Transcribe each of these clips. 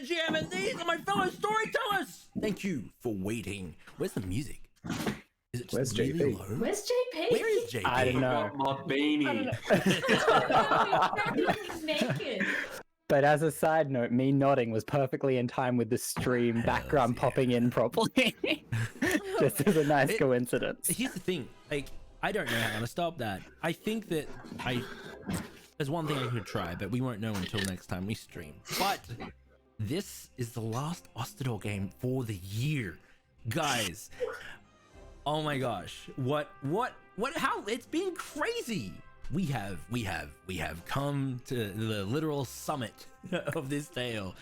GM, and these are my fellow storytellers. Thank you for waiting. Where's the music? Is it just Where's really JP? low? Where's JP? Where is JP? I don't know. My beanie. He's naked. But as a side note, me nodding was perfectly in time with the stream background popping in properly. Just as a nice coincidence. Here's the thing, like, I don't know how to stop that. I think that there's one thing I could try, but we won't know until next time we stream. But this is the last Ostedor game for the year, guys. Oh my gosh, what, how, it's been crazy. We have come to the literal summit of this tale.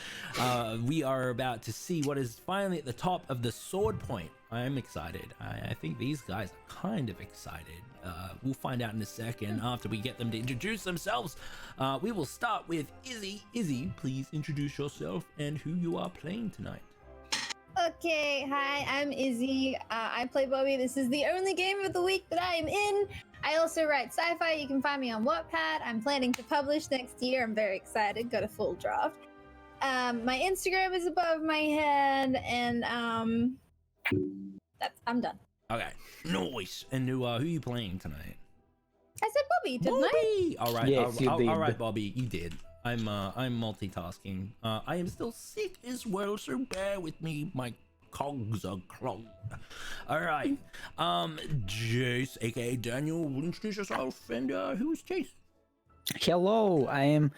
We are about to see what is finally at the top of the sword point. I am excited. I think these guys are kind of excited. We'll find out in a second after we get them to introduce themselves. We will start with Izzy. Izzy, please introduce yourself and who you are playing tonight. Okay, hi, I'm Izzy. I play Bobby. This is the only game of the week that I am in. I also write sci-fi. You can find me on Wattpad. I'm planning to publish next year. I'm very excited. Got a full draft. My Instagram is above my head, and I'm done. Okay, nice. And who are you playing tonight? I said Bobby, didn't I? All right, Yes, you did. all right, Bobby, you did. I'm multitasking. I am still sick as well, so bear with me. My cogs are clogged. All right, Jace, aka Daniel, will introduce yourself, and who's Jace? Hello, I am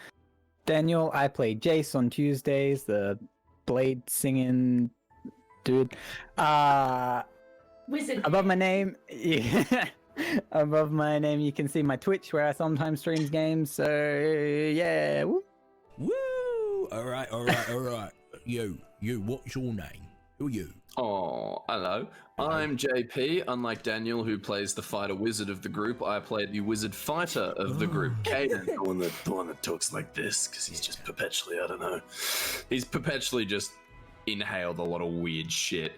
Daniel. I play Jace on Tuesdays, the blade singing dude. Wizard. Above my name, yeah. Above my name, you can see my Twitch where I sometimes stream games. So yeah, woo. Woo! All right. Yo, what's your name? Who are you? Oh, hello. I'm JP. Unlike Daniel, who plays the fighter wizard of the group, I play the wizard fighter of the group. Caden, the one that talks like this, because he's just perpetually, I don't know. He's perpetually just inhaled a lot of weird shit.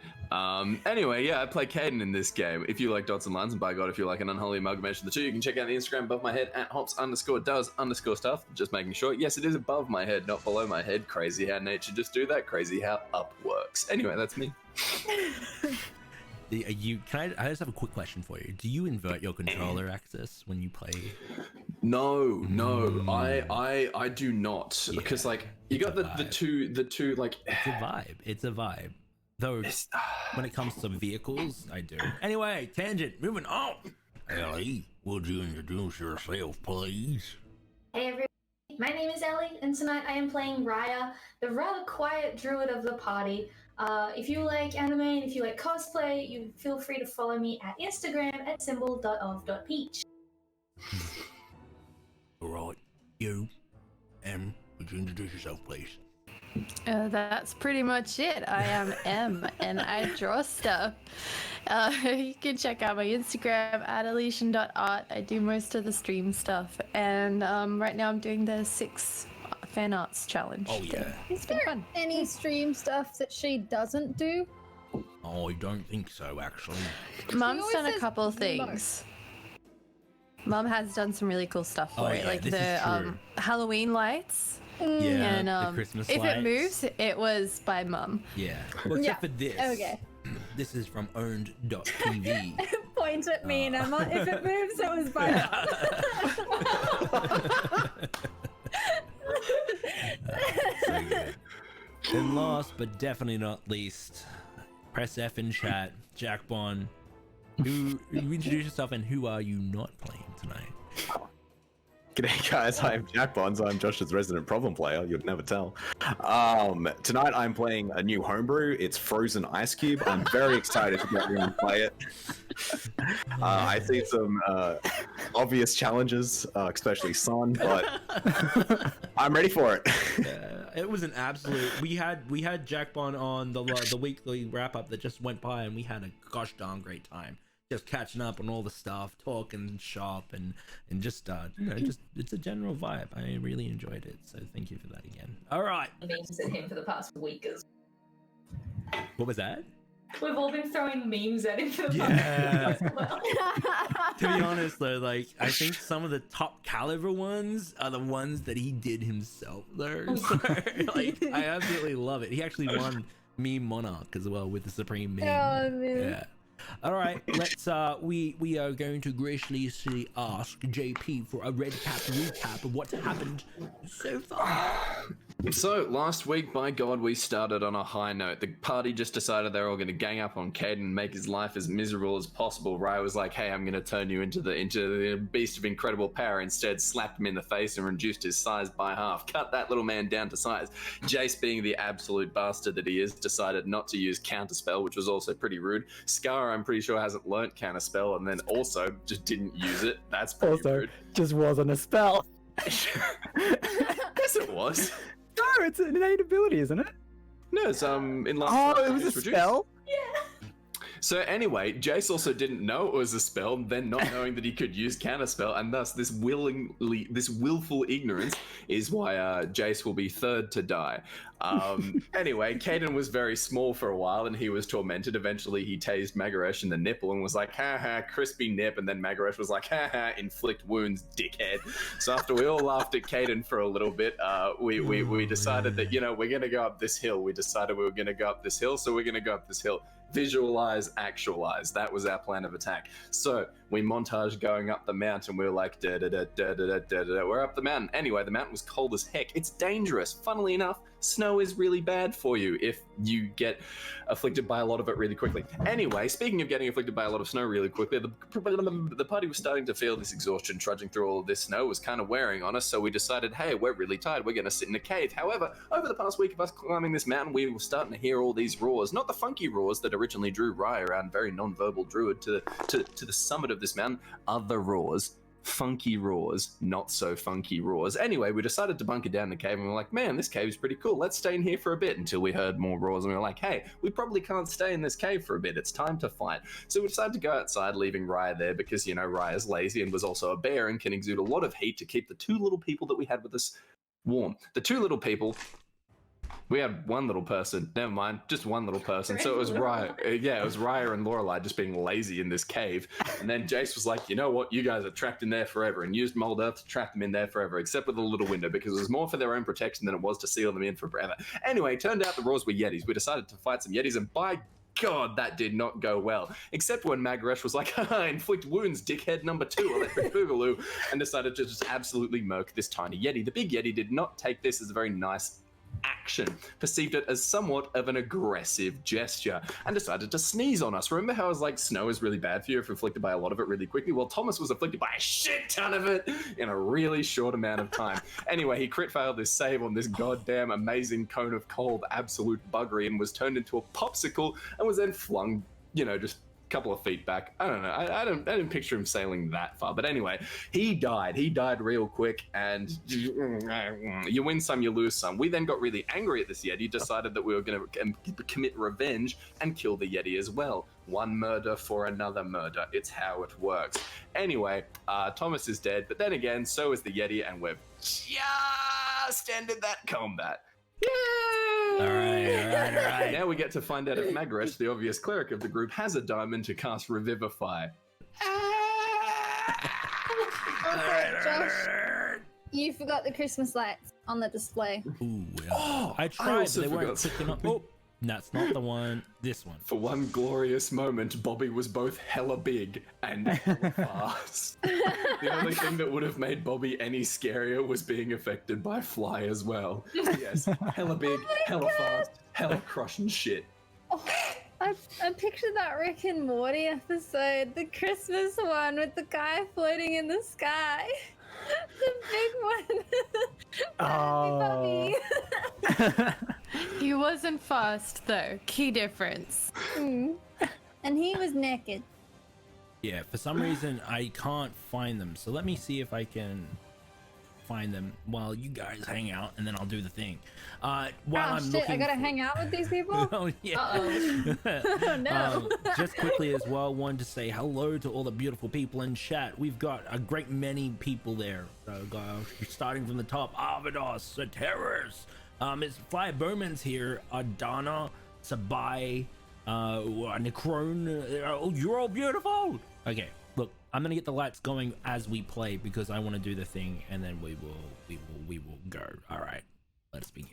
Anyway, yeah, I play Caden in this game. If you like dots and lines, and by God, if you like an unholy amalgamation of the two, you can check out the Instagram above my head at hops_does_stuff. Just making sure. Yes, it is above my head, not below my head. Crazy how nature just do that. Crazy how up works. Anyway, that's me. I just have a quick question for you. Do you invert your controller axis when you play? No, I do not, because like you got the two like It's a vibe. Though when it comes to vehicles, I do. Anyway, tangent. Moving on. Elle, would you introduce yourself, please? Hey everyone, my name is Elle, and tonight I am playing Raya, the rather quiet druid of the party. If you like anime and if you like cosplay, you feel free to follow me at Instagram at symbol.of.peach. Alright, you, would you introduce yourself, please? That's pretty much it. I am M, and I draw stuff. You can check out my Instagram at elysian.art. I do most of the stream stuff, and right now I'm doing the 6 fan arts challenge. Oh yeah. Is there fun. any stream stuff that she doesn't do? Oh, I don't think so, actually. Mum's always done a says couple no. things. Mum has done some really cool stuff for Oh, it, yeah, like this the is true. Halloween lights. Yeah, And the Christmas if lights. it moves, it was by Mum. Yeah. Well, except for this. Okay. This is from owned.tv. Point at me, and Emma. If it moves, it was by. So good. And last but definitely not least, press F in chat. Jacbon, who introduce yourself and who are you not playing tonight? G'day guys, I'm Jacbon, I'm Josh's resident problem player, you'd never tell. Tonight I'm playing a new homebrew, it's Frozen Ice Cube. I'm very excited to get in and play it. I see some obvious challenges, especially Sun, but I'm ready for it. It was an absolute. We had Jacbon on the weekly wrap up that just went by, and we had a gosh darn great time. Just catching up on all the stuff, talking shop, and just just it's a general vibe. I really enjoyed it, so thank you for that again. All right. I've been to him for the past week. What was that? We've all been throwing memes at him for the Yeah. past as well. To be honest though, like I think some of the top caliber ones are the ones that he did himself though. So, like I absolutely love it. He actually won Meme Monarch as well with the Supreme Meme. Oh, man. Yeah. All right, let's we are going to graciously ask JP for a red cap recap of what's happened so far. So last week, by God, we started on a high note. The party just decided they're all going to gang up on Caden and make his life as miserable as possible. Rye was like, "Hey, I'm going to turn you into the beast of incredible power." Instead, slapped him in the face and reduced his size by half. Cut that little man down to size. Jace, being the absolute bastard that he is, decided not to use counterspell, which was also pretty rude. Scar, I'm pretty sure, hasn't learnt counterspell, and then also just didn't use it. That's pretty rude. Just wasn't a spell. Yes, it was. No, it's an innate ability, isn't it? No, it's in last. Oh, it was a it's reduced. spell? So anyway, Jace also didn't know it was a spell, then not knowing that he could use counterspell, and thus this willful ignorance is why Jace will be third to die. Anyway, Caden was very small for a while, and he was tormented. Eventually, he tased Magaresh in the nipple and was like, "Ha ha, crispy nip," and then Magaresh was like, "Ha ha, inflict wounds, dickhead." So after we all laughed at Caden for a little bit, we decided that, you know, we're gonna go up this hill. We decided we were gonna go up this hill, so we're gonna go up this hill. Visualize, actualize. That was our plan of attack. So we montaged going up the mountain. We were like, da da da da da da da. We're up the mountain. Anyway, the mountain was cold as heck. It's dangerous. Funnily enough, snow is really bad for you if you get afflicted by a lot of it really quickly. Anyway, speaking of getting afflicted by a lot of snow really quickly, the party was starting to feel this exhaustion. Trudging through all of this snow was kind of wearing on us, so we decided, hey, we're really tired. We're going to sit in a cave. However, over the past week of us climbing this mountain, we were starting to hear all these roars. Not the funky roars that originally drew Rye around very non-verbal druid to the summit of this mountain. Other roars. Funky roars, not so funky roars. Anyway, we decided to bunker down the cave, and we were like, man, this cave is pretty cool. Let's stay in here for a bit, until we heard more roars, and we were like, hey, we probably can't stay in this cave for a bit. It's time to fight. So we decided to go outside, leaving Raya there because, you know, Raya's lazy and was also a bear and can exude a lot of heat to keep the two little people that we had with us warm. The two little people... We had one little person. Never mind, just one little person. So it was Raya. Yeah, it was Raya and Lorelai just being lazy in this cave. And then Jace was like, you know what? You guys are trapped in there forever, and used Mold Earth to trap them in there forever, except with a little window, because it was more for their own protection than it was to seal them in for forever. Anyway, turned out the roars were Yetis. We decided to fight some Yetis, and by God, that did not go well. Except when Magaresh was like, haha, inflict wounds, dickhead number 2, electric boogaloo, and decided to just absolutely murk this tiny Yeti. The big Yeti did not take this as a very nice action, perceived it as somewhat of an aggressive gesture, and decided to sneeze on us. Remember how I was like, snow is really bad for you if afflicted by a lot of it really quickly? Well, Thomas was afflicted by a shit ton of it in a really short amount of time. Anyway, he crit failed this save on this goddamn amazing cone of cold absolute buggery and was turned into a popsicle and was then flung, you know, just couple of feet back. I don't know. I didn't picture him sailing that far. But anyway, he died. He died real quick, and you win some, you lose some. We then got really angry at this Yeti, decided that we were going to commit revenge and kill the Yeti as well. One murder for another murder. It's how it works. Anyway, Thomas is dead, but then again, so is the Yeti, and we've just ended that combat. Yay! All right. Now we get to find out if Magaresh, the obvious cleric of the group, has a diamond to cast Revivify. Josh, you forgot the Christmas lights on the display. Ooh, yeah. Oh, I I tried, also but they weren't forgot picking up. Oh, that's not the one. This one. For one glorious moment, Bobby was both hella big and hella fast. The only thing that would have made Bobby any scarier was being affected by Fly as well. Yes, hella big, hella fast, hella crushing shit. Oh, I pictured that Rick and Morty episode, the Christmas one with the guy floating in the sky. The big one. Oh. He wasn't fast, though. Key difference. And he was naked. Yeah, for some reason I can't find them. So let me see if I can find them while you guys hang out, and then I'll do the thing. While I'm shit, looking I gotta hang out with these people? Oh yeah. Oh no. Just quickly as well, wanted to say hello to all the beautiful people in chat. We've got a great many people there. Starting from the top, Avados, the Terrors, it's Fly Bowman's here, Adana, Sabai, Necrone, you're all beautiful. Okay, look, I'm gonna get the lights going as we play because I want to do the thing, and then we will go. All right, let's begin.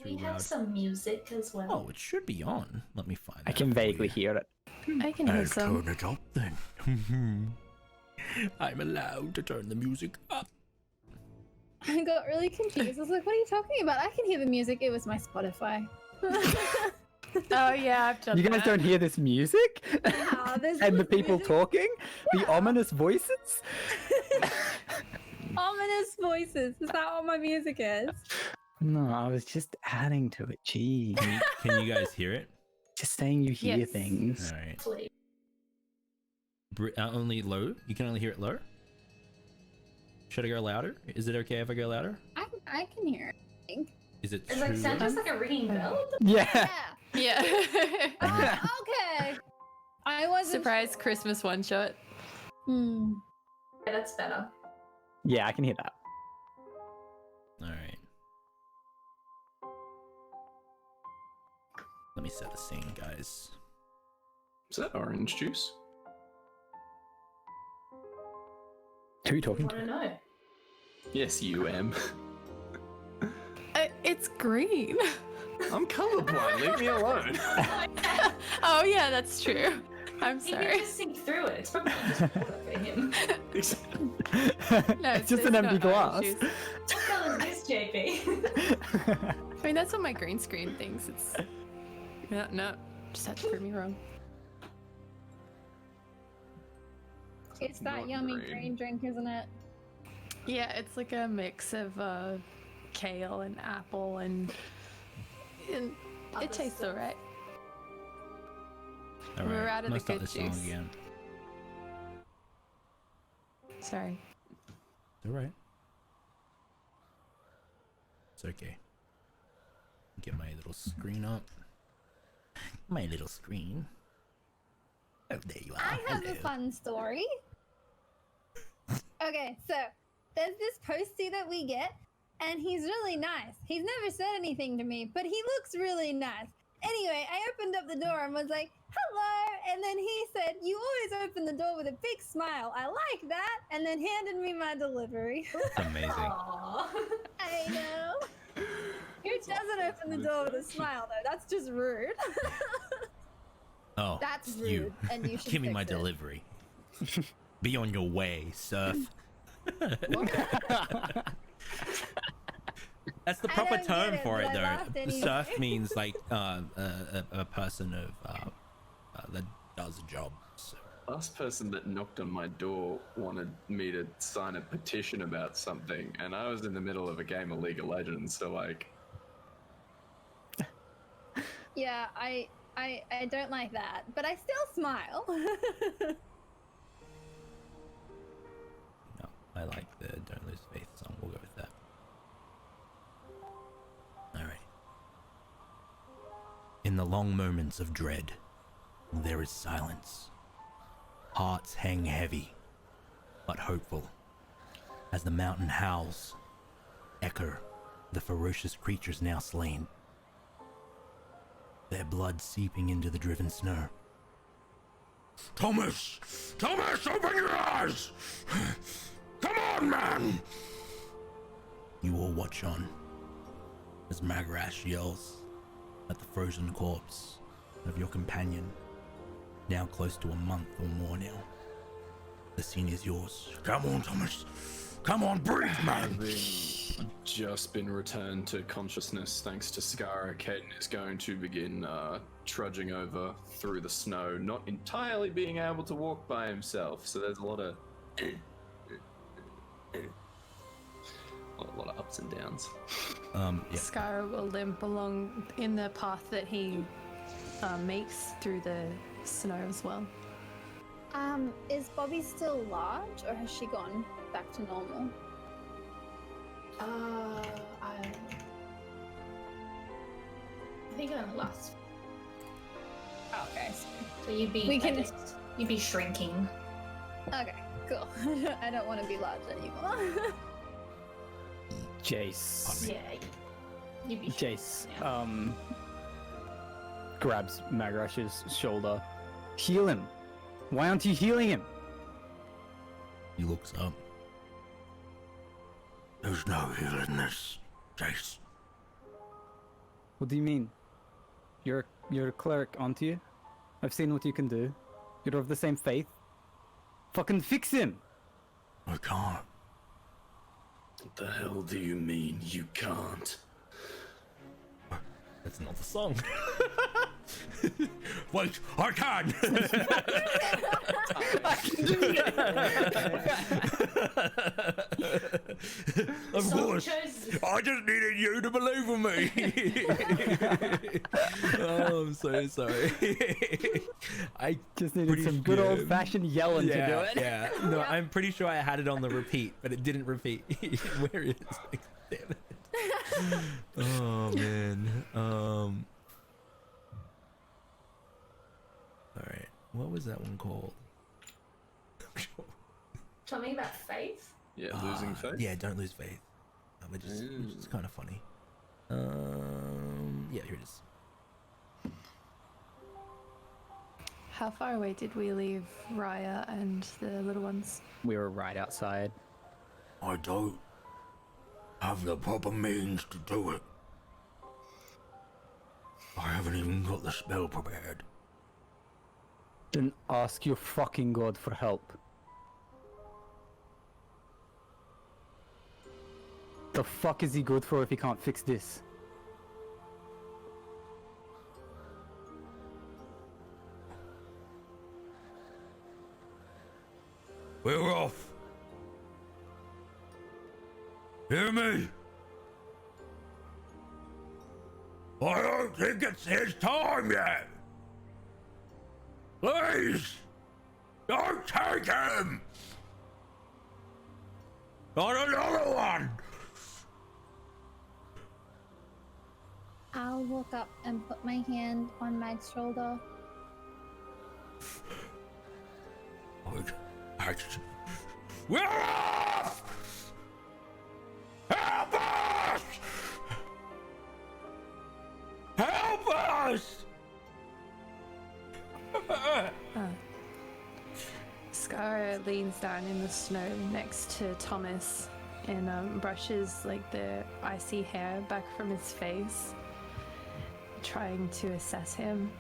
We have some music as well. Oh, it should be on. Let me find. I that can for vaguely you. hear it. I can hear I'll some. turn it up then. I'm allowed to turn the music up. I got really confused. I was like, what are you talking about? I can hear the music. It was my Spotify. Oh yeah, I've done You guys that. don't hear this music? Wow, there's And the music. people talking? The ominous voices? Ominous voices. Is that what my music is? No, I was just adding to it. Gee. Can you guys hear it? Just saying you hear Yes. things. All right. Please. Only low. You can only hear it low. Should I go louder? Is it okay if I go louder? I can hear it. I think. Is it It's like too sound low? just like a ringing bell. Yeah. Yeah. Okay. I wasn't Surprise sure. Christmas one shot. Hmm. Yeah, that's better. Yeah, I can hear that. All right. Let me set the scene, guys. Is that orange juice? Who are you talking I to? don't know. Yes, you am. It's green. I'm colorblind. Leave me alone. Oh yeah, that's true. I'm He can sorry. just sink through it. It's probably just water for him. No, it's just an not empty orange glass. juice. What color is this, JP? I mean, that's what my green screen thinks. It's no, just had to prove me wrong. It's that Not yummy green. green drink, isn't it? Yeah, it's like a mix of kale and apple and Other it tastes stuff. alright. All We're right. out of Let's the start good this song juice. again. Sorry. It's all right. It's okay. Get my little screen up. My little screen. Oh, there you are. I have a Hello. fun story. Okay, so there's this postie that we get, and he's really nice. He's never said anything to me, but he looks really nice. Anyway, I opened up the door and was like, hello, and then he said, you always open the door with a big smile. I like that, and then handed me my delivery. That's amazing. Aww. I know. Who doesn't open the door with a smile, though? That's just rude. Oh, That's you. rude, and you should Give me fix my it. delivery. Be on your way, surf. That's the I proper don't get term it, for but it, I though. laughed anyway. Surf means like a person of that does a job. So. Last person that knocked on my door wanted me to sign a petition about something, and I was in the middle of a game of League of Legends, so like, Yeah, I don't like that, but I still smile. No, I like the Don't Lose Faith song. We'll go with that. Alright. In the long moments of dread, there is silence. Hearts hang heavy, but hopeful, as the mountain howls, echo the ferocious creatures now slain, their blood seeping into the driven snow. Thomas! Thomas, open your eyes! Come on, man! You all watch on as Magrash yells, at the frozen corpse of your companion, now close to a month or more now. The scene is yours. Come on, Thomas. Come on, breathe, man. Having just been returned to consciousness thanks to Skara, Caden is going to begin trudging over through the snow, not entirely being able to walk by himself. So there's a lot of ups and downs. Yeah. Scar will limp along in the path that he makes through the snow as well. Is Bobby still large, or has she gone back to normal? I think I'm last. Okay. So you'd be. We can- I guess you'd be shrinking. Okay, cool. I don't want to be large anymore. Jace. Yeah. You'd be. Jace. Yeah. Grabs Magrush's shoulder. Heal him. Why aren't you healing him? He looks up. There's no healing this, Jace. What do you mean? You're a cleric, aren't you? I've seen what you can do. You're of the same faith. Fucking fix him! I can't. What the hell do you mean you can't? That's not the song. Wait, I can! Of course. I just needed you to believe in me. Oh, I'm so sorry. I Just needed pretty some good sure- old-fashioned yelling to do Yeah, it. yeah. No, I'm pretty sure I had it on the repeat, but it didn't repeat. Where is it? Damn it. Oh man. All right. What was that one called? Something about faith. Yeah, losing faith. Yeah, don't lose faith. Which is kind of funny. Yeah, here it is. How far away did we leave Raya and the little ones? We were right outside. I don't have the proper means to do it. I haven't even got the spell prepared. Then ask your fucking god for help. The fuck is he good for if he can't fix this? We're off. Hear me? I don't think it's his time yet. Please, don't take him. Not another one. I'll walk up and put my hand on Mag's shoulder. We're off! Help us! Help us! Scar leans down in the snow next to Thomas and brushes like the icy hair back from his face, trying to assess him.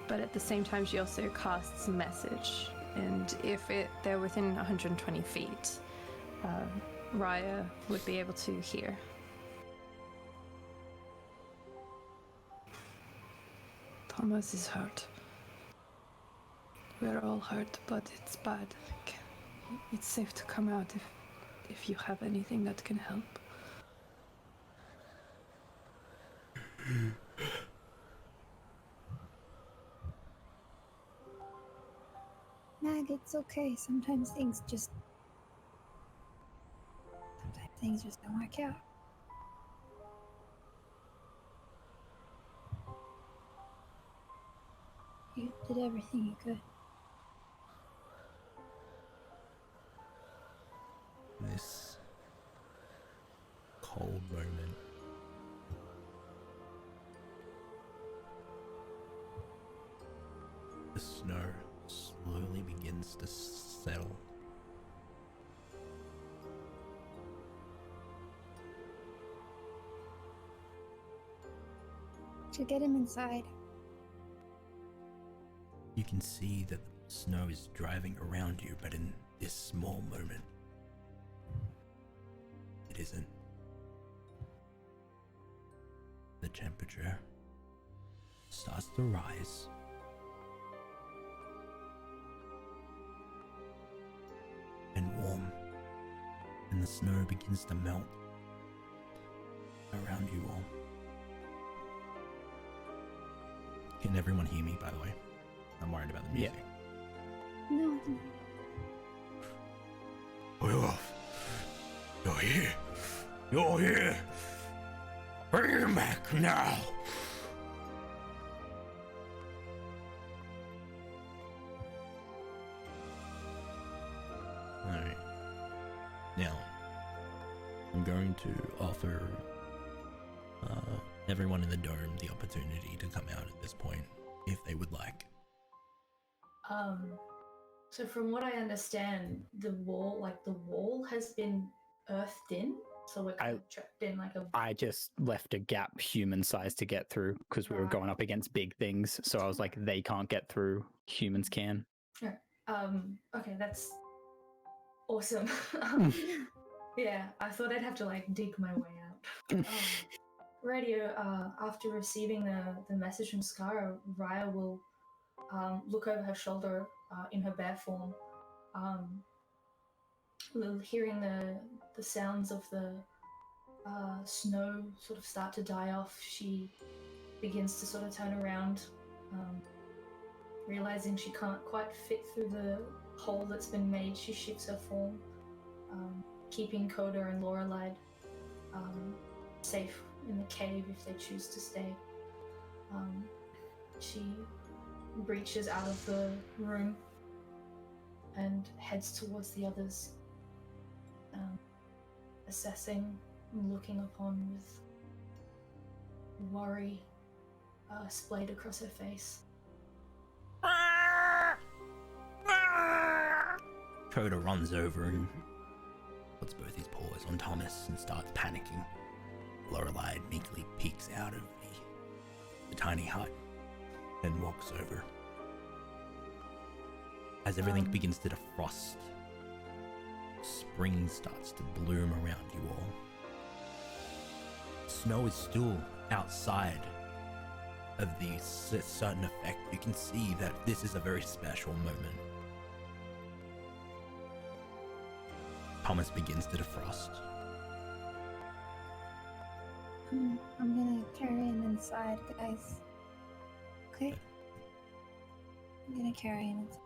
But at the same time, she also casts a message, and if they're within 120 feet, Raya would be able to hear. Thomas is hurt. We're all hurt, but it's bad. It's safe to come out if you have anything that can help. Mag, it's okay. Sometimes things just don't work out. You did everything you could. This cold moment. The snow slowly begins to settle. to get him inside. You can see that the snow is driving around you, but in this small moment, it isn't. The temperature starts to rise. And warm, and the snow begins to melt around you all. Can everyone hear me, by the way? I'm worried about the music. No. Olaf, you're here. You're here. Bring him back now. Alright. Now, I'm going to offer everyone in the dome the opportunity to come out at this point, if they would like. So from what I understand, the wall has been earthed in, so we're kind of trapped in like a... I just left a gap human-sized to get through because we were going up against big things. So I was like, they can't get through, humans can. Okay, that's awesome. Yeah, I thought I'd have to like dig my way out. Radio, after receiving the message from Skara, Raya will look over her shoulder in her bear form, hearing the sounds of the snow sort of start to die off. She begins to sort of turn around, realizing she can't quite fit through the hole that's been made. She shifts her form, keeping Coda and Lorelei safe in the cave if they choose to stay. She reaches out of the room and heads towards the others, assessing and looking upon with worry splayed across her face. Coda runs over and puts both his paws on Thomas and starts panicking. Lorelei meekly peeks out of the tiny hut and walks over. As everything begins to defrost, spring starts to bloom around you all. Snow is still outside of the certain effect. You can see that this is a very special moment. Thomas begins to defrost. I'm gonna carry him inside, guys. Okay? I'm gonna carry him inside.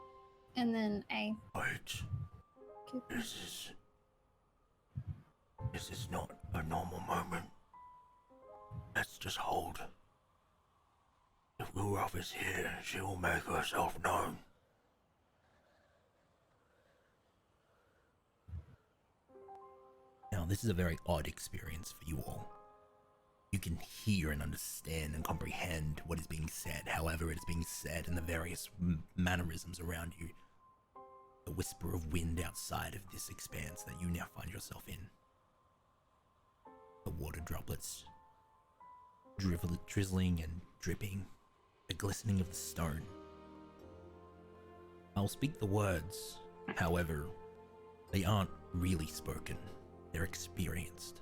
And then I... Wait. This is not a normal moment. Let's just hold. If Lurov is here, she will make herself known. Now, this is a very odd experience for you all. You can hear and understand and comprehend what is being said, however it is being said, and the various mannerisms around you. The whisper of wind outside of this expanse that you now find yourself in. The water droplets drizzling and dripping. The glistening of the stone. I'll speak the words, however, they aren't really spoken. They're experienced.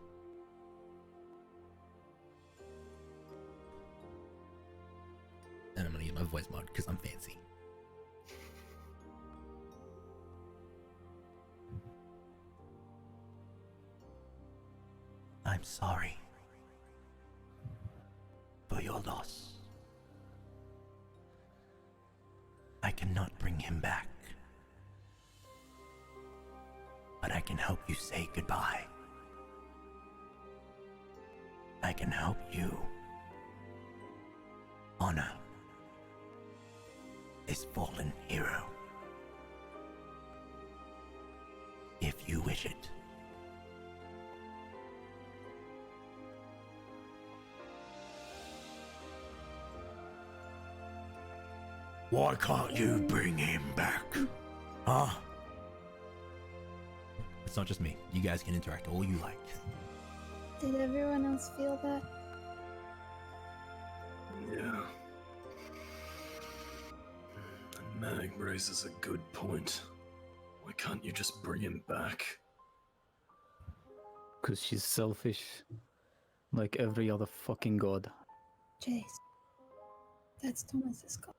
And I'm gonna get my voice mod because I'm fancy. I'm sorry for your loss. I cannot bring him back, but I can help you say goodbye. I can help you honor this fallen hero, if you wish it. Why can't you bring him back? Huh? It's not just me. You guys can interact all you like. Did everyone else feel that? Mag raises a good point. Why can't you just bring him back? Because she's selfish. Like every other fucking god. Jace. That's Thomas's god.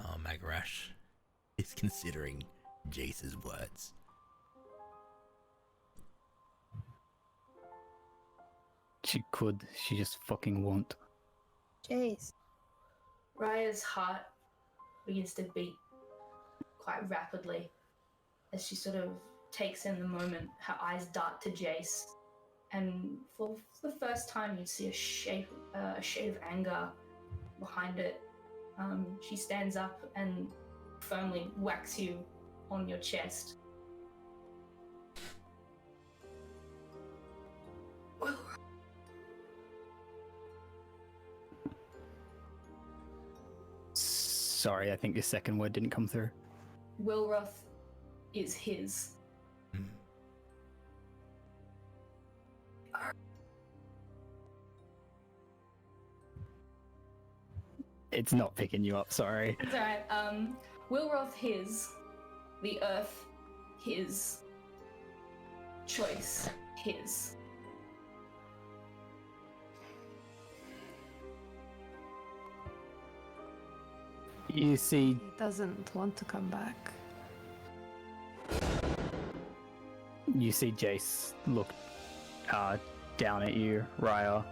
Oh, Magarash is considering Jace's words. She could, she just fucking won't. Jace. Raya's heart begins to beat quite rapidly as she sort of takes in the moment. Her eyes dart to Jace, and for the first time, you see a shade of anger behind it. She stands up and firmly whacks you on your chest. Sorry, I think your second word didn't come through. Wilroth is his. It's not picking you up, sorry. It's alright. Wilroth his. The earth his. Choice his. You see, He doesn't want to come back. Jace look down at you, Raya,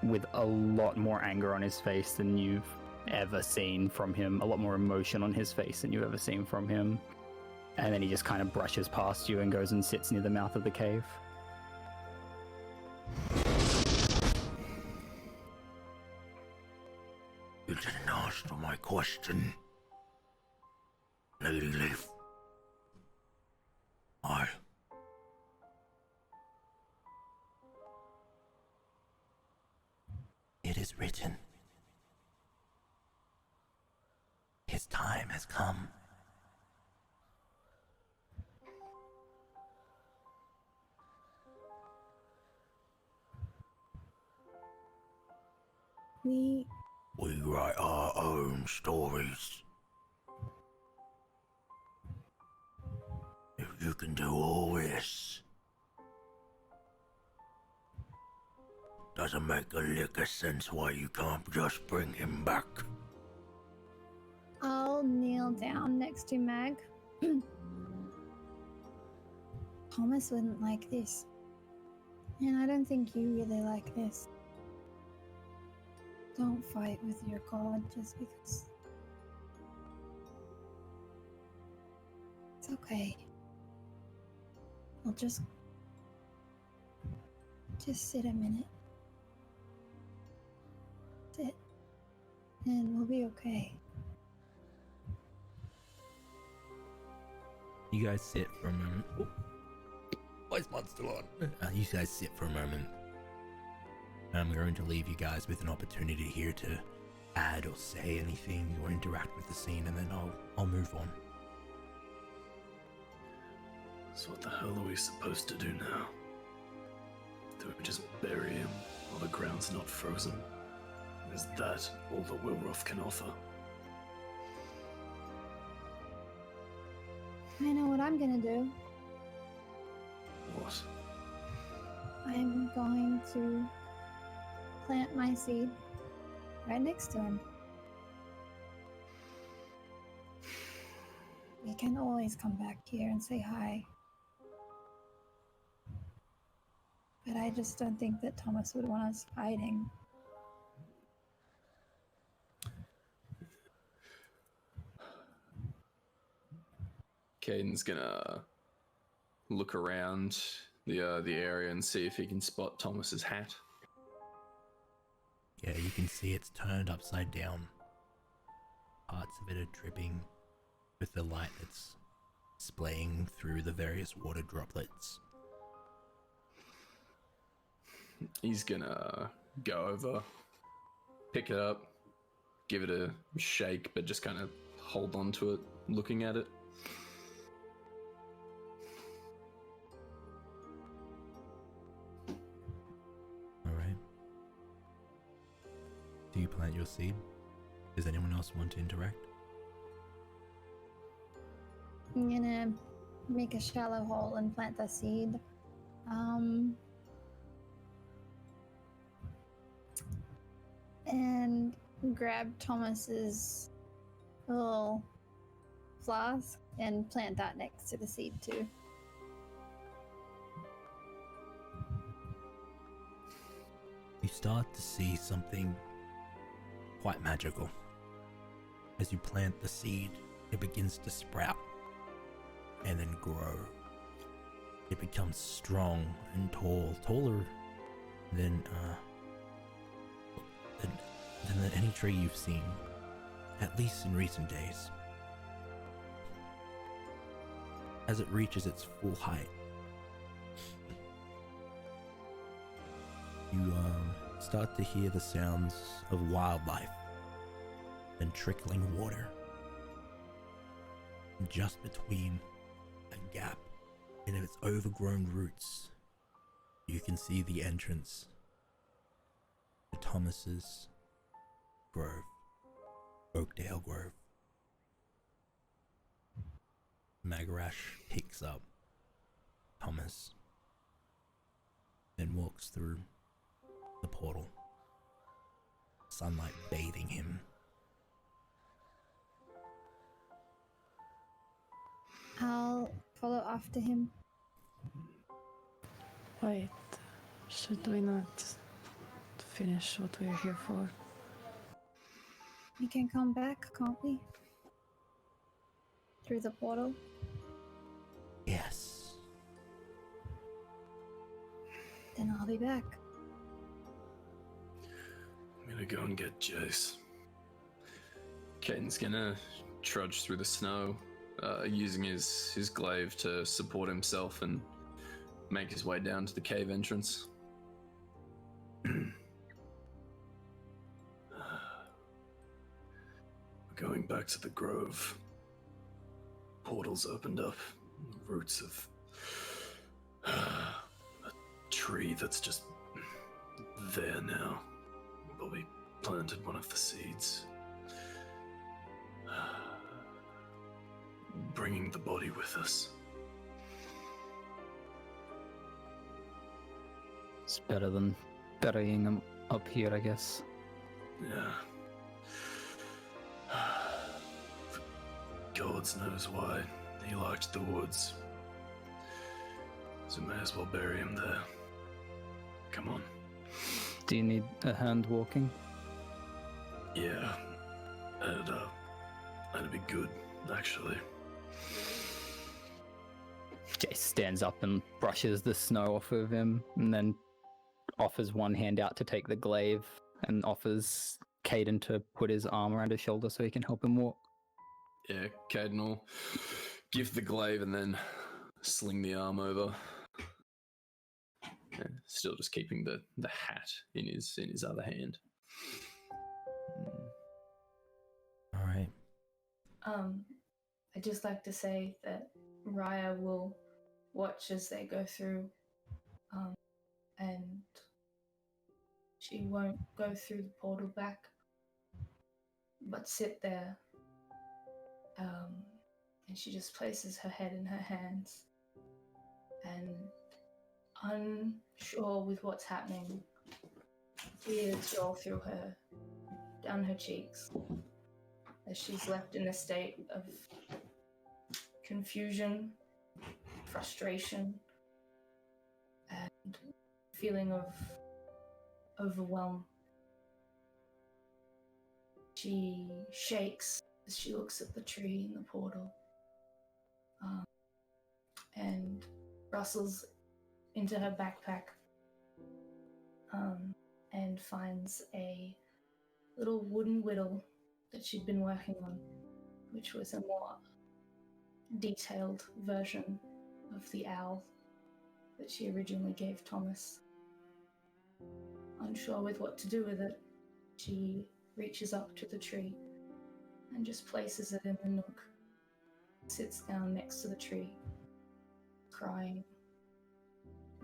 with a lot more anger on his face than you've ever seen from him, a lot more emotion on his face than you've ever seen from him. And then he just kind of brushes past you and goes and sits near the mouth of the cave. You didn't answer my question, Lady Leaf. It is written. His time has come. We write our own stories. If you can do all this, doesn't make a lick of sense why you can't just bring him back. I'll kneel down next to Mag. Thomas wouldn't like this. And I don't think you really like this. Don't fight with your god just because. It's okay. I'll just sit a minute. Sit. And we'll be okay. You guys sit for a moment. Oh, why is Mod still on? You guys sit for a moment. I'm going to leave you guys with an opportunity here to add or say anything or interact with the scene, and then I'll move on. So what the hell are we supposed to do now? Do we just bury him while the ground's not frozen? Is that all that Wilroth can offer? I know what I'm gonna do. What? I'm going to plant my seed right next to him. We can always come back here and say hi. But I just don't think that Thomas would want us fighting. Caden's gonna look around the area and see if he can spot Thomas's hat. Yeah, you can see it's turned upside down. Parts of it are dripping with the light that's splaying through the various water droplets. He's gonna go over, pick it up, give it a shake, but just kind of hold on to it, looking at it. your seed. Does anyone else want to interact? I'm gonna make a shallow hole and plant the seed. And grab Thomas's little flask and plant that next to the seed too. You start to see something quite magical. As you plant the seed, it begins to sprout and then grow. It becomes strong and tall, taller than any tree you've seen, at least in recent days. As it reaches its full height, you start to hear the sounds of wildlife and trickling water. Just between a gap in its overgrown roots, you can see the entrance to Thomas's grove, Oakdale Grove. Magarash picks up Thomas and walks through the portal, sunlight bathing him. I'll follow after him. Wait, should we not finish what we're here for? We can come back, can't we? Through the portal? Yes. Then I'll be back. I'm gonna go and get Jace. Caden's gonna trudge through the snow, using his glaive to support himself and make his way down to the cave entrance. Going back to the grove. Portals opened up. Roots of a tree that's just there now. But we planted one of the seeds. Bringing the body with us. It's better than burying him up here, I guess. Yeah. Gods knows why he liked the woods. So may as well bury him there. Come on. Do you need a hand walking? Yeah. That'd be good, actually. Jace stands up and brushes the snow off of him, and then offers one hand out to take the glaive, and offers Caden to put his arm around his shoulder so he can help him walk. Yeah, Caden will give the glaive and then sling the arm over. Yeah, still just keeping the hat in his other hand. All right. I'd just like to say that Raya will watch as they go through, and she won't go through the portal back, but sit there, and she just places her head in her hands, and unsure with what's happening, tears roll through her, down her cheeks, as she's left in a state of confusion, frustration, and feeling of overwhelm. She shakes as she looks at the tree in the portal, and rustles into her backpack, and finds a little wooden whittle that she'd been working on, which was a more detailed version of the owl that she originally gave Thomas. Unsure with what to do with it, she reaches up to the tree and just places it in the nook, sits down next to the tree, crying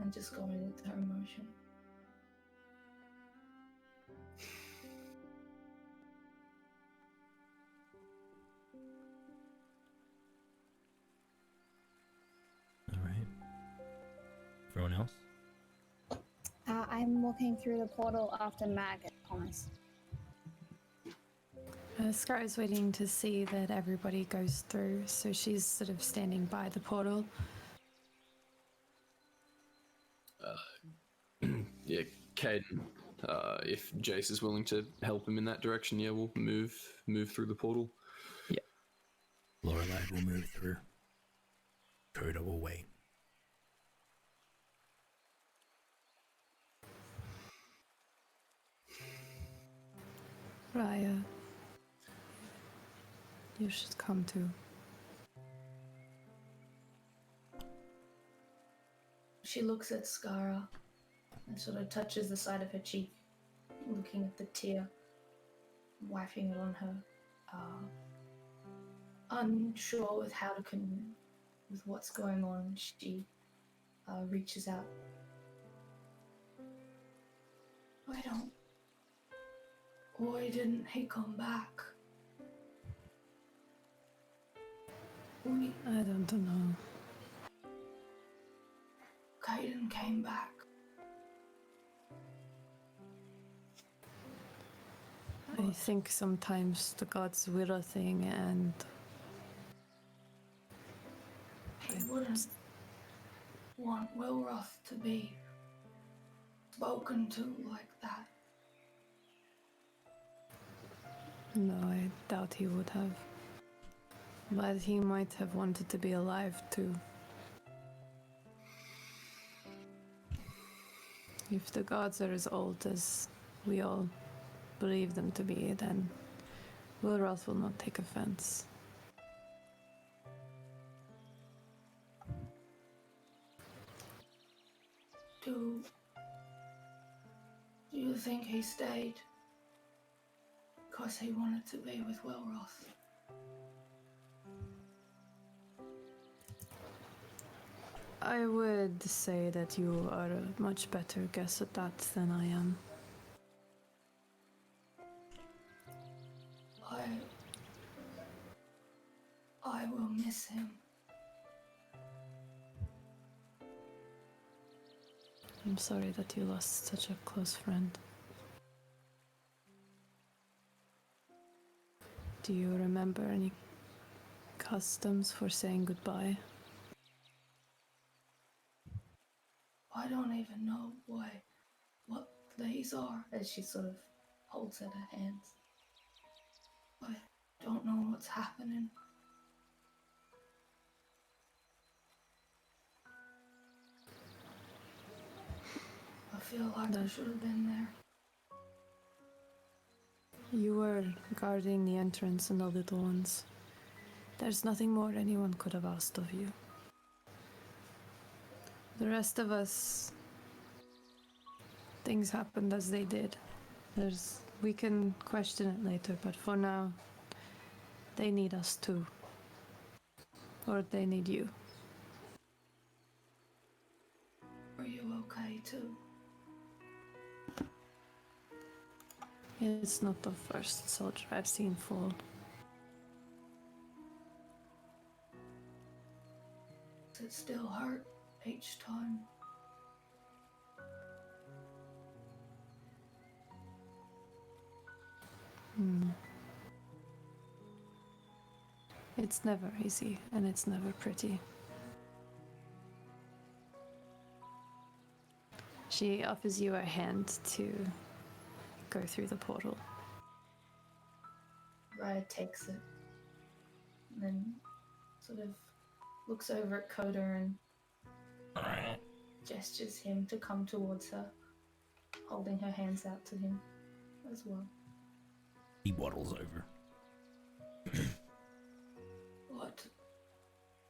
and just going with her emotion. Everyone else? I'm looking through the portal after Mag and Thomas. Scar is waiting to see that everybody goes through, so she's sort of standing by the portal. Yeah, Caden, if Jace is willing to help him in that direction, yeah, we'll move through the portal. Lorelei will move through. Coda will wait. Raya, you should come too. She looks at Skara and sort of touches the side of her cheek, looking at the tear, wiping it on her. Unsure with how to with what's going on, she reaches out. Why didn't he come back? I don't know. Caden came back. I think sometimes the gods will a thing and He wouldn't want Wilroth to be spoken to like that. no, I doubt he would have. But he might have wanted to be alive too. If the gods are as old as we all believe them to be, then Wilroth will not take offense. Do you think he stayed because he wanted to be with Wilroth? I would say that you are a much better guess at that than I am. I will miss him. I'm sorry that you lost such a close friend. Do you remember any customs for saying goodbye? I don't even know what these are, as she sort of holds out her hands. I don't know what's happening. I feel like I should have been there. You were guarding the entrance and the little ones. There's nothing more anyone could have asked of you. The rest of us, things happened as they did. We can question it later, but for now, they need us too. Or they need you. Are you okay too? It's not the first soldier I've seen fall. Does it still hurt each time? It's never easy, and it's never pretty. She offers you a hand to go through the portal. Raya takes it, and then sort of looks over at Coda and gestures him to come towards her, holding her hands out to him as well. He waddles over.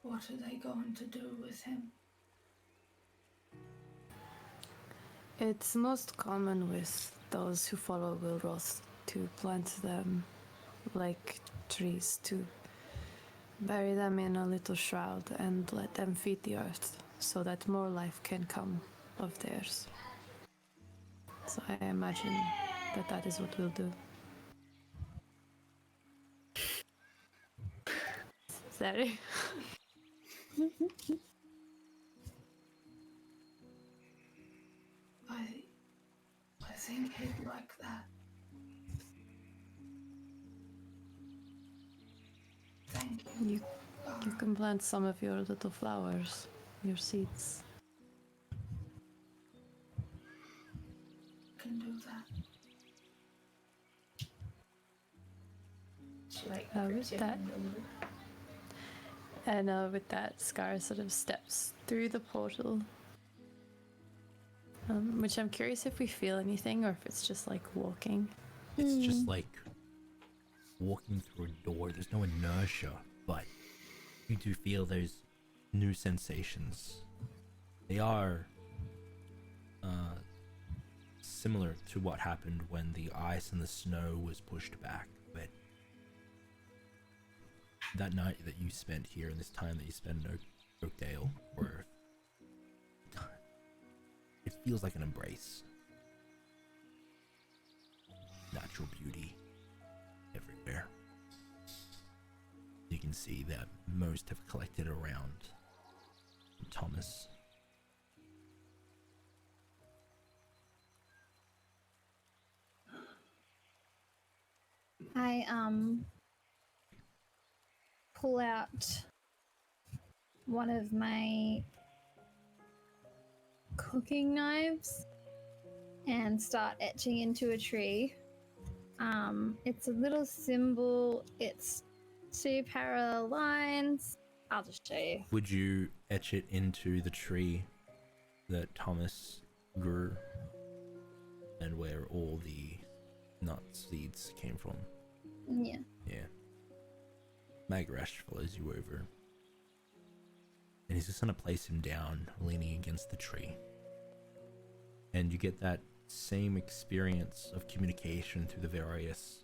What are they going to do with him? It's most common with those who follow Wilroth to plant them like trees, to bury them in a little shroud and let them feed the earth so that more life can come of theirs. So I imagine that is what we'll do. Sorry. I think he'd like that. Thank you. You can plant some of your little flowers, your seeds. Can do that. She like With grips your that- hand a little. And with that, Scar sort of steps through the portal. Which I'm curious if we feel anything or if it's just like walking. It's just like walking through a door. There's no inertia, but you do feel those new sensations. They are similar to what happened when the ice and the snow was pushed back, but that night that you spent here and this time that you spent in Oakdale, or it feels like an embrace. Natural beauty everywhere. You can see that most have collected around Thomas. I pull out one of my cooking knives and start etching into a tree. It's a little symbol. It's 2 parallel lines. I'll just show you. Would you etch it into the tree that Thomas grew and where all the nut seeds came from? Yeah. Yeah. Magarash follows you over. And he's just gonna place him down, leaning against the tree. And you get that same experience of communication through the various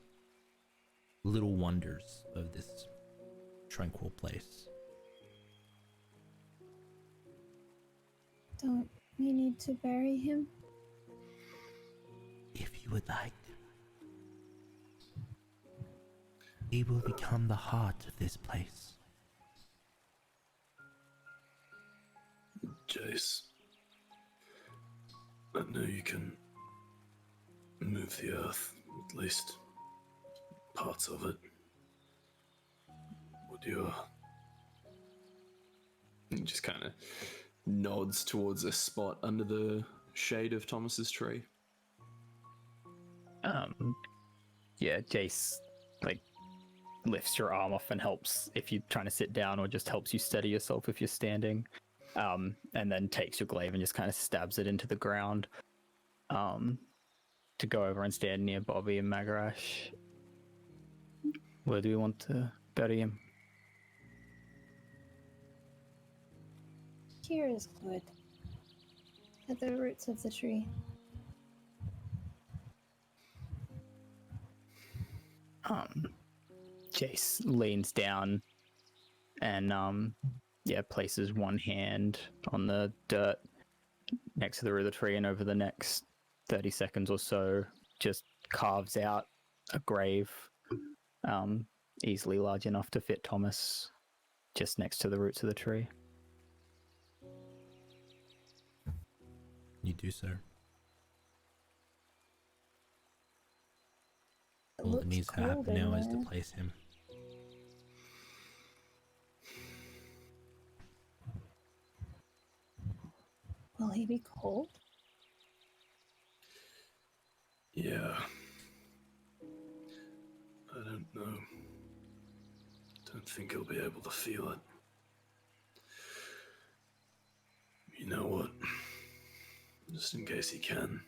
little wonders of this tranquil place. Don't we need to bury him? If you would like. He will become the heart of this place. Jace, I know you can move the earth, at least parts of it. Would you? He just kind of nods towards a spot under the shade of Thomas's tree. Yeah, Jace like lifts your arm off and helps if you're trying to sit down, or just helps you steady yourself if you're standing. And then takes your glaive and just kind of stabs it into the ground. To go over and stand near Bobby and Magarash. Where do we want to bury him? Here is good. At the roots of the tree. Jace leans down and places one hand on the dirt next to the root of the tree, and over the next 30 seconds or so just carves out a grave easily large enough to fit Thomas just next to the roots of the tree. You do so. All that needs to happen now is to place him. Will he be cold? Yeah. I don't know. Don't think he'll be able to feel it. You know what? Just in case he can.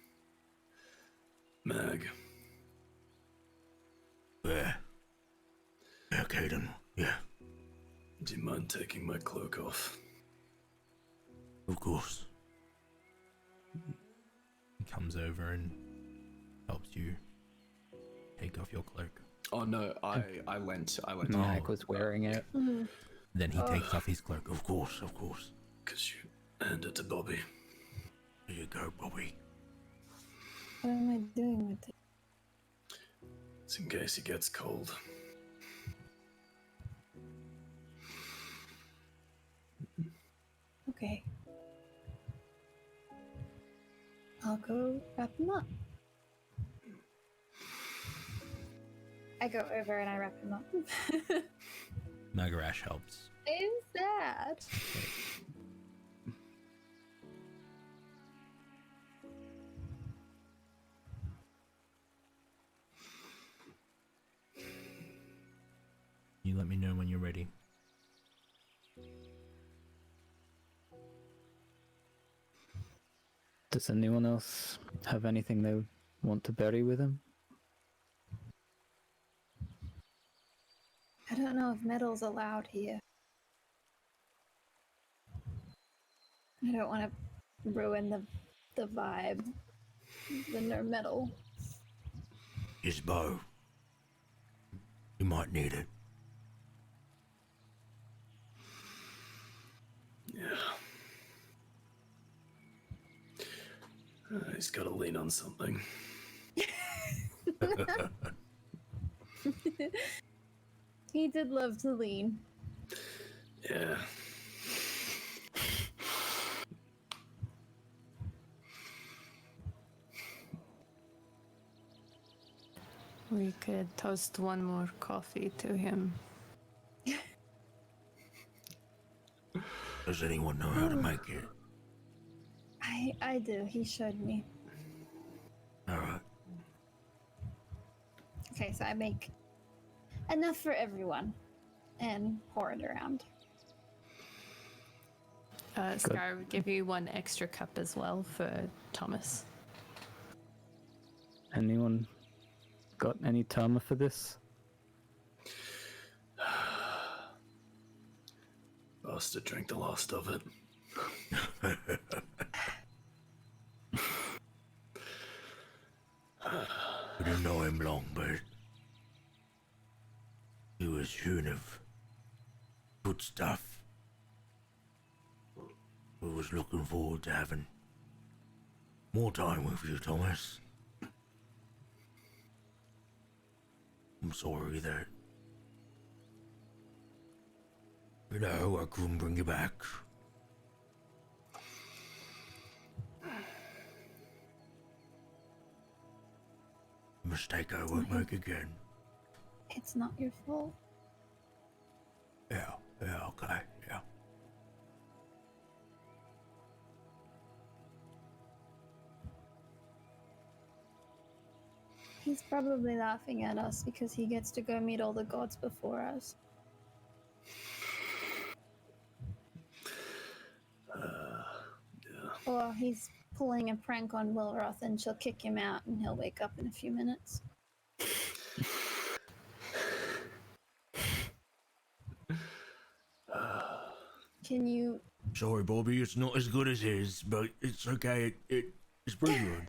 Mag. Yeah, Caden. Yeah, Do you mind taking my cloak off? of course. He comes over and helps you take off your cloak. Oh no, I lent. Mag was wearing it. Then he takes off his cloak. Of course. Because you hand it to Bobby. Here you go, Bobby. What am I doing with it? It's in case he gets cold. Okay. I'll go wrap him up. I go over and I wrap him up. Nagarash helps. Is that? You let me know when you're ready. Does anyone else have anything they want to bury with him? I don't know if metal's allowed here. I don't want to ruin the vibe. The no metal. His bow. You might need it. Yeah. He's got to lean on something. He did love to lean. Yeah. We could toast one more coffee to him. Does anyone know how to make it? I do. He showed me. Alright. Okay, so I make enough for everyone and pour it around. Scar would give you one extra cup as well for Thomas. Anyone got any timer for this? Bastard drank the last of it. We didn't know him long, but he was shooting of good stuff. We was looking forward to having more time with you, Thomas. I'm sorry that, you know, I couldn't bring you back. A mistake I won't make again. It's not your fault. Yeah, okay, yeah. He's probably laughing at us because he gets to go meet all the gods before us. Yeah. Or he's pulling a prank on Wilroth and she'll kick him out and he'll wake up in a few minutes. Can you... Sorry, Bobby, it's not as good as his, but it's okay. It's pretty good.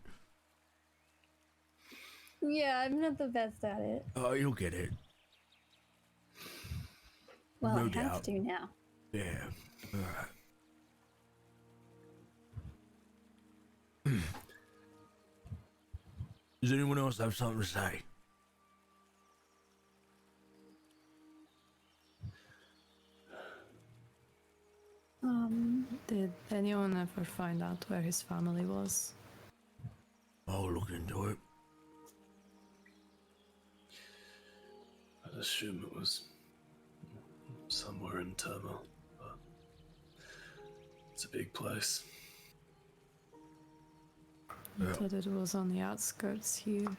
Yeah, I'm not the best at it. Oh, you'll get it. Well, No I have doubt. to now. Yeah. All right. Does anyone else have something to say? Did anyone ever find out where his family was? I'll look into it. I'd assume it was somewhere in Terma, but it's a big place. I Yeah. thought it was on the outskirts here.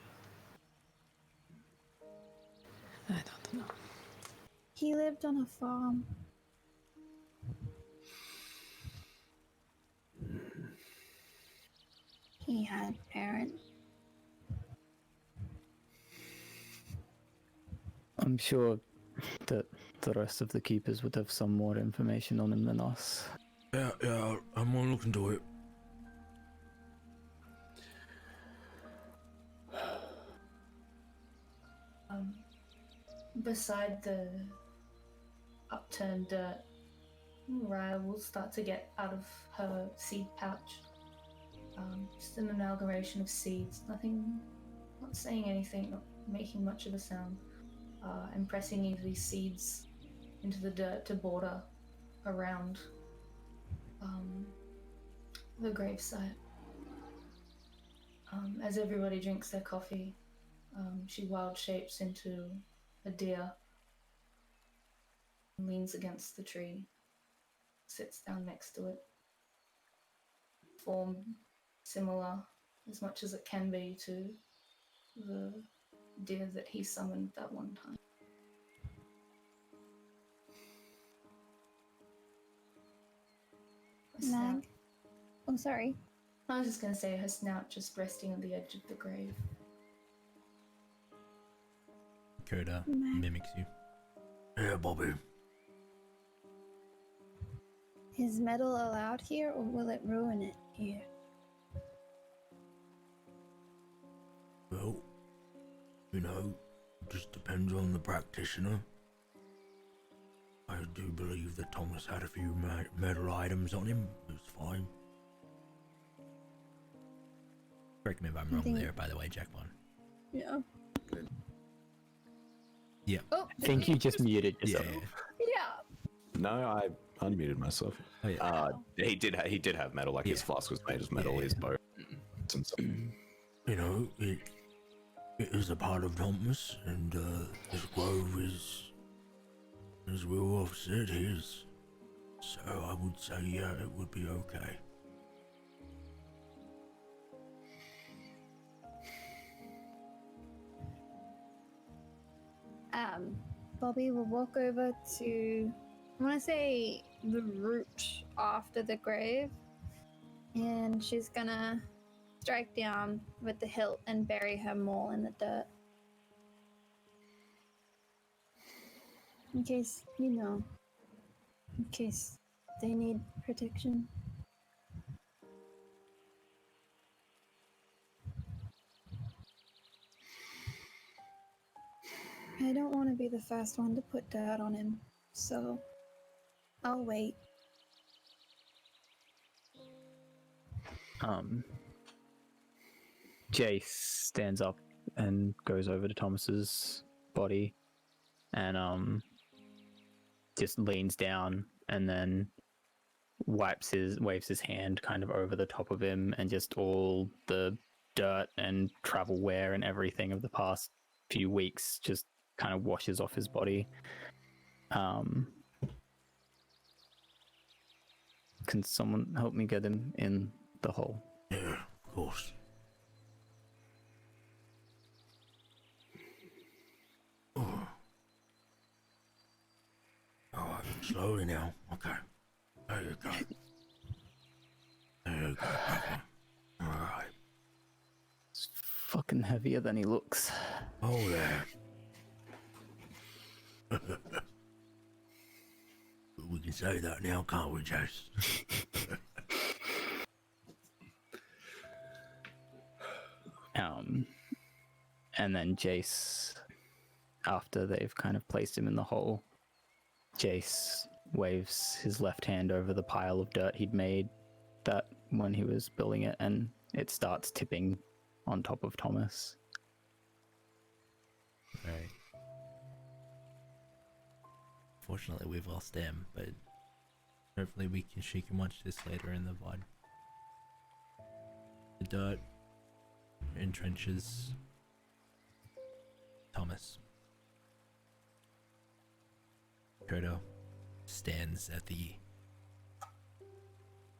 I don't know. He lived on a farm. He had parents. I'm sure that the rest of the keepers would have some more information on him than us. Yeah, I'm gonna look into it. Beside the upturned dirt, Raya will start to get out of her seed pouch. Just an amalgamation of seeds. Nothing, not saying anything, not making much of a sound. And pressing each of these seeds into the dirt to border around the gravesite. As everybody drinks their coffee, she wild shapes into a deer, leans against the tree, sits down next to it. Form similar as much as it can be to the deer that he summoned that one time. Her snout- Mag? Oh, sorry. I was just going to say her snout just resting on the edge of the grave. Coda Mag. mimics you. Yeah, Bobby. Is metal allowed here, or will it ruin it here? Well, you know, just depends on the practitioner. I do believe that Thomas had a few metal items on him. It's fine. Correct me if I'm wrong think- there, by the way, Jacbon. Yeah. Yeah. Oh, I think you just muted Yeah. yourself. yeah. No, I unmuted myself. Oh, yeah. He did have metal, like his Yeah. flask was made of metal, Yeah. his bow. And stuff. You know, it is a part of Thomas, and this grove is, as we all have said, his. So I would say, yeah, it would be okay. Bobby will walk over to, I want to say, the root after the grave, and she's gonna strike down with the hilt and bury her maul in the dirt. In case, in case they need protection. I don't want to be the first one to put dirt on him, so I'll wait. Jace stands up and goes over to Thomas's body and just leans down and then waves his hand kind of over the top of him, and just all the dirt and travel wear and everything of the past few weeks just kind of washes off his body. Can someone help me get him in the hole? Yeah, of course. Oh. Alright, slowly now. Okay. There you go. There you go. Alright. It's fucking heavier than he looks. Oh, there. We can say that now, can't we, Jace? And then Jace, after they've kind of placed him in the hole, Jace waves his left hand over the pile of dirt he'd made that when he was building it, and it starts tipping on top of Thomas. Right. Fortunately, we've lost him, but hopefully we can shake and watch this later in the VOD. The dirt entrenches Thomas. Brodo stands at the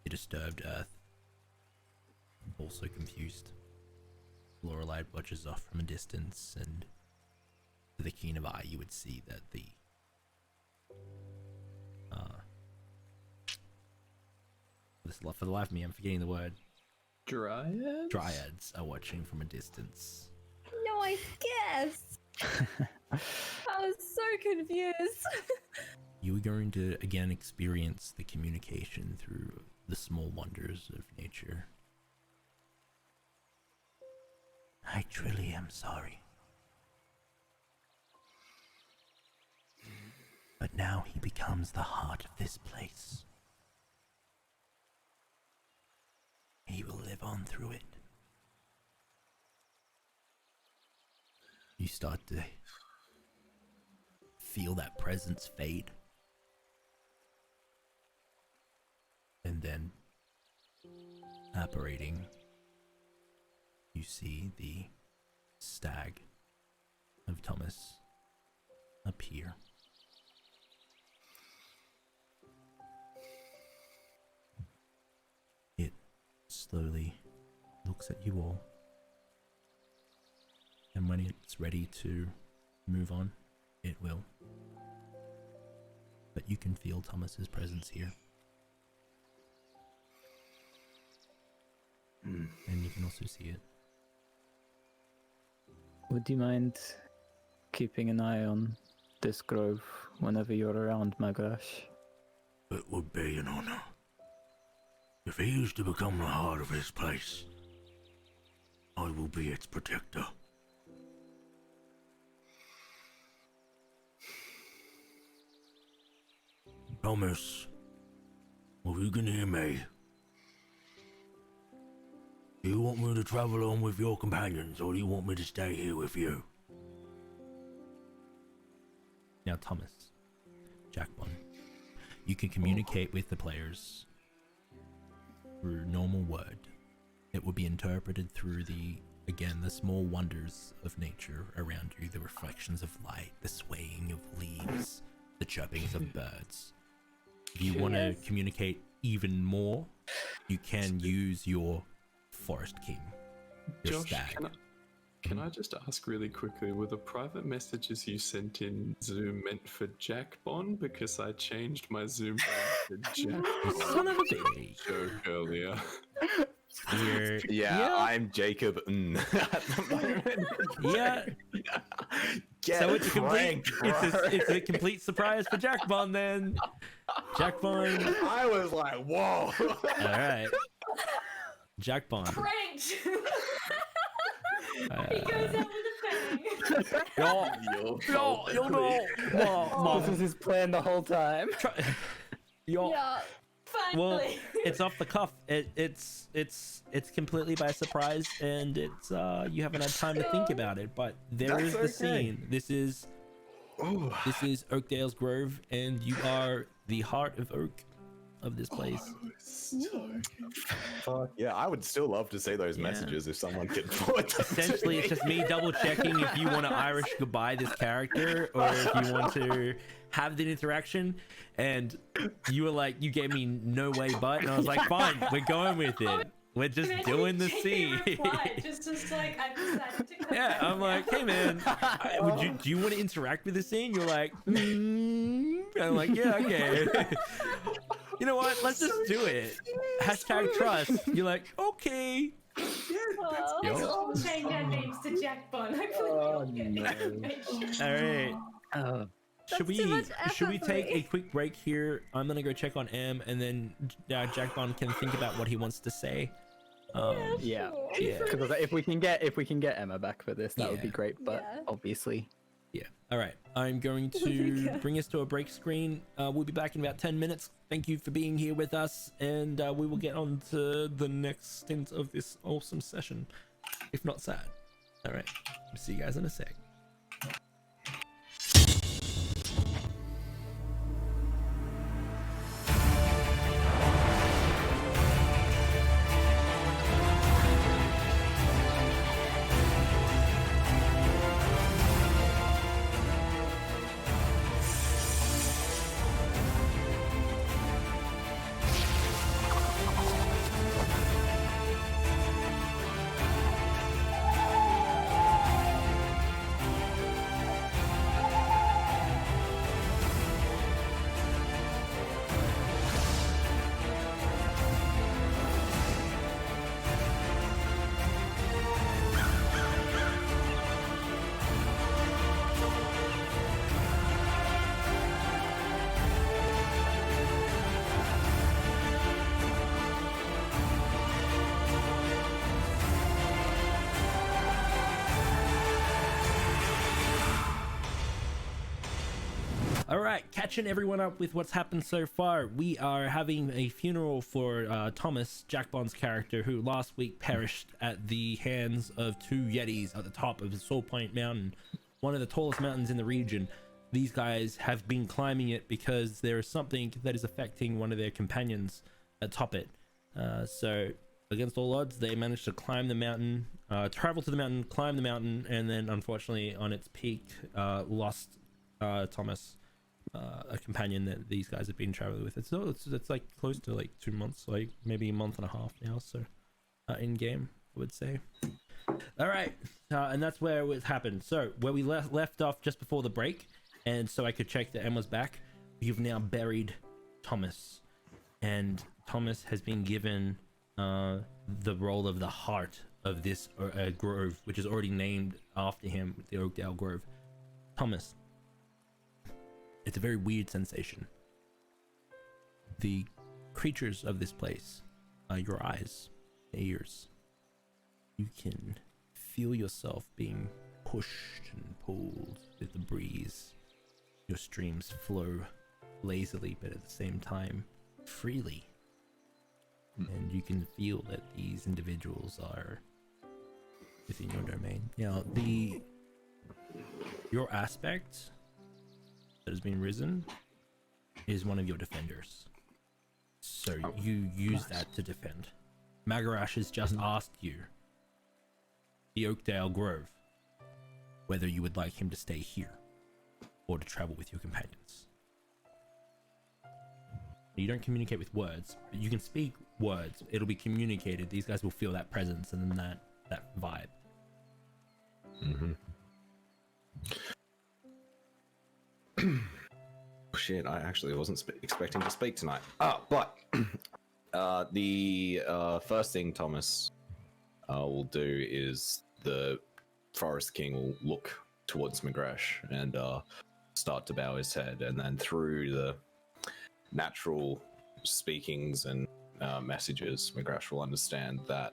disturbed earth, also confused. Lorelei watches off from a distance, and to the keen of eye, you would see that the for the life of me, I'm forgetting the word. Dryads are watching from a distance. No, I guessed. I was so confused. You are going to again experience the communication through the small wonders of nature. I truly am sorry. But now he becomes the heart of this place. He will live on through it. You start to feel that presence fade. And then, apparating, you see the stag of Thomas appear. It slowly looks at you all, and when it's ready to move on, it will. But you can feel Thomas's presence here. And you can also see it. Would you mind keeping an eye on this grove whenever you're around, Magrash? It would be an honor. If he is to become the heart of this place, I will be its protector. Thomas, if you can hear me, do you want me to travel on with your companions, or do you want me to stay here with you? Now, Thomas, Jacbon, you can communicate with the players through normal word. It will be interpreted through the small wonders of nature around you, the reflections of light, the swaying of leaves, the chirpings of birds. If you want to communicate even more, you can use your Forest King, your Josh, stag. can I just ask really quickly, were the private messages you sent in Zoom meant for Jacbon? Because I changed my Zoom name to You Jacbon son of a bitch. joke earlier. Yeah, I'm Jacob. At the moment. Yeah. Get So it's a complete, pranked, bro. it's a complete surprise for Jacbon then. Jacbon. I was like, whoa. All right. Jacbon. Pranked! He goes out with a bang. Yo, This was his plan the whole time. Yeah. Well, Finally. it's off the cuff. It's completely by surprise, and it's you haven't had time to think about it. But there That's is the okay. scene. This is Oakdale's Grove, and you are the heart of Oak of this place. Fuck yeah, I would still love to say those messages if someone could forward them to Essentially, me. it's just me double checking if you want to Irish goodbye this character, or if you want to have the interaction. And you were like, you gave me no way but, and I was like, fine, we're going with it. We're just doing the scene. Just like I decided to come Yeah, back. I'm like, hey man, do you want to interact with the scene? You're like, I'm like, yeah, okay. You know what? Let's just do it. Hashtag trust. You're like, okay. We'll change our names to Jacbon. Hopefully we all get information. All right. Should That's too we much effort for take me. a quick break here? I'm gonna go check on M, and then Jacbon can think about what he wants to say. Yeah. Yeah. Because if we can get Emma back for this, that would be Yeah. great. But Yeah. obviously, Yeah. All right. I'm going to bring us to a break screen. We'll be back in about 10 minutes. Thank you for being here with us, and we will get on to the next stint of this awesome session, if not sad. All right. See you guys in a sec. All right, catching everyone up with what's happened so far. We are having a funeral for Thomas, Jacbon's character, who last week perished at the hands of two Yetis at the top of the Soul Point Mountain, one of the tallest mountains in the region. These guys have been climbing it because there is something that is affecting one of their companions atop it. So against all odds, they managed to climb the mountain, travel to the mountain, climb the mountain, and then unfortunately on its peak, lost Thomas, a companion that these guys have been traveling with. It's like close to like 2 months, like maybe a month and a half now. So in game, I would say. All right, and that's where it happened. So where we left off just before the break, and so I could check that Emma's back. You've now buried Thomas, and Thomas has been given the role of the heart of this grove, which is already named after him, the Oakdale Grove. Thomas, it's a very weird sensation. The creatures of this place are your eyes, ears. You can feel yourself being pushed and pulled with the breeze. Your streams flow lazily, but at the same time, freely. And you can feel that these individuals are within your domain. Now, your aspect that has been risen is one of your defenders. So you use that to defend. Magarash has just asked you, the Oakdale Grove, whether you would like him to stay here or to travel with your companions. You don't communicate with words, but you can speak words. It'll be communicated. These guys will feel that presence and then that vibe. Shit, I actually wasn't expecting to speak tonight. But the first thing Thomas will do is the Forest King will look towards Magrash and start to bow his head, and then through the natural speakings and messages, Magrash will understand that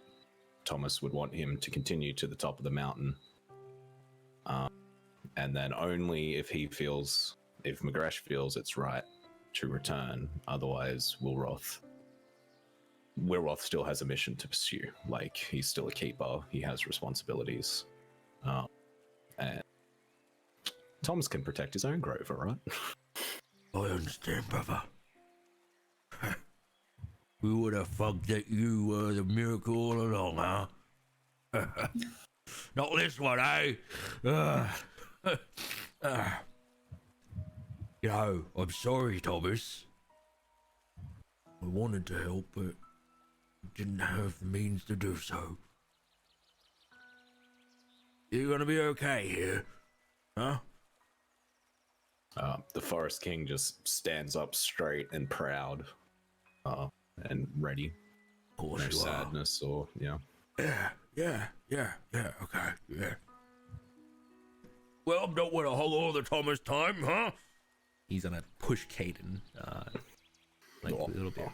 Thomas would want him to continue to the top of the mountain, and then only if Magrash feels it's right to return. Otherwise, Wilroth still has a mission to pursue. Like, he's still a keeper. He has responsibilities, and Thomas can protect his own grove, all right? I understand, brother. We would have fucked that you were the miracle all along, huh? Not this one, eh? You know, I'm sorry, Thomas. I wanted to help, but didn't have the means to do so. You gonna be okay here, huh? The Forest King just stands up straight and proud, and ready. Of course no you sadness are. or Yeah, okay, yeah. Well, don't want to hog all the Thomas time, huh? He's gonna push Caden, like a little bit.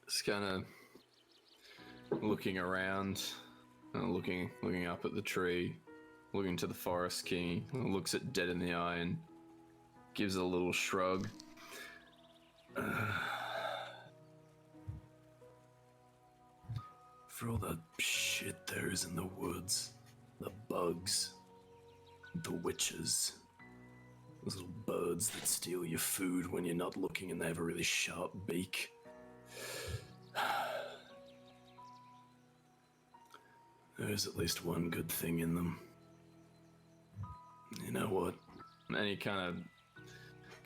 Just kind of looking around, looking up at the tree, looking to the Forest King, looks at Dead in the eye and gives a little shrug. For all the shit there is in the woods, the bugs, the witches, those little birds that steal your food when you're not looking and they have a really sharp beak. There's at least one good thing in them. You know what? And he kind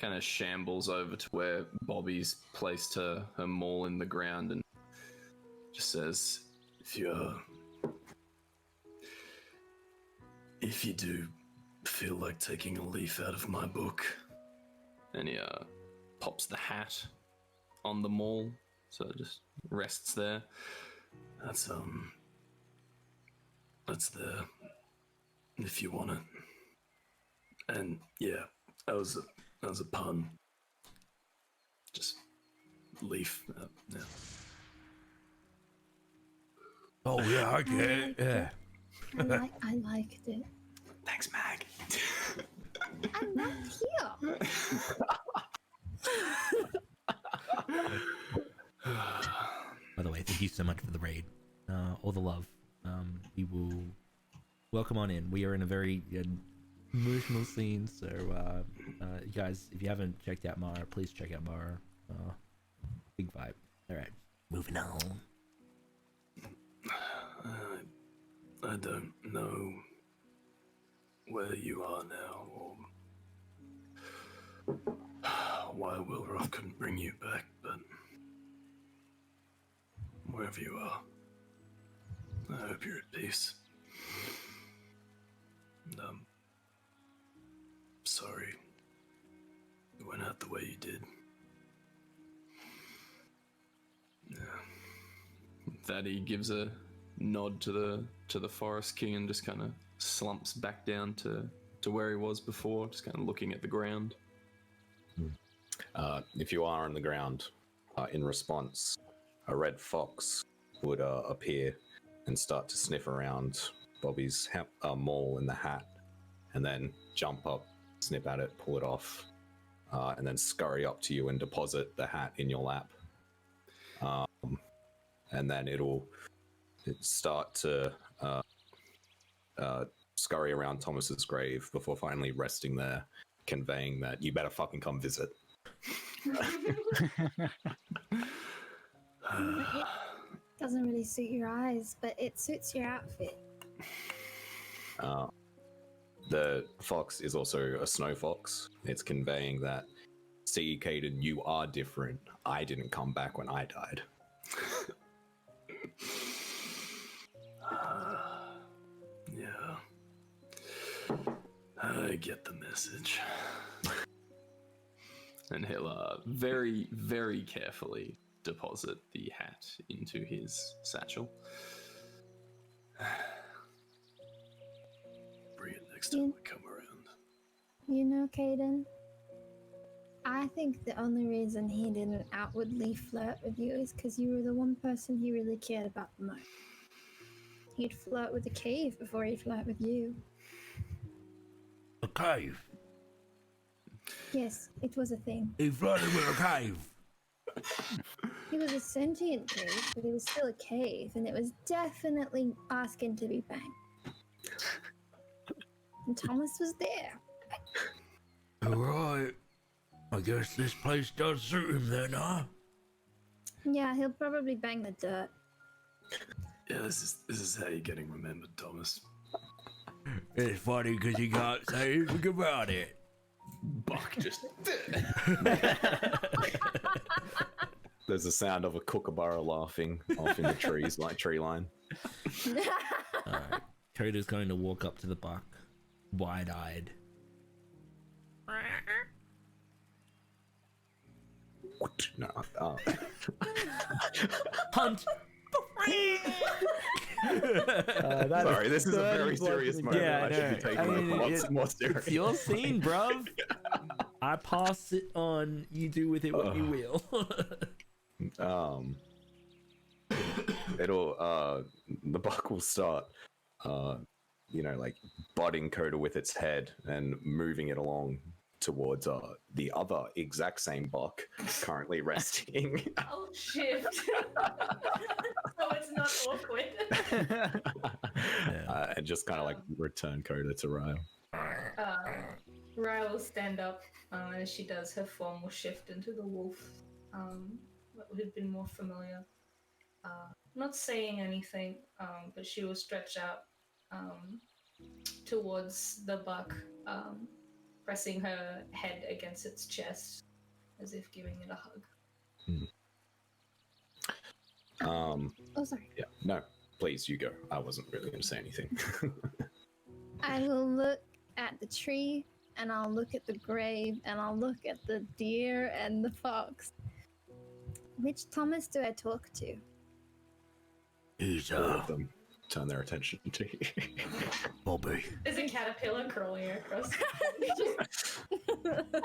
of shambles over to where Bobby's placed her maul in the ground and just says, if you do feel like taking a leaf out of my book, and he pops the hat on the maul, so it just rests there. That's there, if you want it. And yeah, that was a pun. Just leaf. Yeah. Oh yeah, I get it. Yeah. I liked it. Thanks, Mag. I'm not here. By the way, thank you so much for the raid, all the love. We will welcome on in. We are in a very emotional scene, so you guys, if you haven't checked out Mara, please check out Mara. vibe. All right, moving on. I don't know where you are now, or why Wilroth couldn't bring you back, but wherever you are, I hope you're at peace. And sorry it went out the way you did. Yeah. That he gives a nod to the Forest King and just kind of slumps back down to where he was before, just kind of looking at the ground. If you are on the ground, in response, a red fox would appear and start to sniff around Bobby's maul in the hat, and then jump up, snip at it, pull it off, and then scurry up to you and deposit the hat in your lap. And then it'll start to scurry around Thomas's grave before finally resting there, conveying that you better fucking come visit. It doesn't really suit your eyes, but it suits your outfit. The fox is also a snow fox. It's conveying that, see, Caden, you are different. I didn't come back when I died. Yeah. I get the message. And he'll very, very carefully deposit the hat into his satchel. Bring it next time I come around. You know, Caden, I think the only reason he didn't outwardly flirt with you is because you were the one person he really cared about the most. He'd flirt with the cave before he'd flirt with you. A cave? Yes, it was a thing. He flirted with a cave. He was a sentient cave, but it was still a cave, and it was definitely asking to be banged. And Thomas was there. Alright. I guess this place does suit him then, huh? Yeah, he'll probably bang the dirt. Yeah, this is how you're getting remembered, Thomas. It's funny because you can't say anything about it. Buck just... There's a sound of a kookaburra laughing off in the trees, like tree line. Alright. Coda's going to walk up to the buck, wide-eyed. No, Hunt! sorry, this is a very serious moment. Yeah, I should be taking it more serious. It's your scene, bruv. I pass it on. You do with it what you will. The buck will start, like butting Coda with its head and moving it along towards the other exact same buck currently resting. Oh, shit. So it's not awkward. And just kind of like return Coda to Ryle. Ryle will stand up. As she does, her form will shift into the wolf. What would have been more familiar. Not saying anything, but she will stretch out towards the buck, pressing her head against its chest, as if giving it a hug. Oh, sorry. Yeah, no, please, you go. I wasn't really going to say anything. I will look at the tree, and I'll look at the grave, and I'll look at the deer and the fox. Which Thomas do I talk to? He's, All of them turn their attention to you. Bobby. There's a caterpillar crawling across.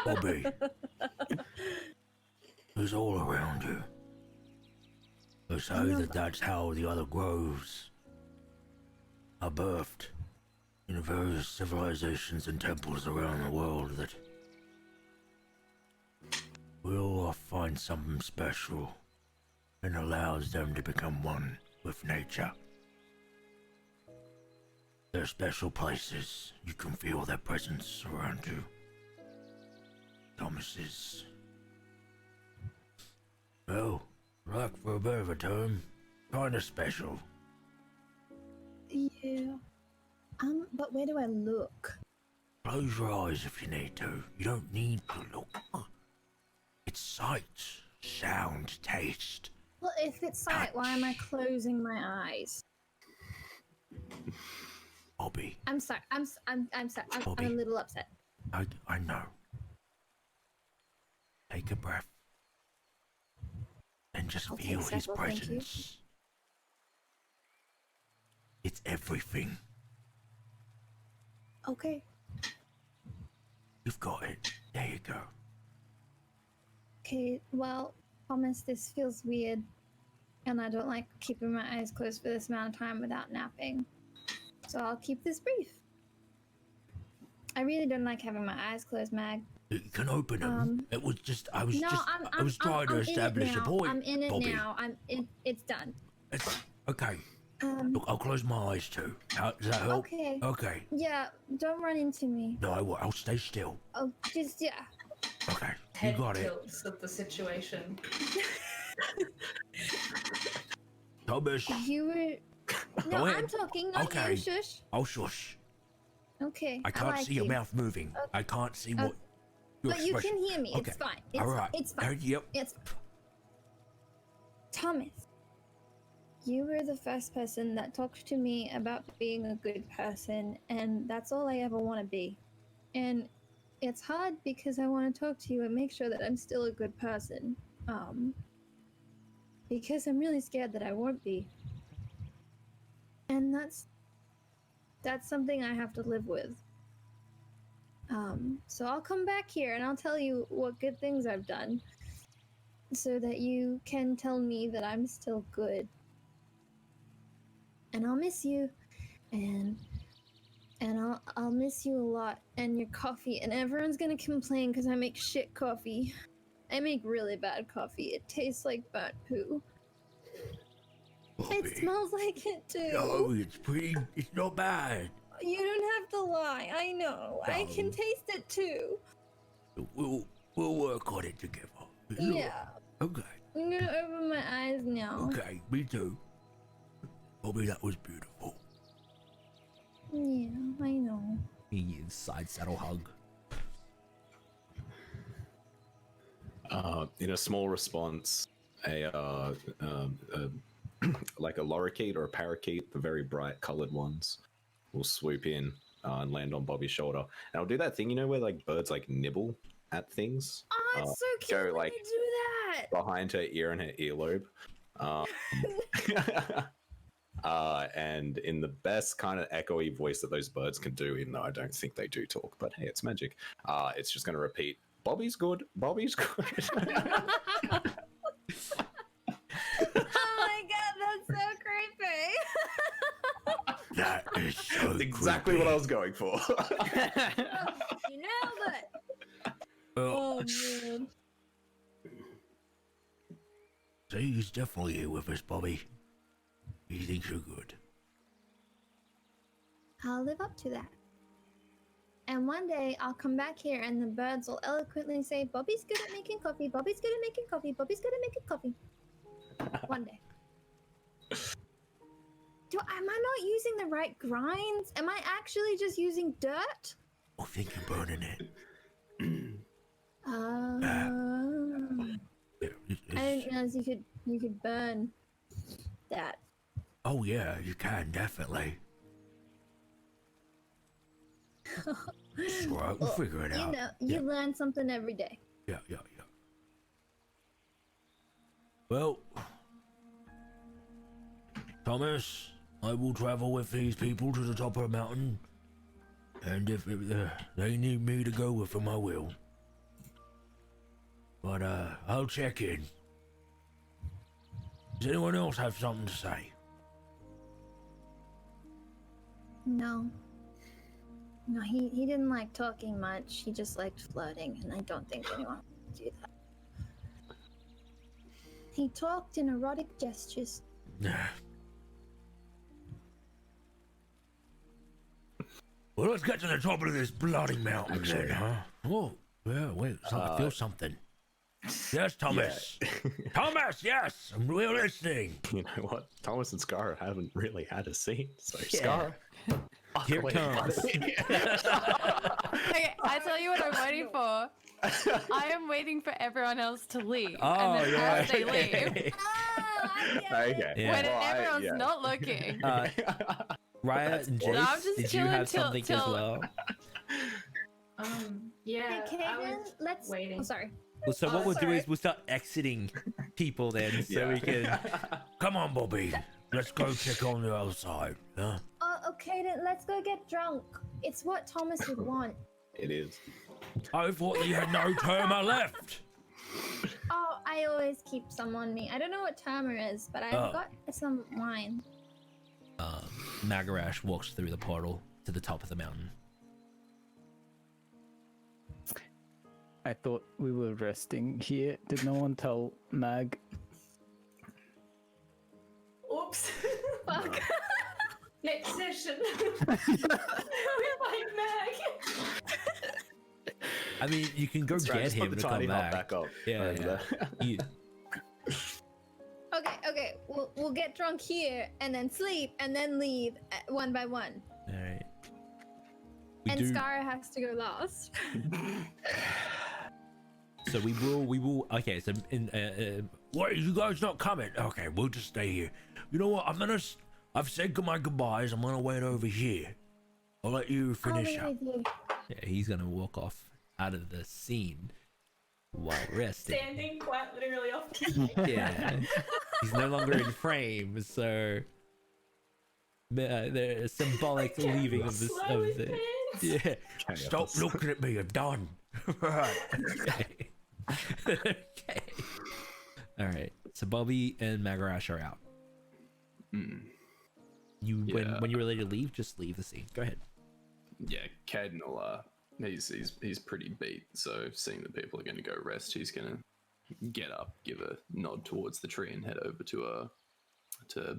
Bobby. He's all around you. They say that that's how the other groves are birthed in various civilizations and temples around the world, that we'll find something special and allows them to become one with nature. They're special places. You can feel their presence around you. Thomas's. Well, Like for a bit of a term, kinda special. Yeah. But where do I look? Close your eyes if you need to. You don't need to look. It's sight, sound, taste. Well, if it's sight, why am I closing my eyes? Bobby, I'm sorry. I'm sorry. I'm Bobby. a little upset. I know. Take a breath. And just I'll take feel his several, thank you. presence. It's everything. Okay. You've got it. There you go. Okay. Well, Thomas, this feels weird, and I don't like keeping my eyes closed for this amount of time without napping. So I'll keep this brief. I really don't like having my eyes closed, Mag. You can open them. It was just, I was trying to establish a point. I'm in it Bobby. now. It's done. It's, okay. Look, I'll close my eyes too. Does that help? Okay. Okay. Yeah, don't run into me. No, I won't. I'll stay still. Oh, just yeah. Okay. You Head got it. tilts at the situation. Thomas. You were. No, Go ahead. I'm talking, not Okay. you. Shush. I'll shush. Okay. I can't like see your you. mouth moving. I can't see what your But you expression. can hear me. Okay. It's fine. It's, All right. It's fine. Yep. It's Thomas. You were the first person that talked to me about being a good person, and that's all I ever want to be. And it's hard because I want to talk to you and make sure that I'm still a good person. Because I'm really scared that I won't be. And that's something I have to live with. So I'll come back here and I'll tell you what good things I've done so that you can tell me that I'm still good. And I'll miss you, and I'll miss you a lot, and your coffee, and everyone's gonna complain because I make shit coffee. I make really bad coffee. It tastes like burnt poo. Bobby. It smells like it too. No, it's not bad. You don't have to lie. I know. I can No. taste it too. We'll work on it together. Yeah. Okay. I'm gonna open my eyes now. Okay, me too. Bobby, that was beautiful. Yeah, I know. Side saddle hug. In a small response, like a lorikeet or a parakeet, the very bright colored ones, will swoop in and land on Bobby's shoulder. And I'll do that thing, where like birds like nibble at things. Oh, it's so cute go, when like, you do that. Behind her ear and her earlobe. And in the best kind of echoey voice that those birds can do, even though I don't think they do talk, but hey, it's magic. It's just going to repeat, Bobby's good, Bobby's good. Oh my god, that's so creepy. That is so That's exactly what I was going for. You nailed it. Well, Oh man. see, he's definitely here with us, Bobby. He thinks you're good. I'll live up to that. And one day I'll come back here and the birds will eloquently say, Bobby's good at making coffee, Bobby's good at making coffee, Bobby's good at making coffee. One day. Am I not using the right grinds? Am I actually just using dirt? I think you're burning it. I didn't realize you could burn that. Oh yeah, you can, definitely. It's all right, we'll figure it out. You learn something every day. Yeah. Well, Thomas, I will travel with these people to the top of the mountain, and if they need me to go with them, I will. But I'll check in. Does anyone else have something to say? No, he didn't like talking much. He just liked flirting, and I don't think anyone would do that. He talked in erotic gestures. Well, let's get to the top of this bloody mountain then, huh? Oh, yeah, wait, I feel something. Yes, Thomas. Thomas, yes, we're listening. You know what? Thomas and Scar haven't really had a scene, so Yeah. Scar. Here it comes. Okay, I tell you what I'm waiting for. I am waiting for everyone else to leave. Oh, and then yeah. as they leave, Okay. Oh, I get it. Okay. Yeah. when Well, everyone's yeah. not looking. Raya and No, I'm Jace, just did you chilling have till- something as till- well? Yeah. Hey, I Kagan, was let's. waiting. Oh, sorry. Well, so what Oh, we'll do sorry. is we'll start exiting people then, so we can. Come on, Bobby. Let's go check on the other side. Huh? Oh, okay, then let's go get drunk. It's what Thomas would want. It is. I thought you had no Terma left. Oh, I always keep some on me. I don't know what Terma is, but I've Oh. got some wine. Magarash walks through the portal to the top of the mountain. I thought we were resting here. Did no one tell Mag? Oops. Fuck. Next session. We find Mag. I mean, you can go That's right, get just put him the to come tiny hut back. up. Yeah, over yeah. there. You, Okay, we'll get drunk here and then sleep and then leave one by one. all right. We And do. Scar has to go last. So we will. Okay, so What? You guys not coming? Okay, we'll just stay here. You know what? I've said my goodbyes. I'm gonna wait over here. I'll let you I'll finish leave up. with you. yeah, he's gonna walk off out of the scene while resting. Standing quite literally off. Yeah, he's no longer in frame, so the symbolic leaving of this Slow of his the. pants. Yeah. Can't help Stop us. looking at me. I'm done. Right. Okay. Okay. All right. So Bobby and Magarash are out. You Yeah. when you're ready to leave, just leave the scene. Go ahead. Yeah, Caden will. He's pretty beat. So seeing that people are going to go rest, he's going to get up, give a nod towards the tree, and head over to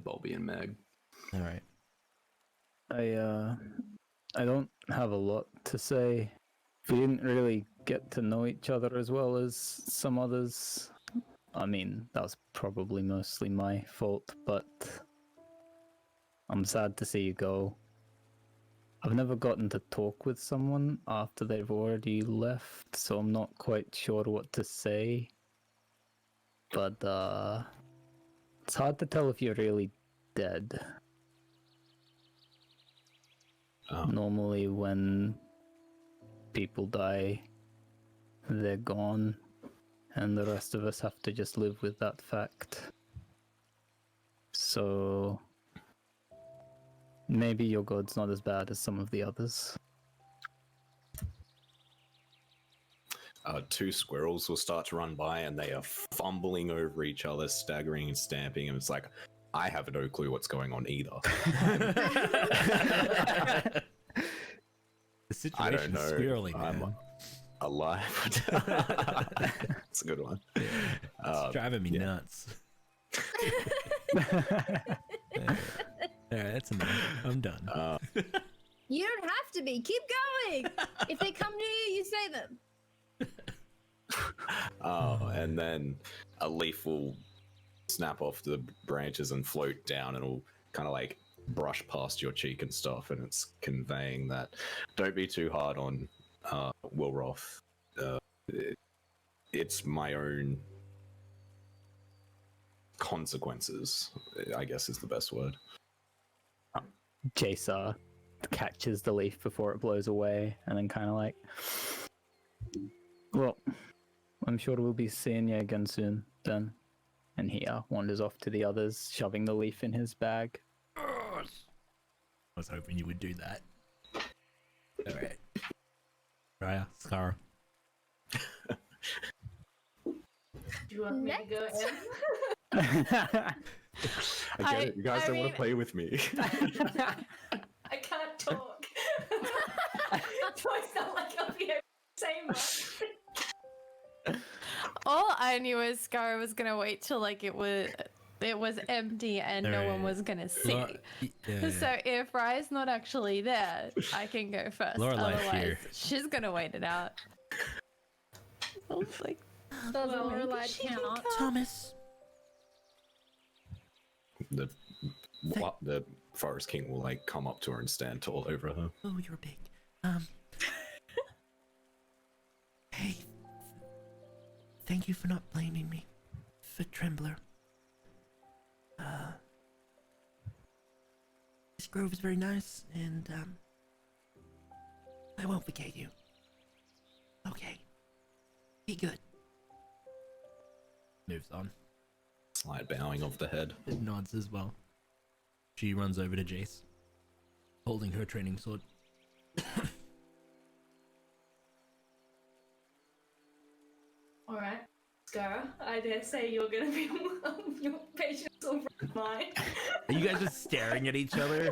Bobby and Mag. All right. I don't have a lot to say. We didn't really get to know each other as well as some others. I mean, that was probably mostly my fault, but I'm sad to see you go. I've never gotten to talk with someone after they've already left, so I'm not quite sure what to say. But it's hard to tell if you're really dead. Normally when people die, they're gone, and the rest of us have to just live with that fact. So maybe your god's not as bad as some of the others. Two squirrels will start to run by and they are fumbling over each other, staggering and stamping, and it's like, I have no clue what's going on either. The I don't situation's know. squirrely, I'm man. alive. That's a good one. It's driving me yeah. nuts. All right, that's enough. I'm done. You don't have to be. Keep going. If they come to you, you say them. And then a leaf will snap off the branches and float down, and it'll kind of like brush past your cheek and stuff, and it's conveying that don't be too hard on Wilroth. It's my own consequences, I guess is the best word. Jace catches the leaf before it blows away, and then kind of like, well, I'm sure we'll be seeing you again soon then. And he wanders off to the others, shoving the leaf in his bag. I was hoping you would do that. All right. Raya, Scar. Do you want me to go in? I get it. You guys don't want mean- to play with me. I can't talk. Do I sound like I'll be able to say much? All I knew was Scar was gonna wait till like it was empty and no one Alright. was gonna see. Yeah. So if Raya's not actually there, I can go first. Lorelai's Otherwise, here. she's gonna wait it out. I was like, Doesn't Well, Merlide count? Thomas. The forest king will like come up to her and stand tall over her. Oh, you're big. Hey, thank you for not blaming me for Trembler. This grove is very nice, and I won't forget you. Okay, be good. Moves on. Slight bowing of the head. It nods as well. She runs over to Jace, holding her training sword. Alright, Scar, I dare say you're gonna be your patience will run mine. Are you guys just staring at each other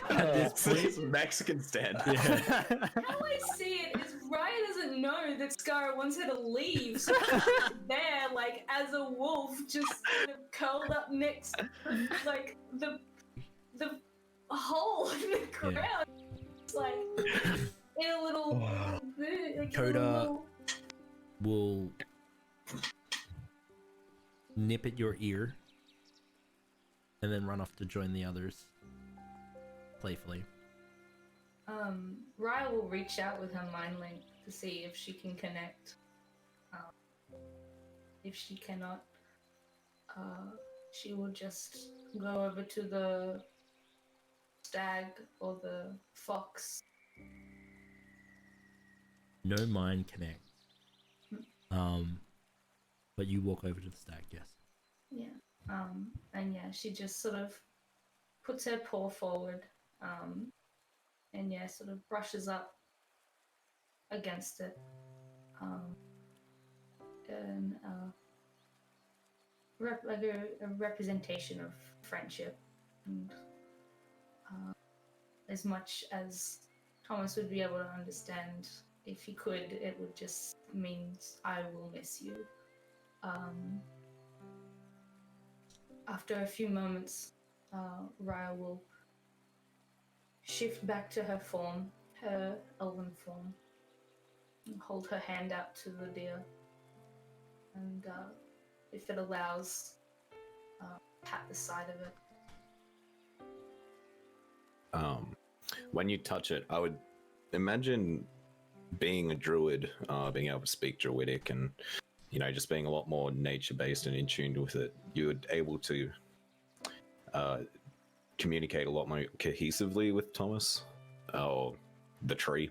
at this point? It's Mexican stand. How I see it is Raya doesn't know that Scar wants her to leave, so she's there, like, as a wolf, just kind of curled up next to, like, the hole in the ground. It's like, in a little... like, Coda will nip at your ear and then run off to join the others playfully. Raya will reach out with her mind link to see if she can connect. If she cannot, she will just go over to the stag or the fox. No mind connect. But you walk over to the stag, yes. Yeah. And yeah, she just sort of puts her paw forward, and yeah, sort of brushes up against it. And like a representation of friendship. And as much as Thomas would be able to understand, if he could, it would just mean I will miss you. After a few moments, Raya will shift back to her form, her elven form, and hold her hand out to the deer. And if it allows, pat the side of it. When you touch it, I would imagine being a druid, being able to speak druidic and, you know, just being a lot more nature-based and in tune with it, you would able to communicate a lot more cohesively with Thomas, or the tree,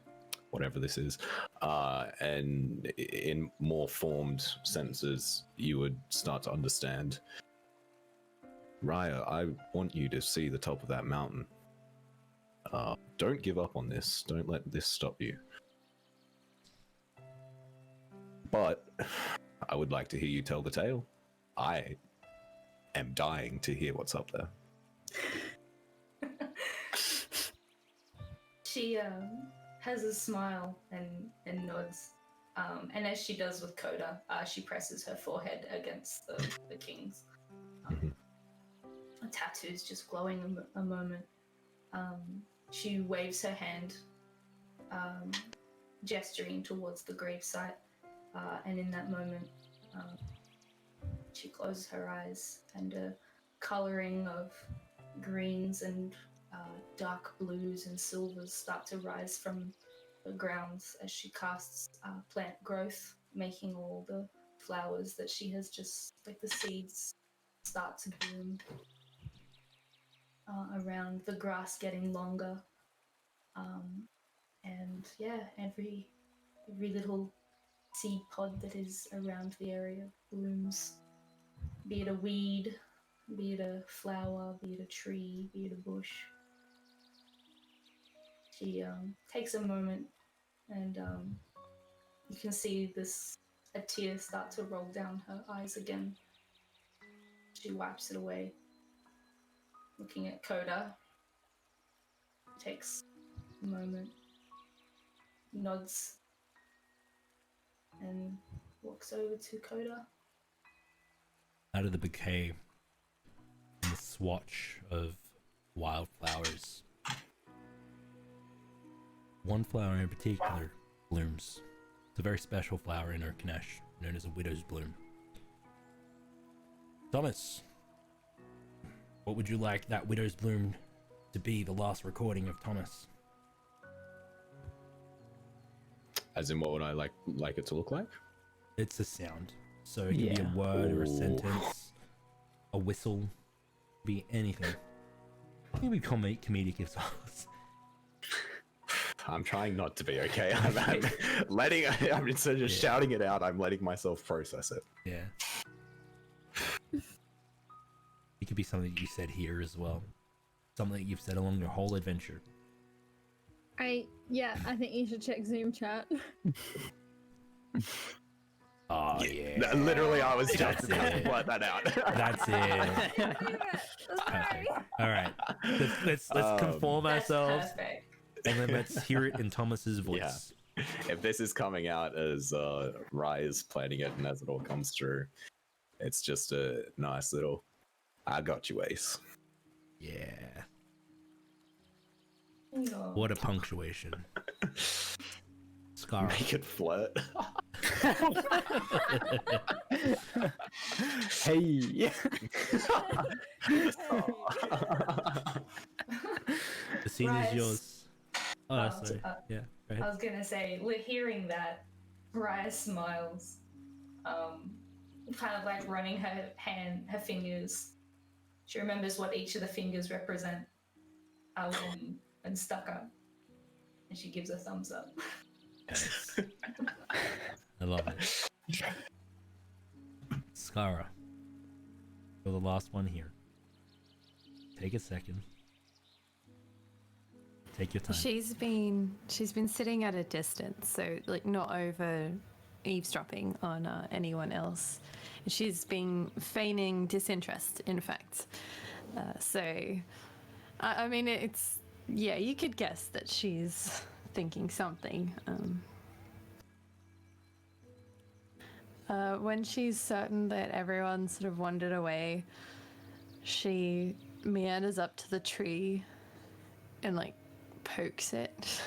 whatever this is, and in more formed sentences, you would start to understand. Raya, I want you to see the top of that mountain. Don't give up on this. Don't let this stop you. But I would like to hear you tell the tale. I am dying to hear what's up there. She has a smile and nods. And as she does with Coda, she presses her forehead against the king's. A tattoo's just glowing a moment. She waves her hand, gesturing towards the gravesite. And in that moment, she closes her eyes, and a coloring of greens and dark blues and silvers start to rise from the grounds as she casts plant growth, making all the flowers that she has just, like the seeds, start to bloom around the grass getting longer. And yeah, every little seed pod that is around the area blooms, be it a weed, be it a flower, be it a tree, be it a bush. She takes a moment, and you can see a tear start to roll down her eyes again. She wipes it away, looking at Coda. Takes a moment, nods, and walks over to Coda. Out of the bouquet, and the swatch of wildflowers, one flower in particular blooms. It's a very special flower in Urkanesh. known as a widow's bloom. Thomas, what would you like that widow's bloom to be, the last recording of Thomas? As in, what would I like it to look like? It's a sound. So it can be a Yeah. word or a Ooh. sentence, a whistle, be anything. It can be comedic if so. I'm trying not to be, okay? I'm instead of just shouting it out, I'm letting myself process it. Yeah. It could be something that you said here as well. Something that you've said along your whole adventure. I think you should check Zoom chat. Oh yeah. Literally, I was just That's about it. to blurt that out. That's it. Perfect. All right. Let's conform That's ourselves, perfect. and then let's hear it in Thomas's voice. If this is coming out as Rye is planning it and as it all comes through, it's just a nice little, I got you, Ace. Yeah. No. What a punctuation. Scar. Make it flirt. Hey. The scene is Right. yours. Oh, sorry. Yeah. Go I ahead. was gonna say, we're hearing that. Raya smiles, kind of like running her fingers. She remembers what each of the fingers represent, and stuck up, and she gives a thumbs up. Nice. I love it. Skara, you're the last one here. Take a second. Take your time. She's been sitting at a distance, so like not over eavesdropping on anyone else. She's been feigning disinterest, in fact. I mean, it's you could guess that she's thinking something. When she's certain that everyone sort of wandered away, she meanders up to the tree and like pokes it.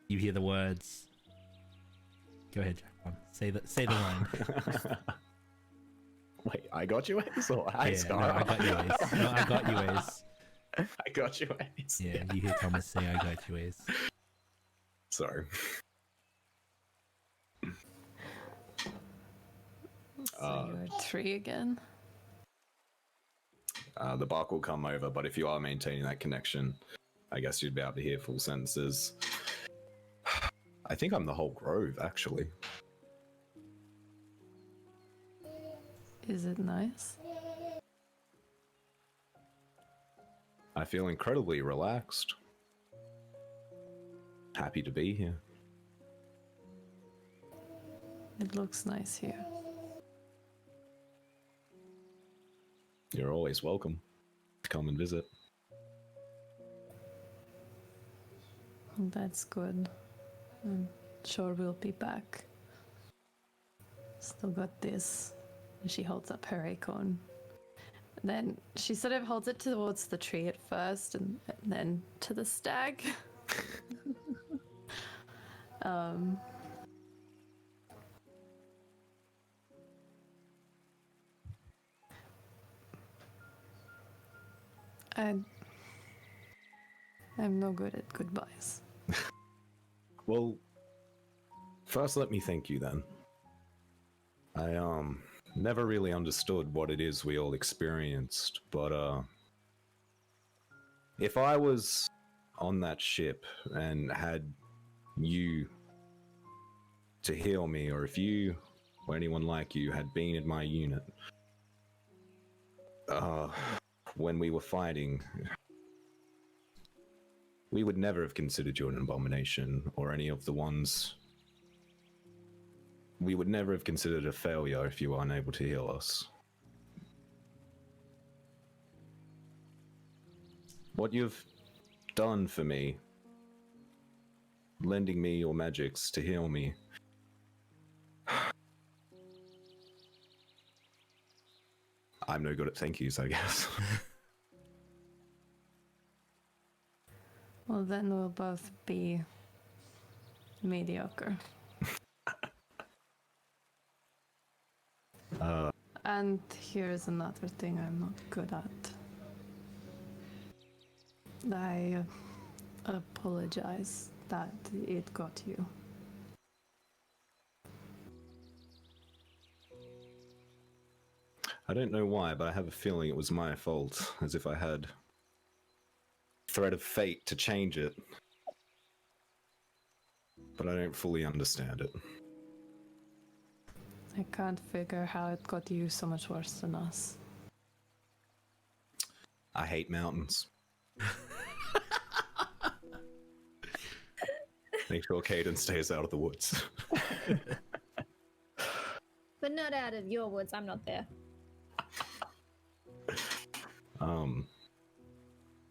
You hear the words. Go ahead, Jacbon. Say the line. Wait, I got you, Ace? Or I Yeah, no, I got you, Ace. No, I got you, Ace. I got you, Ace. Yeah, you hear Thomas say, "I got you, Ace." Sorry. So you're a tree again. The bark will come over, but if you are maintaining that connection, I guess you'd be able to hear full sentences. I think I'm the whole grove, actually. Is it nice? I feel incredibly relaxed. Happy to be here. It looks nice here. You're always welcome to come and visit. That's good. I'm sure we'll be back. Still got this. And she holds up her acorn. Then she sort of holds it towards the tree at first and then to the stag. I'm no good at goodbyes. Well, first let me thank you then. I never really understood what it is we all experienced, but if I was on that ship and had you to heal me, or if you or anyone like you had been in my unit when we were fighting, we would never have considered you an abomination, or any of the ones. We would never have considered a failure if you were unable to heal us. What you've done for me, lending me your magics to heal me, I'm no good at thank yous, I guess. Well, then we'll both be mediocre. And here's another thing I'm not good at. I apologize that it got you. I don't know why, but I have a feeling it was my fault, as if I had thread of fate to change it. But I don't fully understand it. I can't figure how it got you so much worse than us. I hate mountains. Make sure Caden stays out of the woods. But not out of your woods. I'm not there.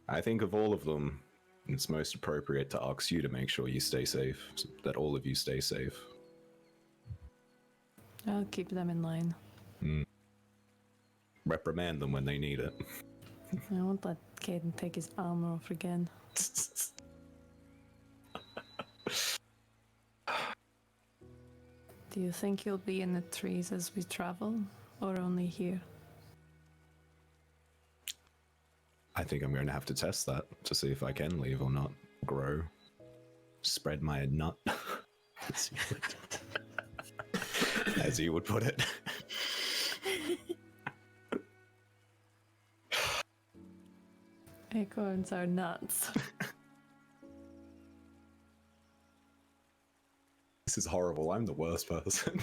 I think of all of them, it's most appropriate to ask you to make sure you stay safe, so that all of you stay safe. I'll keep them in line. Reprimand them when they need it. I won't let Caden take his armor off again. Do you think you'll be in the trees as we travel, or only here? I think I'm going to have to test that to see if I can leave or not. Grow. Spread my nut. As you would put it. Acorns are nuts. This is horrible. I'm the worst person.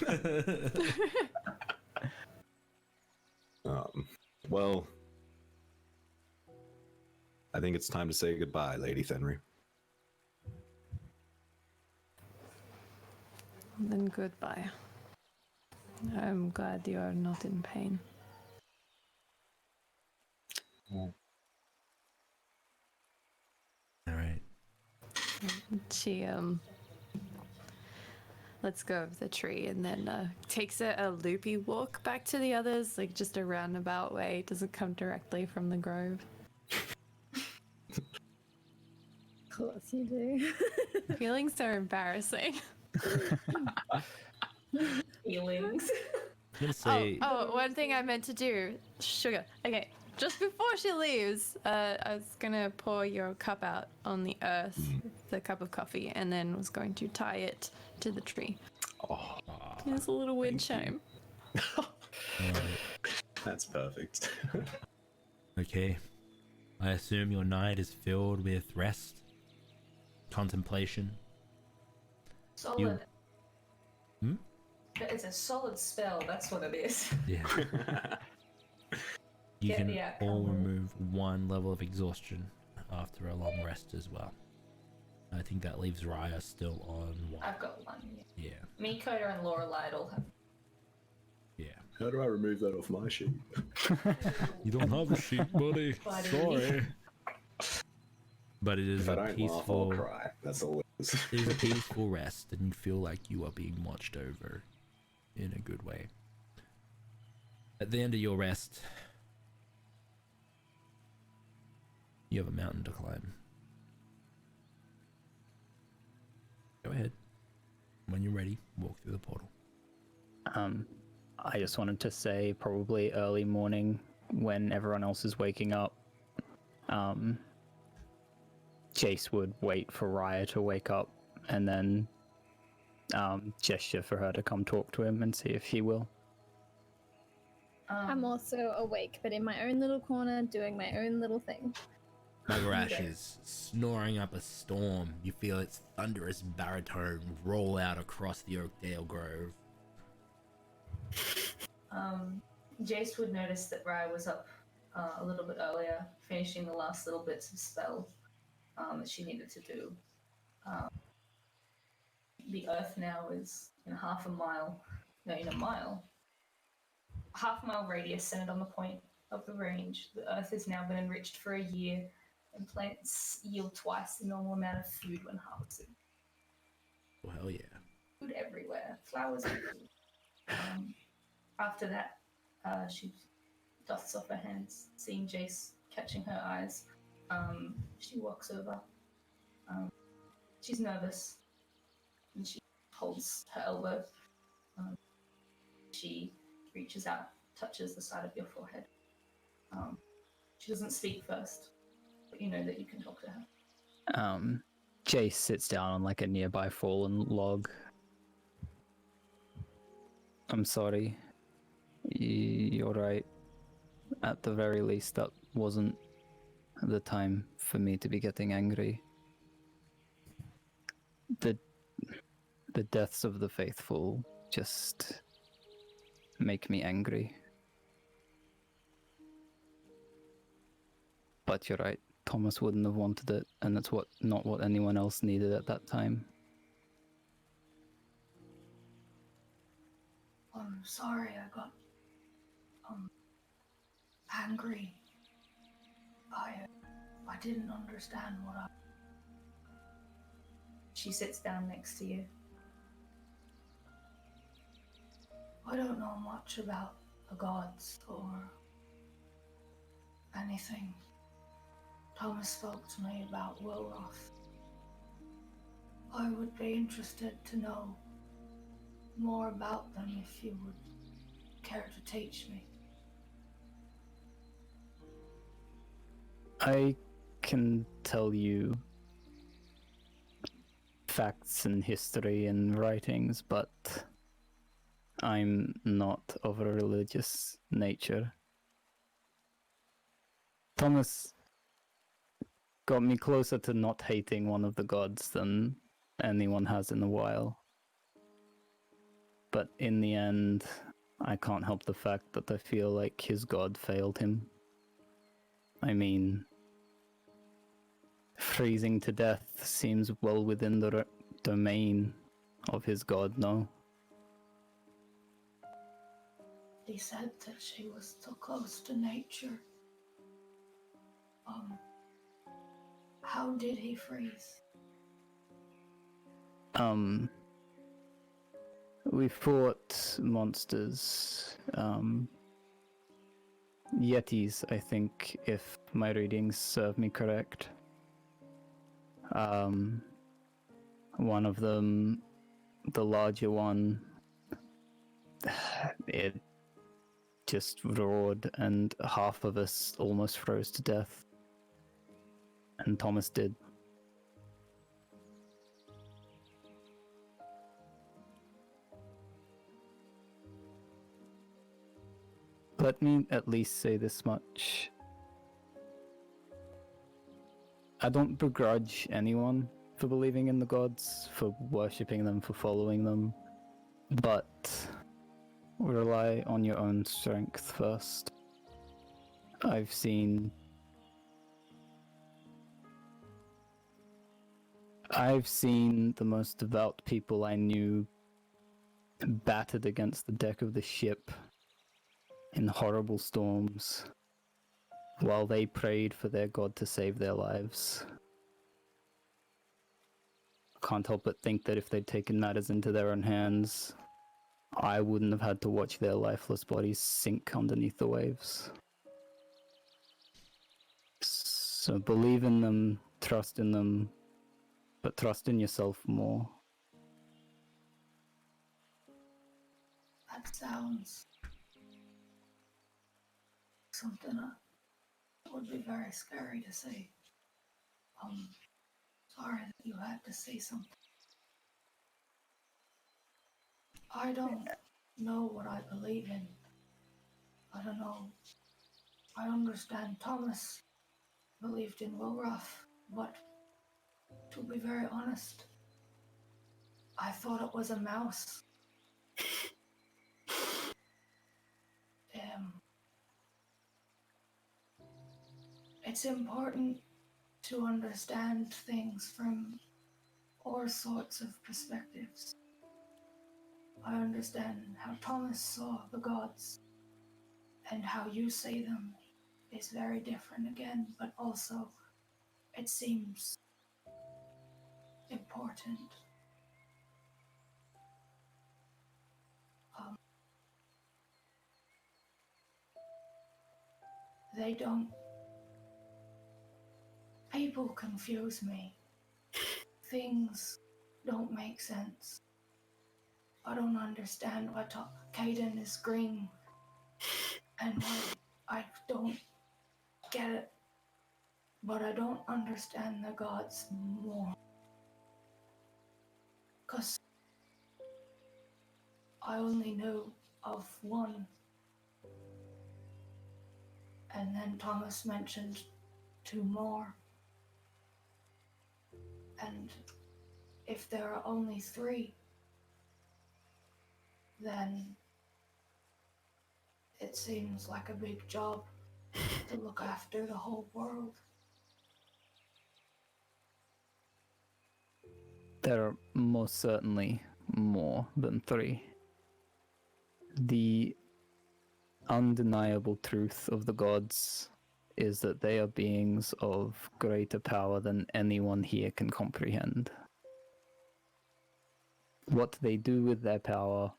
Well, I think it's time to say goodbye, Lady Fenry. Then goodbye. I'm glad you are not in pain. All right. She lets go of the tree and then takes a loopy walk back to the others, like just a roundabout way. Doesn't come directly from the grove. Of course you do. Feeling so embarrassing. Feelings. I'm gonna say One thing I meant to do, sugar. Okay, just before she leaves, I was gonna pour your cup out on the earth, the cup of coffee, and then was going to tie it to the tree. Oh, There's a little wind chime. that's perfect. okay. I assume your night is filled with rest, contemplation. Solid. Hmm? It's a solid spell, that's what it is. Yeah. You Get can the outcome. all remove 1 level of exhaustion after a long rest as well. I think that leaves Raya still on 1. I've got one. Yeah. Me, Coda, and Lorelei all have. Yeah. How do I remove that off my sheet? You don't have a sheet, buddy. Buddy. Sorry. But it is If I a don't laugh, I'll peaceful. cry. That's all it is. It is a peaceful rest, and you feel like you are being watched over in a good way. At the end of your rest, you have a mountain to climb. Go ahead. When you're ready, walk through the portal. I just wanted to say probably early morning when everyone else is waking up, Jace would wait for Raya to wake up and then gesture for her to come talk to him and see if he will. I'm also awake, but in my own little corner, doing my own little thing. Magarash is snoring up a storm. You feel its thunderous baritone roll out across the Oakdale Grove. Jace would notice that Raya was up a little bit earlier, finishing the last little bits of spell that she needed to do. The earth now is in half a mile radius centered on the point of the range. The earth has now been enriched for a year, and plants yield twice the normal amount of food when harvested. Oh, hell yeah. Food everywhere, flowers everywhere. After that, she dusts off her hands, seeing Jace catching her eyes. She walks over. She's nervous, and she holds her elbow. She reaches out touches the side of your forehead. She doesn't speak first, but you know that you can talk to her. Jace sits down on like a nearby fallen log. I'm sorry. You're right. At the very least, that wasn't the time for me to be getting angry. The deaths of the faithful just make me angry. But you're right. Thomas wouldn't have wanted it, and it's not what anyone else needed at that time. I'm sorry I got angry. I didn't understand what I... She sits down next to you. I don't know much about the gods or anything. Thomas spoke to me about Wilroth. I would be interested to know more about them if you would care to teach me. I can tell you facts and history and writings, but I'm not of a religious nature. Thomas got me closer to not hating one of the gods than anyone has in a while. But in the end, I can't help the fact that I feel like his god failed him. I mean, freezing to death seems well within the domain of his god, no? He said that she was so close to nature. How did he freeze? We fought monsters. Yetis, I think, if my readings serve me correct. One of them, the larger one, it just roared and half of us almost froze to death. And Thomas did. Let me at least say this much. I don't begrudge anyone for believing in the gods, for worshipping them, for following them, but rely on your own strength first. I've seen the most devout people I knew battered against the deck of the ship in horrible storms while they prayed for their god to save their lives. Can't help but think that if they'd taken matters into their own hands, I wouldn't have had to watch their lifeless bodies sink underneath the waves. So believe in them, trust in them, but trust in yourself more. That sounds something that would be very scary to say. Sorry that you had to say something. I don't know what I believe in. I don't know. I understand Thomas believed in Wilroth, but to be very honest, I thought it was a mouse. It's important to understand things from all sorts of perspectives. I understand how Thomas saw the gods, and how you say them is very different again, but also it seems important. They don't... People confuse me. Things don't make sense. I don't understand why Caden is green And I don't get it, but I don't understand the gods more. 'Cause I only know of one. And then Thomas mentioned 2 more. And if there are only 3, then it seems like a big job to look after the whole world. There are most certainly more than 3. The undeniable truth of the gods is that they are beings of greater power than anyone here can comprehend. What they do with their power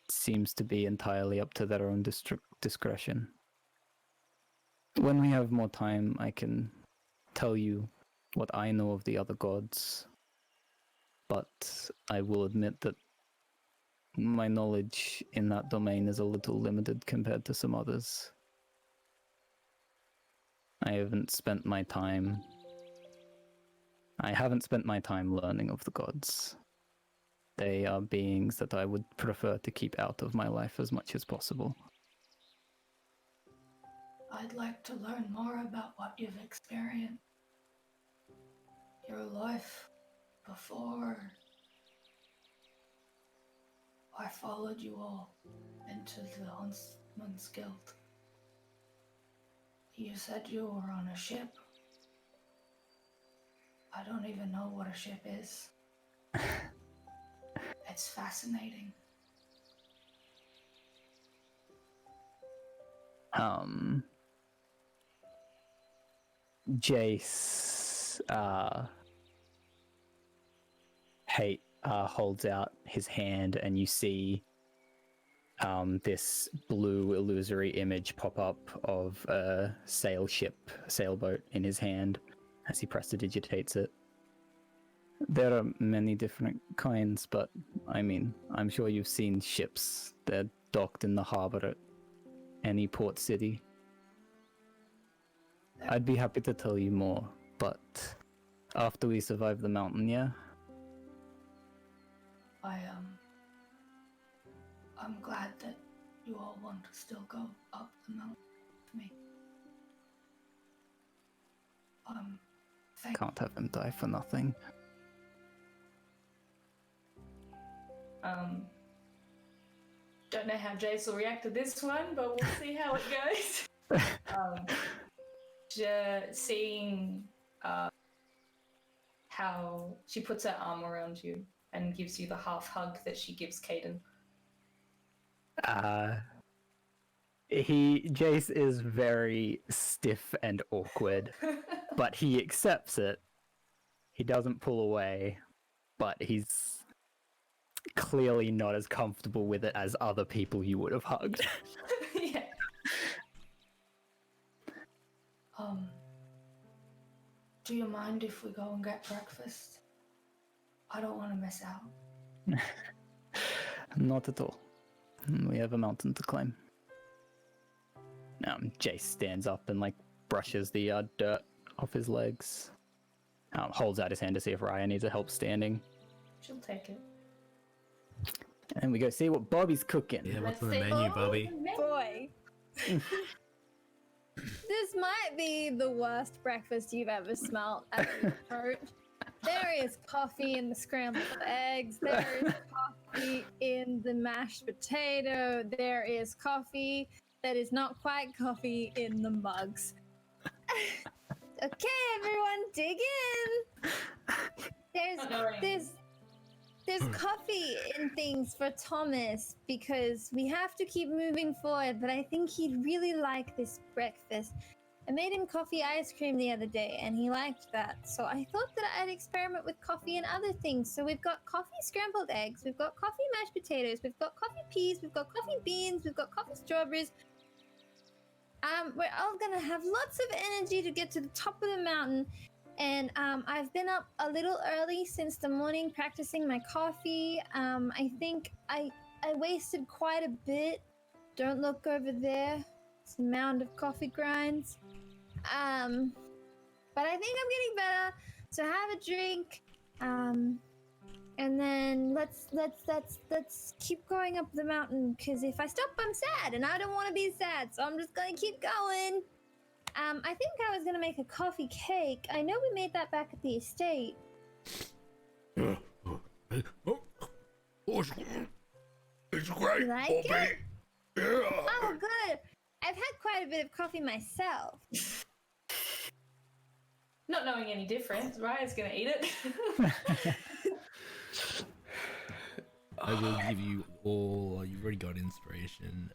seems to be entirely up to their own discretion. When we have more time, I can tell you what I know of the other gods, but I will admit that my knowledge in that domain is a little limited compared to some others. I haven't spent my time learning of the gods. They are beings that I would prefer to keep out of my life as much as possible. I'd like to learn more about what you've experienced. Your life before I followed you all into the Huntsman's Guild. You said you were on a ship. I don't even know what a ship is. It's fascinating. Jace holds out his hand, and you see this blue illusory image pop up of a sailboat in his hand as he prestidigitates it. There are many different kinds, but I mean, I'm sure you've seen ships. They're docked in the harbor at any port city. I'd be happy to tell you more, but after we survive the mountain, yeah? I'm glad that you all want to still go up the mountain with me. Can't have him die for nothing. Don't know how Jace will react to this one, but we'll see how it goes. Seeing how she puts her arm around you and gives you the half hug that she gives Caden. Jace is very stiff and awkward, but he accepts it. He doesn't pull away, but he's clearly not as comfortable with it as other people you would have hugged. Yeah. Do you mind if we go and get breakfast? I don't want to miss out. Not at all. We have a mountain to climb. Jace stands up and brushes the dirt off his legs. Holds out his hand to see if Raya needs help standing. She'll take it. And we go see what Bobby's cooking. Yeah, what's on Let's the say- menu, Bobby? Boy. This might be the worst breakfast you've ever smelled at the church. There is coffee in the scrambled eggs. There is coffee in the mashed potato. There is coffee that is not quite coffee in the mugs. Okay, everyone, dig in. There's coffee and things for Thomas because we have to keep moving forward, but I think he'd really like this breakfast. I made him coffee ice cream the other day and he liked that. So I thought that I'd experiment with coffee and other things. So we've got coffee scrambled eggs, we've got coffee mashed potatoes, we've got coffee peas, we've got coffee beans, we've got coffee strawberries. We're all gonna have lots of energy to get to the top of the mountain. And I've been up a little early since the morning practicing my coffee. I think I wasted quite a bit don't look over there. It's a mound of coffee grinds. But I think I'm getting better. So have a drink. And then let's keep going up the mountain, because if I stop, I'm sad, and I don't want to be sad, so I'm just gonna keep going. I think I was gonna make a coffee cake. I know we made that back at the estate. It's great, You like Bobby. it? Yeah. Oh, good. I've had quite a bit of coffee myself. Not knowing any difference, Raya's gonna eat it. I will give you all. You've already got inspiration.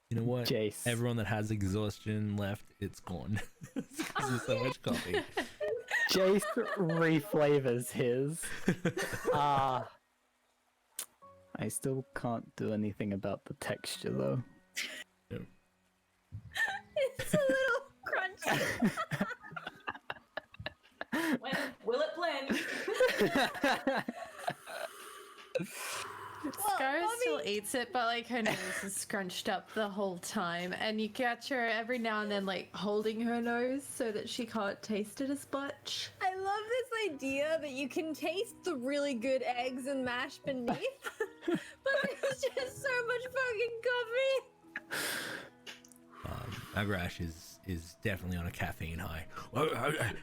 You know what? Jace. Everyone that has exhaustion left, it's gone. There's so much coffee. Jace reflavors his. I still can't do anything about the texture though. It's a little crunchy. When will it blend? Scar Bobby- still eats it, but like her nose is scrunched up the whole time, and you catch her every now and then like holding her nose so that she can't taste it as much. I love this idea that you can taste the really good eggs and mash beneath, but there's just so much fucking coffee. Agrash is definitely on a caffeine high.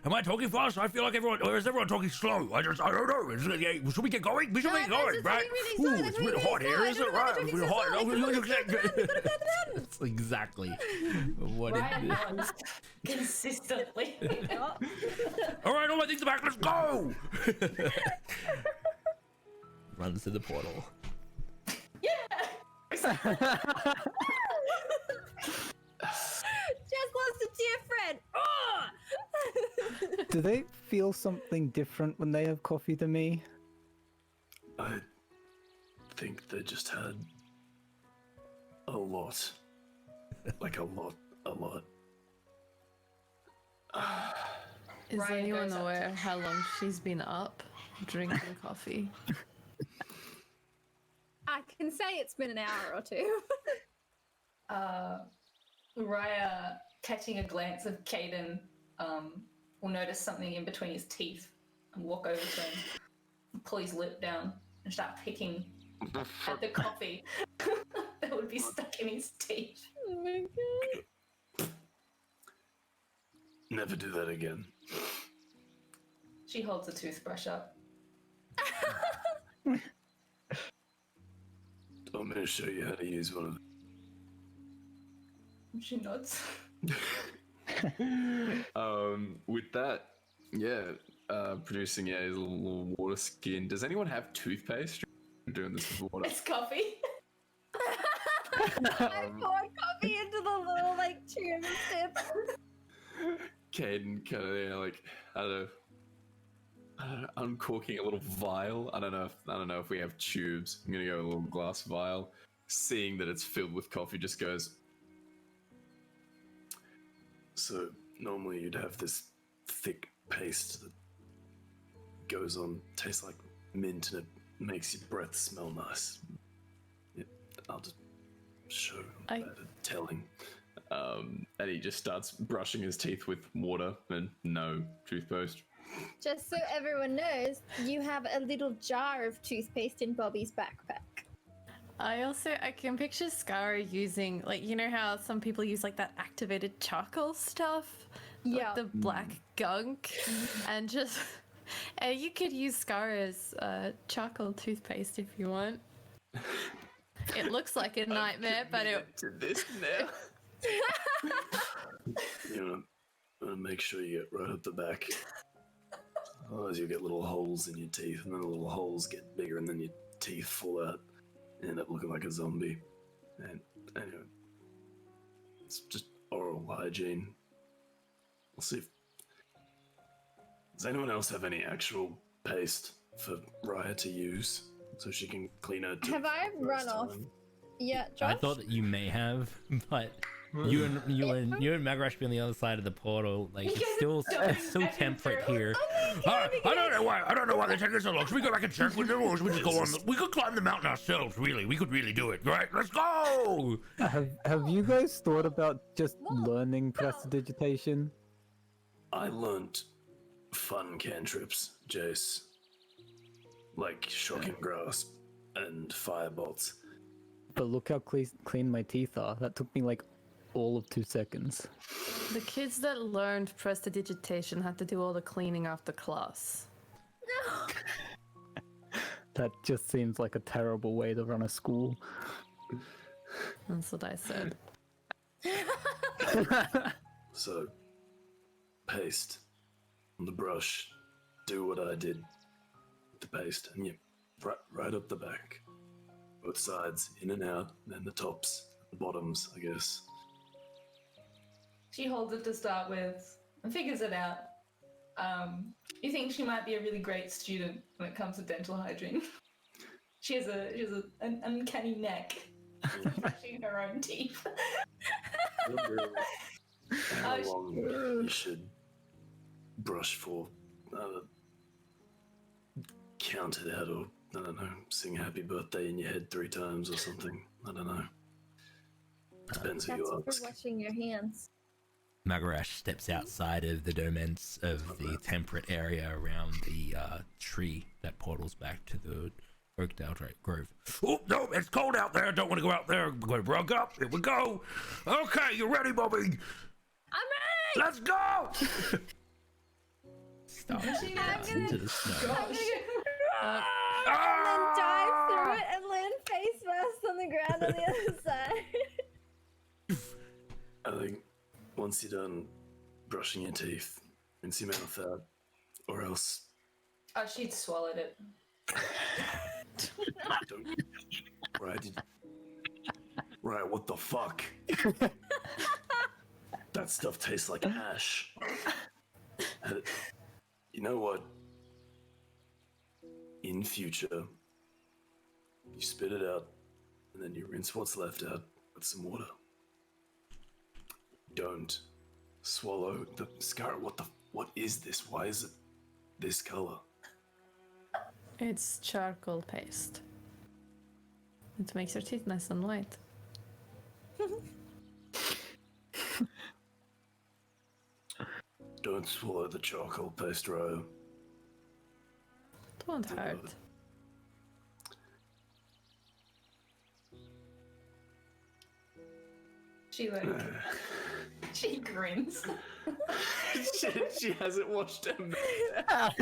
Am I talking fast? I feel like everyone, or is everyone talking slow? I don't know. Should we get going? We should get going, right? Ooh, it's really hot here, isn't it? Right, it's really hot. That's exactly what Raya it is. nods consistently. All right, all my things are back. Let's go. Runs to the portal. Just lost a dear friend. Do they feel something different when they have coffee to me? I think they just had a lot. Like a lot. Is Ryan anyone goes up aware how long she's been up drinking coffee? I can say it's been an hour or two. Raya, catching a glance of Caden, will notice something in between his teeth and walk over to him, pull his lip down, and start picking at the coffee that would be stuck in his teeth. Oh my god. Never do that again. She holds a toothbrush up. I'm going to show you how to use one of them. She nods. With that, producing his little water skin. Does anyone have toothpaste? I'm doing this with water. It's coffee. I poured coffee into the little like tube and sips. Caden kind of like I don't know, uncorking a little vial. I don't know if we have tubes. I'm gonna go with a little glass vial. Seeing that it's filled with coffee, just goes. So normally you'd have this thick paste that goes on, tastes like mint, and it makes your breath smell nice. I'll just show that telling. And he just starts brushing his teeth with water and no toothpaste. Just so everyone knows, you have a little jar of toothpaste in Bobby's backpack. I can picture Scar using, like, you know how some people use like that activated charcoal stuff? Yeah. Like the black gunk. And just, and you could use Scar as charcoal toothpaste if you want. It looks like a nightmare, but it... To this now. You want to make sure you get right up the back. Otherwise you get little holes in your teeth, and then the little holes get bigger, and then your teeth fall out and end up looking like a zombie. And anyway, it's just oral hygiene. We'll see if... Does anyone else have any actual paste for Raya to use so she can clean her teeth? Have I run off? Yeah, Josh? I thought that you may have, but You and Magrash be on the other side of the portal. Like You guys it's so don't temperate through. here. I don't know why they're taking so long. Should we go back and check with them, or should we just go on? We could climb the mountain ourselves. Really, we could really do it. Right? Let's go. Have you guys thought about just learning prestidigitation? I learnt fun cantrips, Jace. Like shocking grasp and firebolts. But look how clean my teeth are. That took me like all of 2 seconds. The kids that learned prestidigitation had to do all the cleaning after class. That just seems like a terrible way to run a school. That's what I said. So, paste on the brush. Do what I did with the paste, and you right up the back. Both sides, in and out, and then the tops, the bottoms, I guess. She holds it to start with and figures it out. You think she might be a really great student when it comes to dental hygiene. She has an uncanny neck, brushing her own teeth. How long you should brush for? Count it out, or I don't know, sing happy birthday in your head 3 times or something. I don't know. Depends who That's you for ask. washing your hands. Magarash steps outside of the domains of the temperate area around the tree that portals back to the Oakdale Grove. Oh no, it's cold out there. Don't want to go out there. We're gonna rug up. Here we go. Okay, you ready, Bobby? I'm ready! Let's go. Starts She into the snow. And then dive through it and land face first on the ground on the other side. I think once you're done brushing your teeth, rinse your mouth out, or else Oh, she'd swallowed it. don't. Right, what the fuck? That stuff tastes like ash. And you know what? In future, you spit it out, and then you rinse what's left out with some water. Don't swallow the scar. What is this? Why is it this color? It's charcoal paste. It makes your teeth nice and white. Don't swallow the charcoal paste, Ro. It won't hurt. She she grins. she hasn't washed her mouth.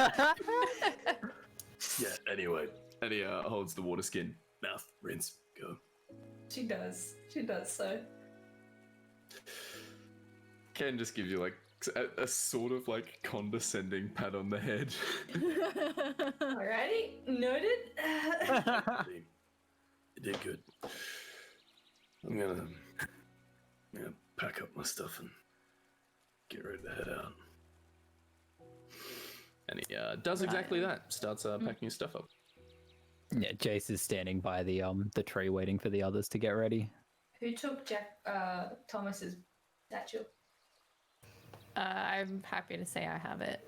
Yeah, anyway. And he holds the water skin. Mouth, rinse, go. She does so. Ken just gives you like a sort of like condescending pat on the head. Alrighty, noted. You did good. I'm gonna pack up my stuff and get ready to head out. And he does exactly that. Starts packing his stuff up. Yeah, Jace is standing by the tree waiting for the others to get ready. Who took Thomas's statue? I'm happy to say I have it.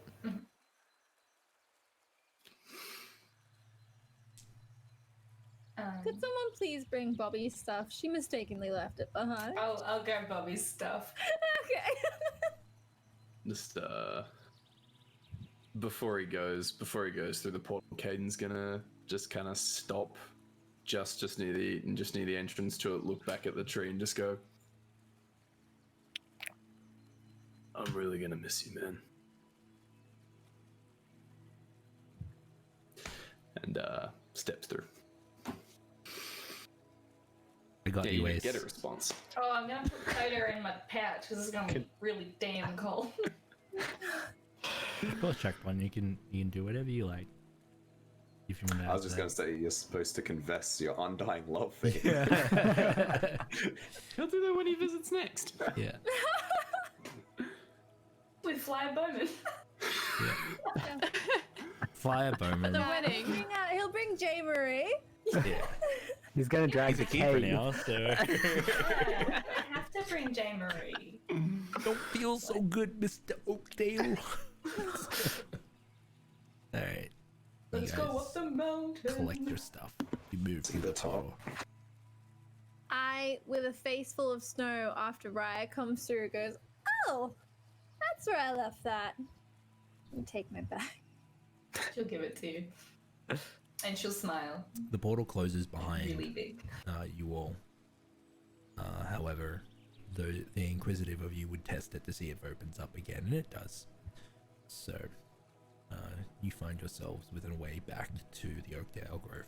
Could someone please bring Bobby's stuff? She mistakenly left it behind. I'll grab Bobby's stuff. Okay. Just before he goes through the portal, Caden's gonna just kind of stop just near the entrance to it, look back at the tree and just go, I'm really gonna miss you, man. And steps through. I got Yeah, you, you Ace. get a response. Oh, I'm gonna put Coda in my pouch because it's gonna be really damn cold. Both Jacbon, you can do whatever you like. If you want to. I was just going to say, you're supposed to confess your undying love for him. Yeah. He'll do that when he visits next. Yeah. With Flyer Bowman. Flyer Bowman. The wedding. He'll bring J. Marie. Yeah. He's gonna drag He's a the keeper cave. now, so. I have to drink, J. Marie. Don't feel so good, Mr. Oakdale. Alright. Let's go up the mountain. Collect your stuff. You move through the tunnel. I, with a face full of snow after Raya comes through, goes, "Oh, that's where I left that." And take my bag. She'll give it to you. And she'll smile. The portal closes behind Really big. you all. However, the inquisitive of you would test it to see if it opens up again, and it does. So, you find yourselves within a way back to the Oakdale Grove.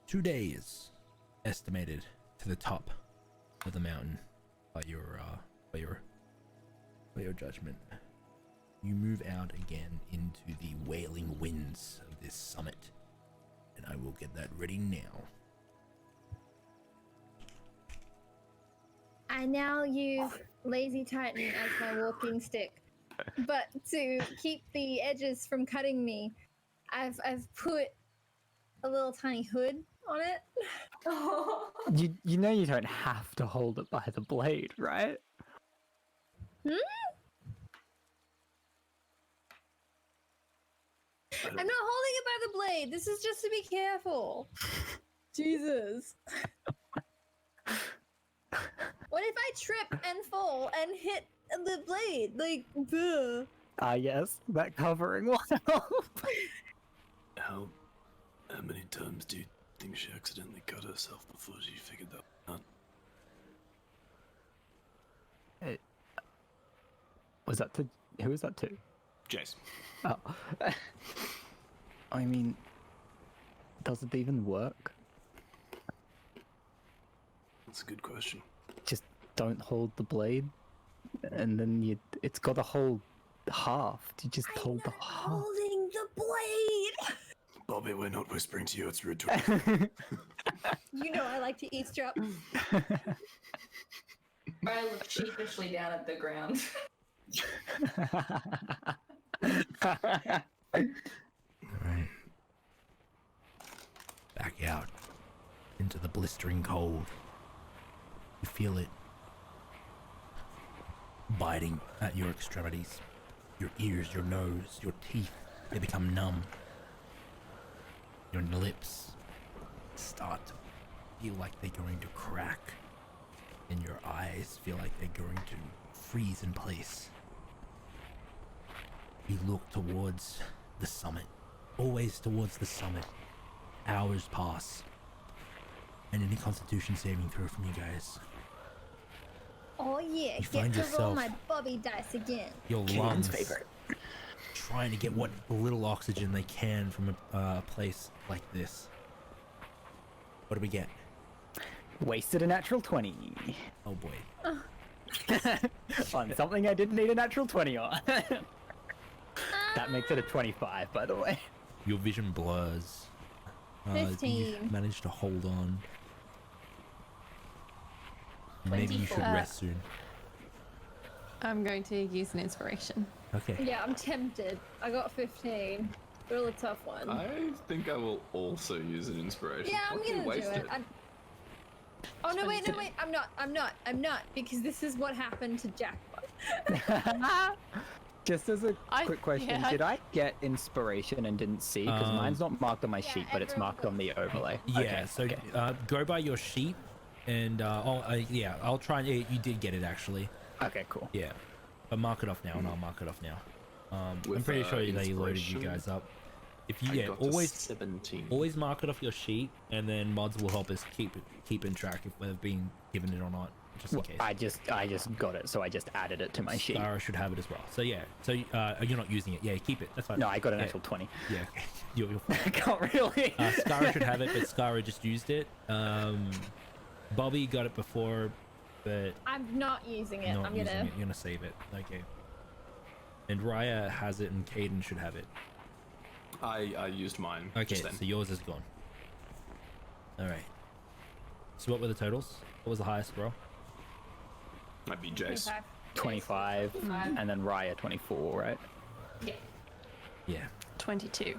2 days estimated to the top of the mountain by your judgment. You move out again into the wailing winds of this summit, and I will get that ready now. I now use Lazy Titan as my walking stick, but to keep the edges from cutting me, I've put a little tiny hood on it. You know you don't have to hold it by the blade, right? I'm not holding it by the blade. This is just to be careful. Jesus. What if I trip and fall and hit the blade? Like, duh. Yes, that covering will help. How many times do you think she accidentally cut herself before she figured that out? Was that to... Who was that to? Jace. Oh. I mean, does it even work? That's a good question. Just don't hold the blade, and then it's got a whole half. You just hold the half. Holding the blade. Bobby, we're not whispering to you, it's rude to You know I like to eavesdrop. I look sheepishly down at the ground. Alright. Back out into the blistering cold. You feel it biting at your extremities. Your ears, your nose, your teeth, they become numb. Your lips start to feel like they're going to crack. And your eyes feel like they're going to freeze in place. You look towards the summit. Always towards the summit. Hours pass. And any constitution saving throw from you guys. Oh yeah, You get find to roll yourself- my Bobby dice again. Your Caden's lungs favorite. trying to get what little oxygen they can from a place like this. What do we get? Wasted a natural 20. Oh boy. On something I didn't need a natural 20 on. That makes it a 25, by the way. Your vision blurs. You 15. managed to hold on. Maybe you should 24. rest soon. I'm going to use an inspiration. Okay. Yeah, I'm tempted. I got 15. Really tough one. I think I will also use an inspiration. Yeah, I'm Okay, gonna do waste it. Oh no, wait, no, wait. I'm not, because this is what happened to Jacbon. Just as a quick question, yeah. did I get inspiration and didn't see? Because mine's not marked on my Yeah, sheet, but it's everyone marked on the overlay. Yeah, Okay, so okay. go by your sheet and I'll try and you did get it actually. Okay, cool. Yeah. But mark it off now and I'll mark it off now. I'm With, pretty sure they loaded you inspiration, guys up. If you I got to always 17. always mark it off your sheet and then mods will help us keep in track if they've been given it or not, just in Well, case. I just got it, so I just added it to my sheet. Skara should have it as well. So yeah, so you're not using it. Yeah, keep it. That's fine. No, I got an Yeah. actual 20. Yeah, you're fine. I can't really. Skara should have it, but Skara just used it. Bobby got it before, but I'm not using it. not I'm using gonna. it. You're gonna save it. Okay. And Raya has it, and Caden should have it. I used mine. Okay, just then. so yours is gone. All right. So what were the totals? What was the highest, bro? Might be Jace. 25. 25, and then Raya 24, right? Yeah. Yeah. 22.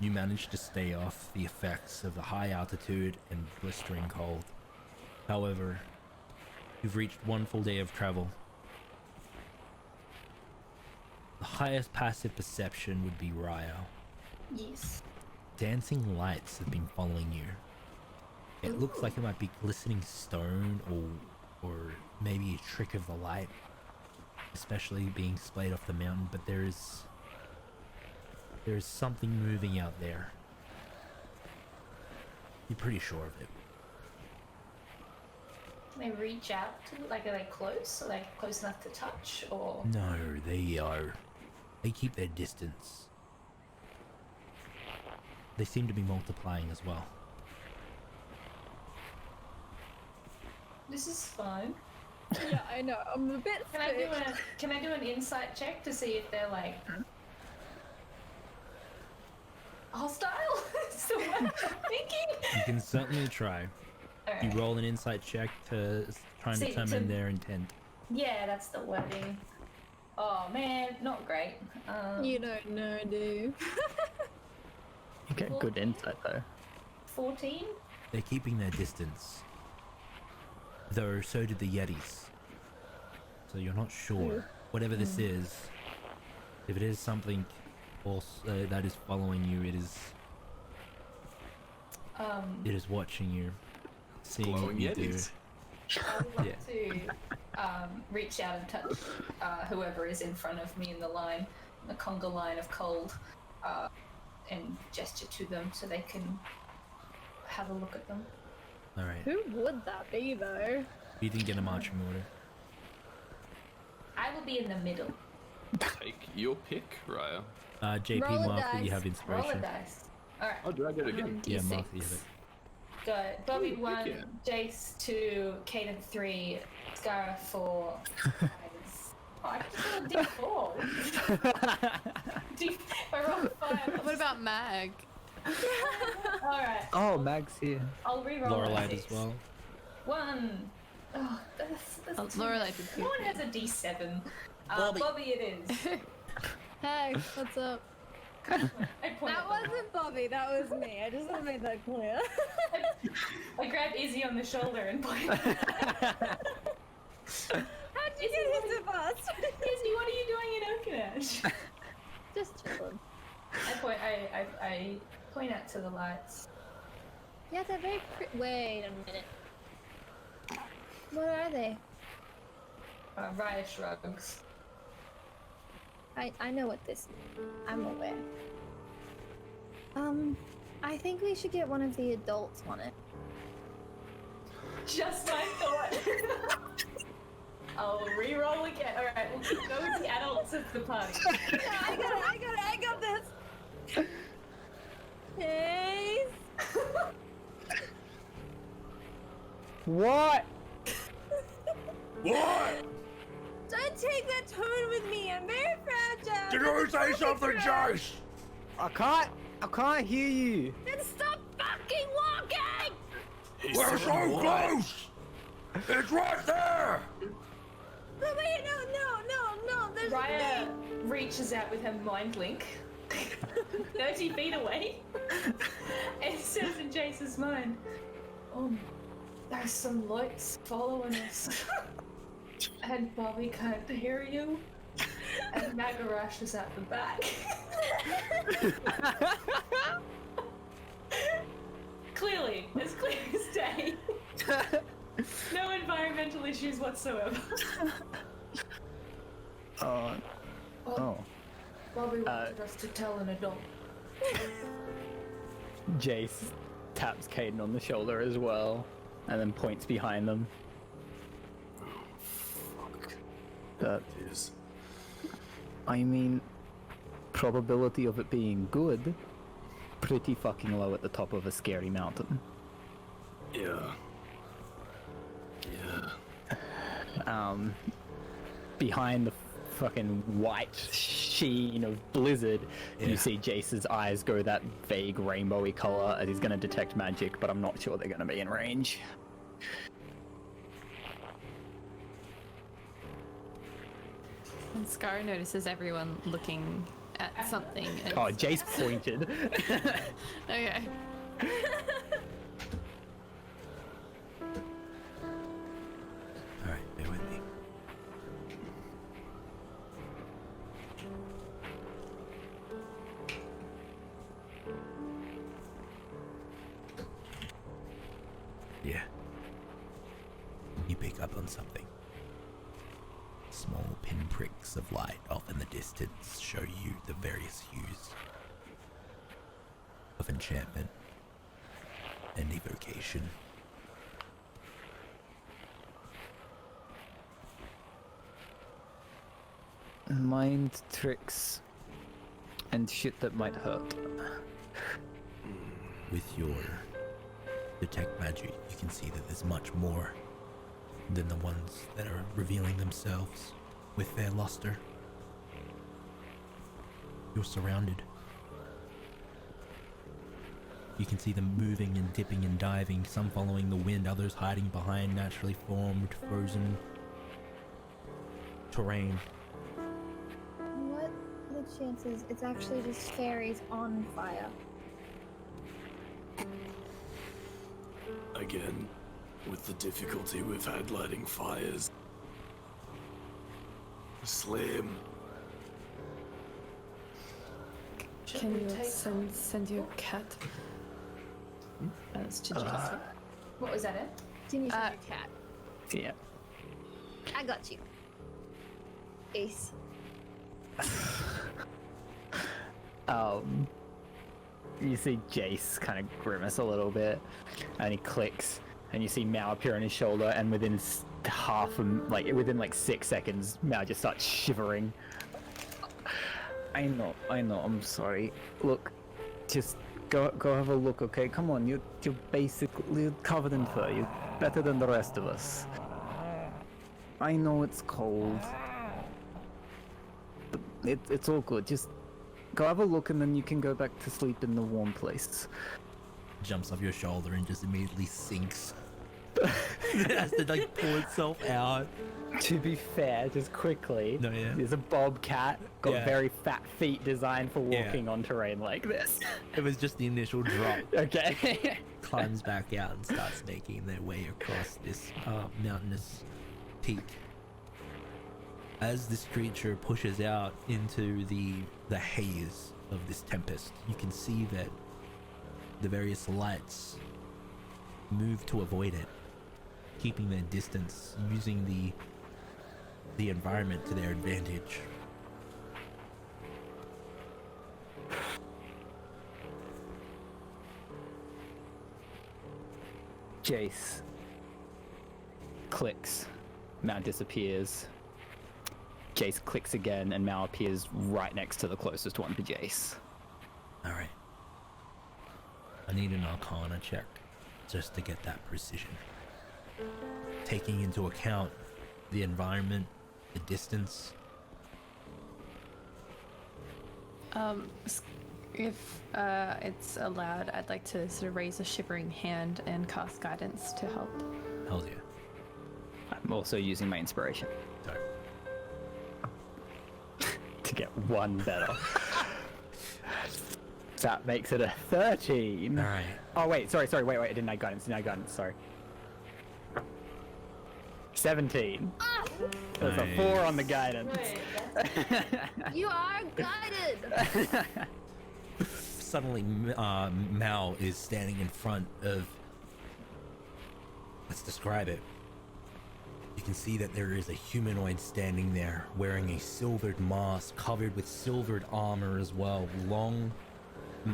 You managed to stay off the effects of the high altitude and blistering cold. However, You've reached one full day of travel. The highest passive perception would be Raya. Yes. Dancing lights have been following you. It looks like it might be glistening stone or maybe a trick of the light, especially being splayed off the mountain, but there is something moving out there. You're pretty sure of it. Can they reach out to it? Like, are they close? Are they close enough to touch? Or No, they keep their distance. They seem to be multiplying as well. this is fun. Yeah, I know. I'm a bit Can I do an insight check to see if they're like hostile? Is the word I'm thinking. You can certainly try. You Alright. roll an insight check to try and See, determine their intent. Yeah, that's the wording. Oh man, not great. You don't know, do you? You get good insight though. 14. They're keeping their distance. Though so did the Yetis. So you're not sure. Whatever this is, if it is something else that is following you, it is watching you, seeing what Glowing you do. Yetis. I would like Yeah. to reach out and touch whoever is in front of me in the line, the conga line of cold, and gesture to them so they can have a look at them. All right. Who would that be, though? You didn't get a marching order. I will be in the middle. Take your pick, Raya. JP, Roll a mark that you dice. have Roll a inspiration. dice. Alright, Oh, do I get it again? Yeah, D6. mark that you have it. go. Bobby Ooh, 1, yeah. Jace 2, Kaden 3, Scara 4. Oh, I just rolled a D4. I rolled 5. What about Mag? Alright, Oh, Mag's here. I'll re-roll Lorelei a as 6. well. 1. Oh, that's Oh, too Lorelei much. did No one too. has a D7. Bobby. Bobby it is. Hey, what's up? I point That at them. wasn't Bobby, that was me. I just want to make that clear. I grabbed Izzy on the shoulder and pointed. How'd you get hit so fast? Izzy, what are you doing in Okeash? Just chilling. I point out to the lights. Yeah, they're very wait a minute. What are they? Raya shrugs. I know what this means. I'm aware. I think we should get one of the adults on it. Just my thought. I'll re-roll again. Alright, we'll go with the adults of the party. Yeah, I got this! Hey! What? What? Don't take that tone with me, I'm very fragile! Did you say something, Jace? I can't hear you. Then stop fucking walking! We're so close! It's right there! But wait, no, there's Raya reaches out with her mind link 30 feet away and says in Jace's mind, there's some lights following us. And Bobby can't hear you. And Magarash is at the back. Clearly, as clear as day. No environmental issues whatsoever. Oh. Bobby wanted us to tell an adult. Jace taps Caden on the shoulder as well, and then points behind them. It is. I mean, probability of it being good, pretty fucking low at the top of a scary mountain. Yeah. Yeah. Behind the fucking white sheen of blizzard, you see Jace's eyes go that vague rainbowy color as he's gonna detect magic, but I'm not sure they're gonna be in range. And Scar notices everyone looking at something. And Oh, Jace pointed. okay. All right. Yeah. You pick up on something. Small pinpricks of light off in the distance show you the various hues of enchantment and evocation. Mind tricks and shit that might hurt. With your detect magic, you can see that there's much more than the ones that are revealing themselves with their luster. You're surrounded. You can see them moving and dipping and diving, some following the wind, others hiding behind naturally formed, frozen terrain. What are the chances it's actually just fairies on fire? Again, with the difficulty we've had lighting fires. Slim. Can you send your cat? That's to Jason. What was that? Can you send your cat? Yeah. I got you. Ace. You see Jace kind of grimace a little bit, and he clicks, and you see Mao appear on his shoulder, and within within 6 seconds, Mao just starts shivering. I know, I'm sorry. Look, just go have a look, okay? Come on, you're basically covered in fur. You're better than the rest of us. I know it's cold. But it's all good. Just go have a look, and then you can go back to sleep in the warm place. Jumps off your shoulder and just immediately sinks. It has to pull itself out. To be fair, just quickly, there's a bobcat, got very fat feet designed for walking on terrain like this. It was just the initial drop. Okay. Climbs back out and starts making their way across this mountainous peak. As this creature pushes out into the haze of this tempest, you can see that the various lights move to avoid it, keeping their distance, using the environment to their advantage. Jace clicks, Mao disappears. Jace clicks again, and Mao appears right next to the closest one to Jace. Alright. I need an Arcana check just to get that precision. Taking into account the environment, the distance. If it's allowed, I'd like to sort of raise a shivering hand and cast guidance to help. Hell yeah. I'm also using my inspiration. Sorry. To get one better. That makes it a 13. Alright. Oh wait, sorry, wait, I didn't have guidance, sorry. 17. There's a 4 on the guidance. You are guided! Suddenly, Mao is standing in front of... Let's describe it. You can see that there is a humanoid standing there, wearing a silvered mask, covered with silvered armor as well. Long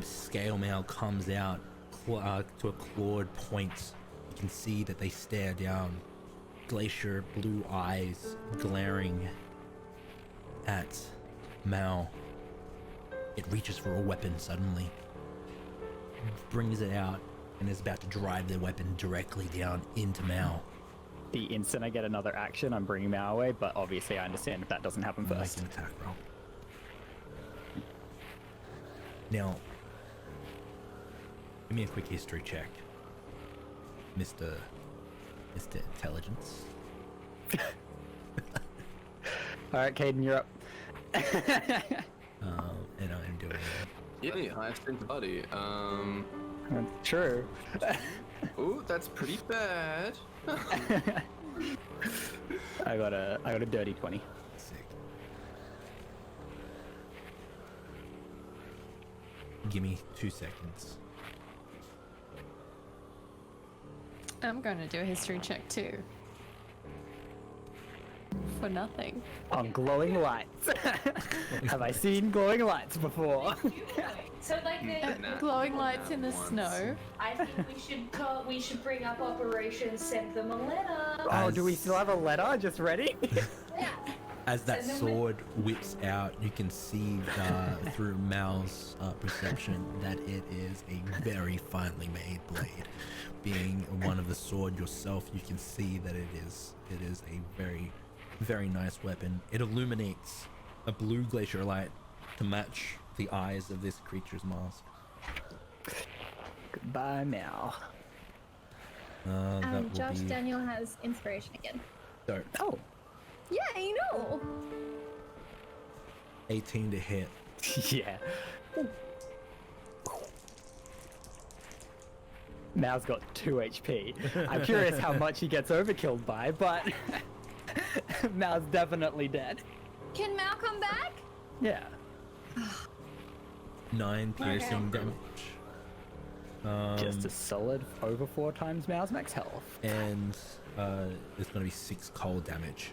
scale mail comes out to a clawed point. You can see that they stare down, glacier blue eyes glaring at Mao. It reaches for a weapon suddenly, brings it out, and is about to drive the weapon directly down into Mao. The instant I get another action, I'm bringing Mao away, but obviously I understand if that doesn't happen first. Make an attack roll. Now, give me a quick history check, Mr. Intelligence. Alright, Caden, you're up. And I'm doing Yeah, highest in body. That's true. Ooh, that's pretty bad. I got a dirty 20. sick. Give me 2 seconds. I'm going to do a history check too. For nothing. On glowing lights. Have I seen glowing lights before? So like Glowing lights in the snow. I think we should bring up Operation Send Them a Letter. Oh, do we still have a letter just ready? As that sword whips out, you can see through Mal's perception that it is a very finely made blade. Being one of the sword yourself, you can see that it is a very, very nice weapon. It illuminates a blue glacier light to match the eyes of this creature's mask. Goodbye, Mal. That will Josh be... Daniel has inspiration again. So, Oh. Yeah, you know. 18 to hit. Yeah. Mal's got 2 HP. I'm curious how much he gets overkilled by, but Mal's definitely dead. Can Mal come back? Yeah. 9 piercing damage. Just a solid over 4 times Mal's max health. And there's going to be 6 cold damage.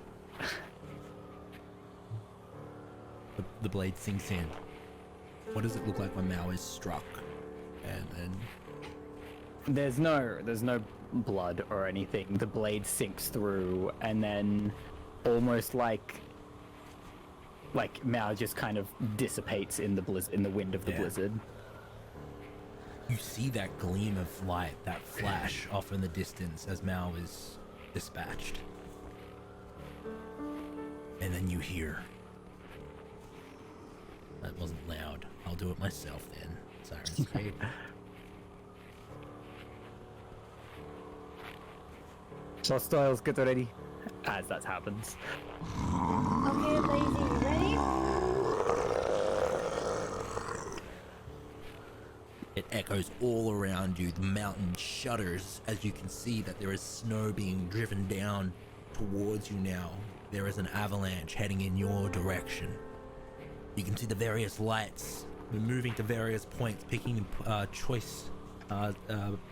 The blade sinks in. What does it look like when Mao is struck? And There's no blood or anything. The blade sinks through, and then almost like Mao just kind of dissipates in the wind of the blizzard. you see that gleam of light, that flash off in the distance as Mao is dispatched. And then you hear. That wasn't loud. I'll do it myself then. Sirenscape. Hostiles, get ready. As that happens. Okay, Lazy, you ready? It echoes all around you. The mountain shudders as you can see that there is snow being driven down towards you now. There is an avalanche heading in your direction. You can see the various lights moving to various points, picking choice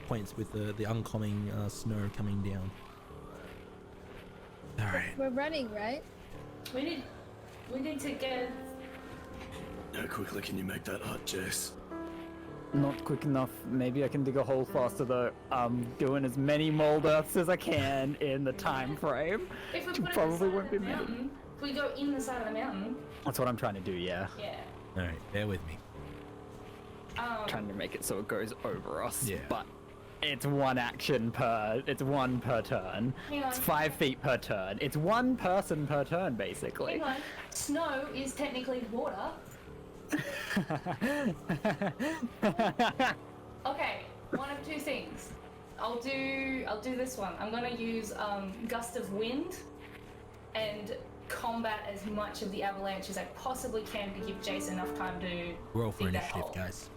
points with the oncoming snow coming down. All right. We're running, right? We need to get. How quickly can you make that hut, Jace? Not quick enough. Maybe I can dig a hole faster though. I'm doing as many mold earths as I can in the time frame. If we which put it probably inside won't be the many. mountain, if we go in the side of the mountain. That's what I'm trying to do, yeah. Yeah. All right, bear with me. Trying to make it so it goes over us. Yeah. But it's one action per. It's one per turn. Hang on. It's 5 feet per turn. It's one person per turn, basically. Hang on. Snow is technically water. Okay, one of two things. I'll do this one. I'm gonna use gust of wind and combat as much of the avalanche as I possibly can to give Jace enough time to Roll for dig that initiative, hole. guys.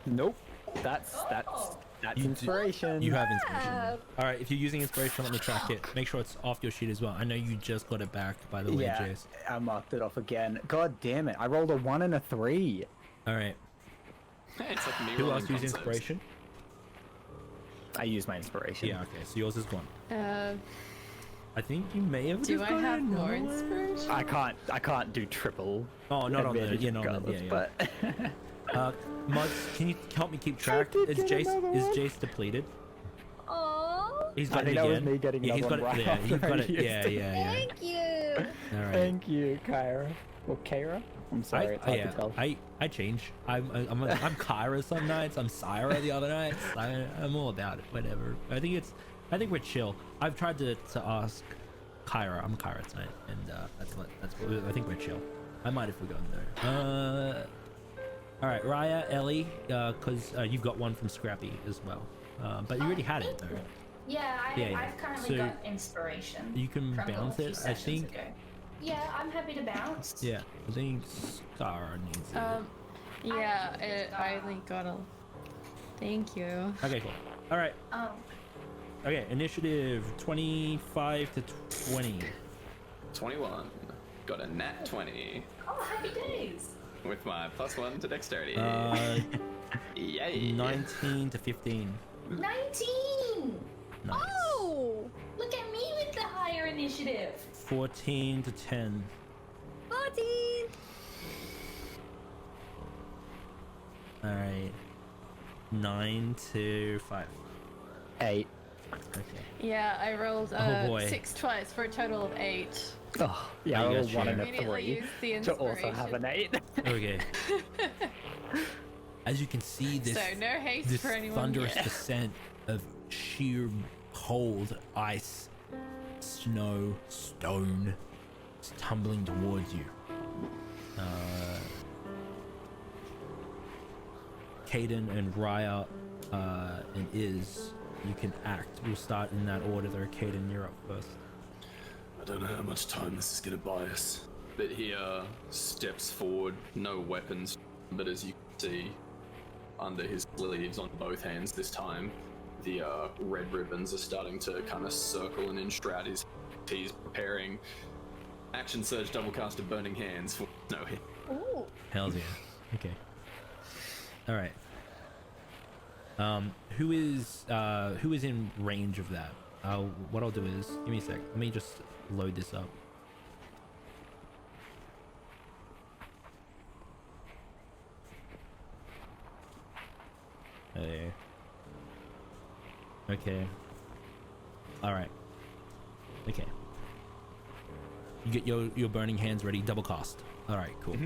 Nope. That's You- inspiration. You have inspiration. All right, if you're using inspiration, let me track it. Make sure it's off your sheet as well. I know you just got it back, by the way, Yeah, Jace. I marked it off again. God damn it! I rolled a 1 and a 3. All right. It's like me Who rolling else used concepts. inspiration? I used my inspiration. Yeah. Okay. So yours is gone. I think you may have. Do just I got have it. more No. inspiration? I can't do triple. Oh, not on the. advantage Yeah, not on the. regardless, Yeah, but Mugs, can you help me keep track? did Is get another one. Jace depleted? Aww. He's I got it think that was again. me getting Yeah, he's got another it. one Yeah, right he's got after it. I Yeah, used it. yeah. Thank you. All right. Thank you, Kyra. Or Kyra? I'm sorry, it's hard to tell. I change. I'm Kyra some nights. I'm Syra the other nights. I'm all about it. Whatever. I think we're chill. I've tried to ask Kyra. I'm Kyra tonight, and that's what I think we're chill. I might if we go in there. All right, Raya, Ellie, because you've got one from Scrappy as well. But you already had it though. Yeah, Yeah. I've currently So got inspiration. You can from bounce a few it. I sessions think. ago. Yeah, I'm happy to bounce. Yeah, I think Scar needs it. Yeah, I only got a. Thank you. Okay, cool. All right. Um, Okay, initiative 25 to 20. 21. Got a nat 20. oh, happy days. with my +1 to dexterity. Yay! 19 to 15. 19! Nice. Oh! Look at me with the higher initiative. 14 to 10. 14! All right. 9 to 5. 8. Okay. Yeah, I rolled Oh, boy. 6 twice for a total of 8. Oh, yeah, I I rolled got 1 you. and a Immediately 3 used the to also have an 8. Okay. As you can see, this So no haste this for anyone. thunderous yet. descent of sheer cold ice, snow, stone is tumbling towards you. Caden and Raya and Iz, you can act. We'll start in that order there. Caden, you're up first. I don't know how much time this is gonna buy us. But he steps forward, no weapons, but as you can see, under his sleeves on both hands this time, the red ribbons are starting to kind of circle and enshroud his. He's preparing action surge double cast of burning hands for no hit. Ooh. Hells yeah. Okay. All right. Who is in range of that? What I'll do is, give me a sec. Let me just load this up. Hey. Okay. All right. Okay. You get your burning hands ready. Double cast. All right. Cool.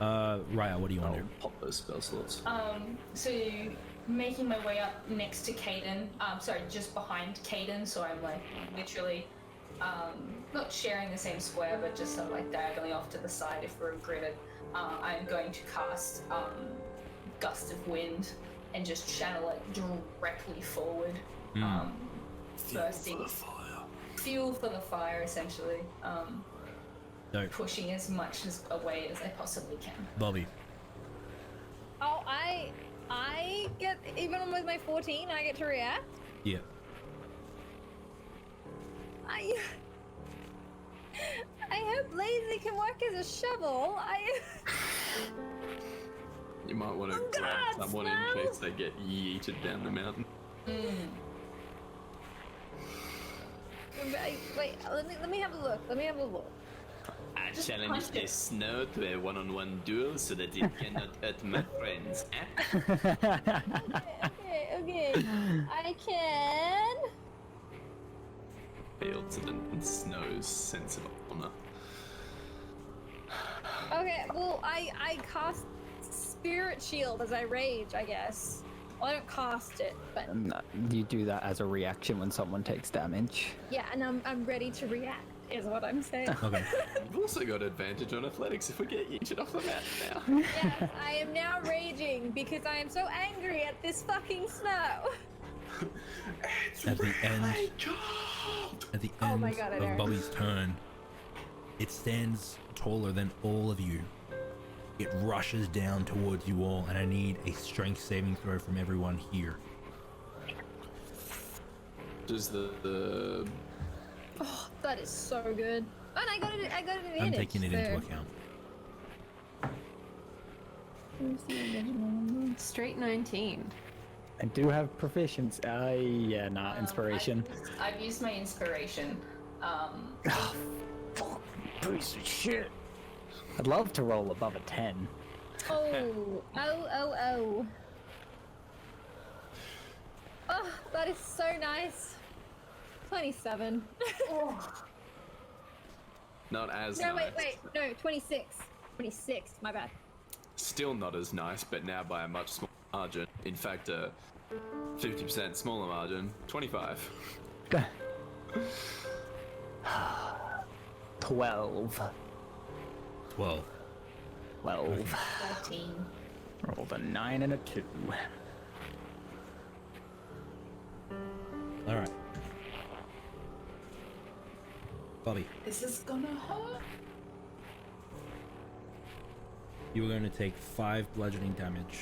Raya, what do you want to I'll do? pop those spell slots. So making my way up next to Caden, sorry, just behind Caden, so I'm like literally not sharing the same square, but just sort of like diagonally off to the side if we're gridded. I'm going to cast Gust of Wind and just channel it directly forward. Bursting fuel for the fire, essentially. Dope. Pushing as much away as I possibly can. Bobby. Oh, I get, even with my 14, I get to react? Yeah. I hope Lazy can work as a shovel. You might want to Oh, grab God, someone in smell. case they get yeeted down the mountain. Wait, let me have a look. I Just challenge punch the it. snow to a one-on-one duel so that it cannot hurt my friends. Okay. I can. Fail to the snow's sense of honor. Okay, well, I cast Spirit Shield as I rage, I guess. Well, I don't cast it, but No, you do that as a reaction when someone takes damage. yeah, and I'm ready to react, is what I'm saying. Okay. You've also got advantage on athletics if we get yeeted off the map now. Yes, I am now raging because I am so angry at this fucking snow. At the end. At the Oh end my God, I of know. Bobby's turn, it stands taller than all of you. It rushes down towards you all, and I need a strength saving throw from everyone here. Does the Oh, that is so good. And I got an advantage. I'm taking it into so- account. Where's the original number? Straight 19. I do have proficiency. Yeah, nah, inspiration. I've used my inspiration. Fuck, piece of shit. I'd love to roll above a 10. Oh. Oh, that is so nice. 27. not as No, nice. wait. No, 26. 26, my bad. Still not as nice, but now by a much smaller margin. In fact, a 50% smaller margin. 25. 12. 12. 12. 13. Rolled a 9 and a 2. All right. Bobby, This is gonna hurt. you are going to take 5 bludgeoning damage.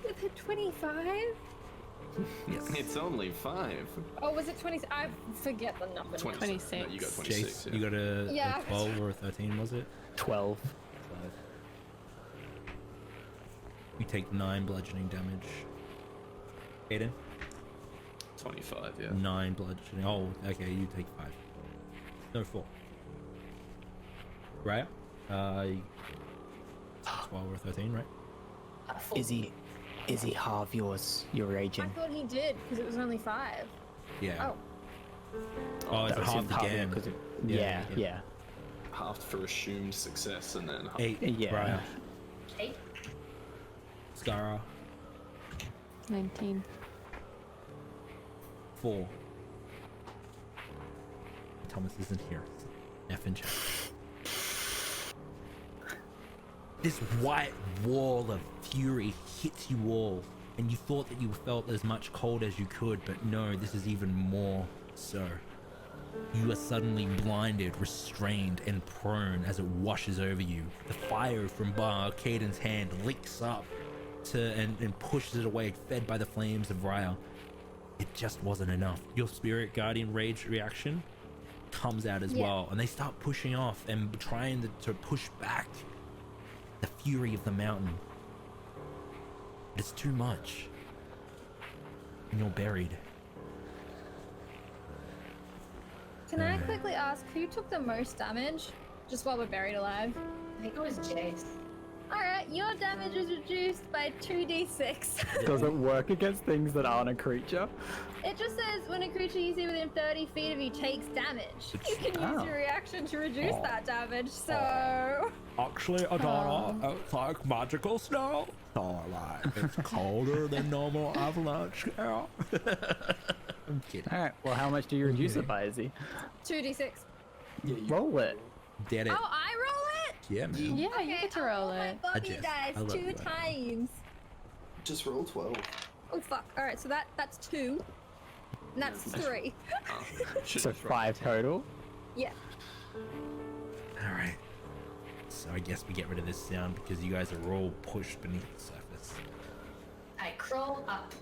With a 25? Yes. It's only 5. Oh, was it 20? I forget the number. 20. 26. No, you got 26. Jace, you got a Yeah. 12 or a 13, was it? 12. 12. You take 9 bludgeoning damage. Aiden? 25, yeah. 9 bludgeoning. Oh, okay, you take 5. No, 4. Right? 12 or 13, right? Izzy, halve yours. You're I raging. thought he did because it was only 5. Yeah. Oh. Oh, it's That was half him the halving game. it 'cause Yeah, yeah. Half for assumed success and then half. 8. Yeah. Briar. 8. Skara. 19. 4. Thomas isn't here. F in chat. This white wall of fury hits you all, and you thought that you felt as much cold as you could, but no, this is even more so. You are suddenly blinded, restrained, and prone as it washes over you. The fire from Caden's hand licks up and pushes it away, fed by the flames of Raya. It just wasn't enough. Your Spirit Guardian Rage reaction comes out as well, and they start pushing off and trying to push back the fury of the mountain. But it's too much. And you're buried. Can I quickly ask who took the most damage? Just while we're buried alive. I think it was Jace. Alright, your damage is reduced by 2d6. Does it work against things that aren't a creature? It just says when a creature you see within 30 feet of you takes damage, you can use your reaction to reduce that damage, so... Actually, Adana, it's like magical snow. So, like, it's colder than normal avalanche. Yeah. I'm kidding. Alright, well, how much do you reduce it by, Izzy? 2d6. Roll it. Did it. Oh, I roll it? Yeah, man. Yeah, you get to roll it. My body Adjust. I dies love 2 you. times. Just roll 12. Oh fuck. Alright, so that's 2. And that's 3. So 5 total. Yeah. Alright. So I guess we get rid of this sound because you guys are all pushed beneath the surface. I crawl up.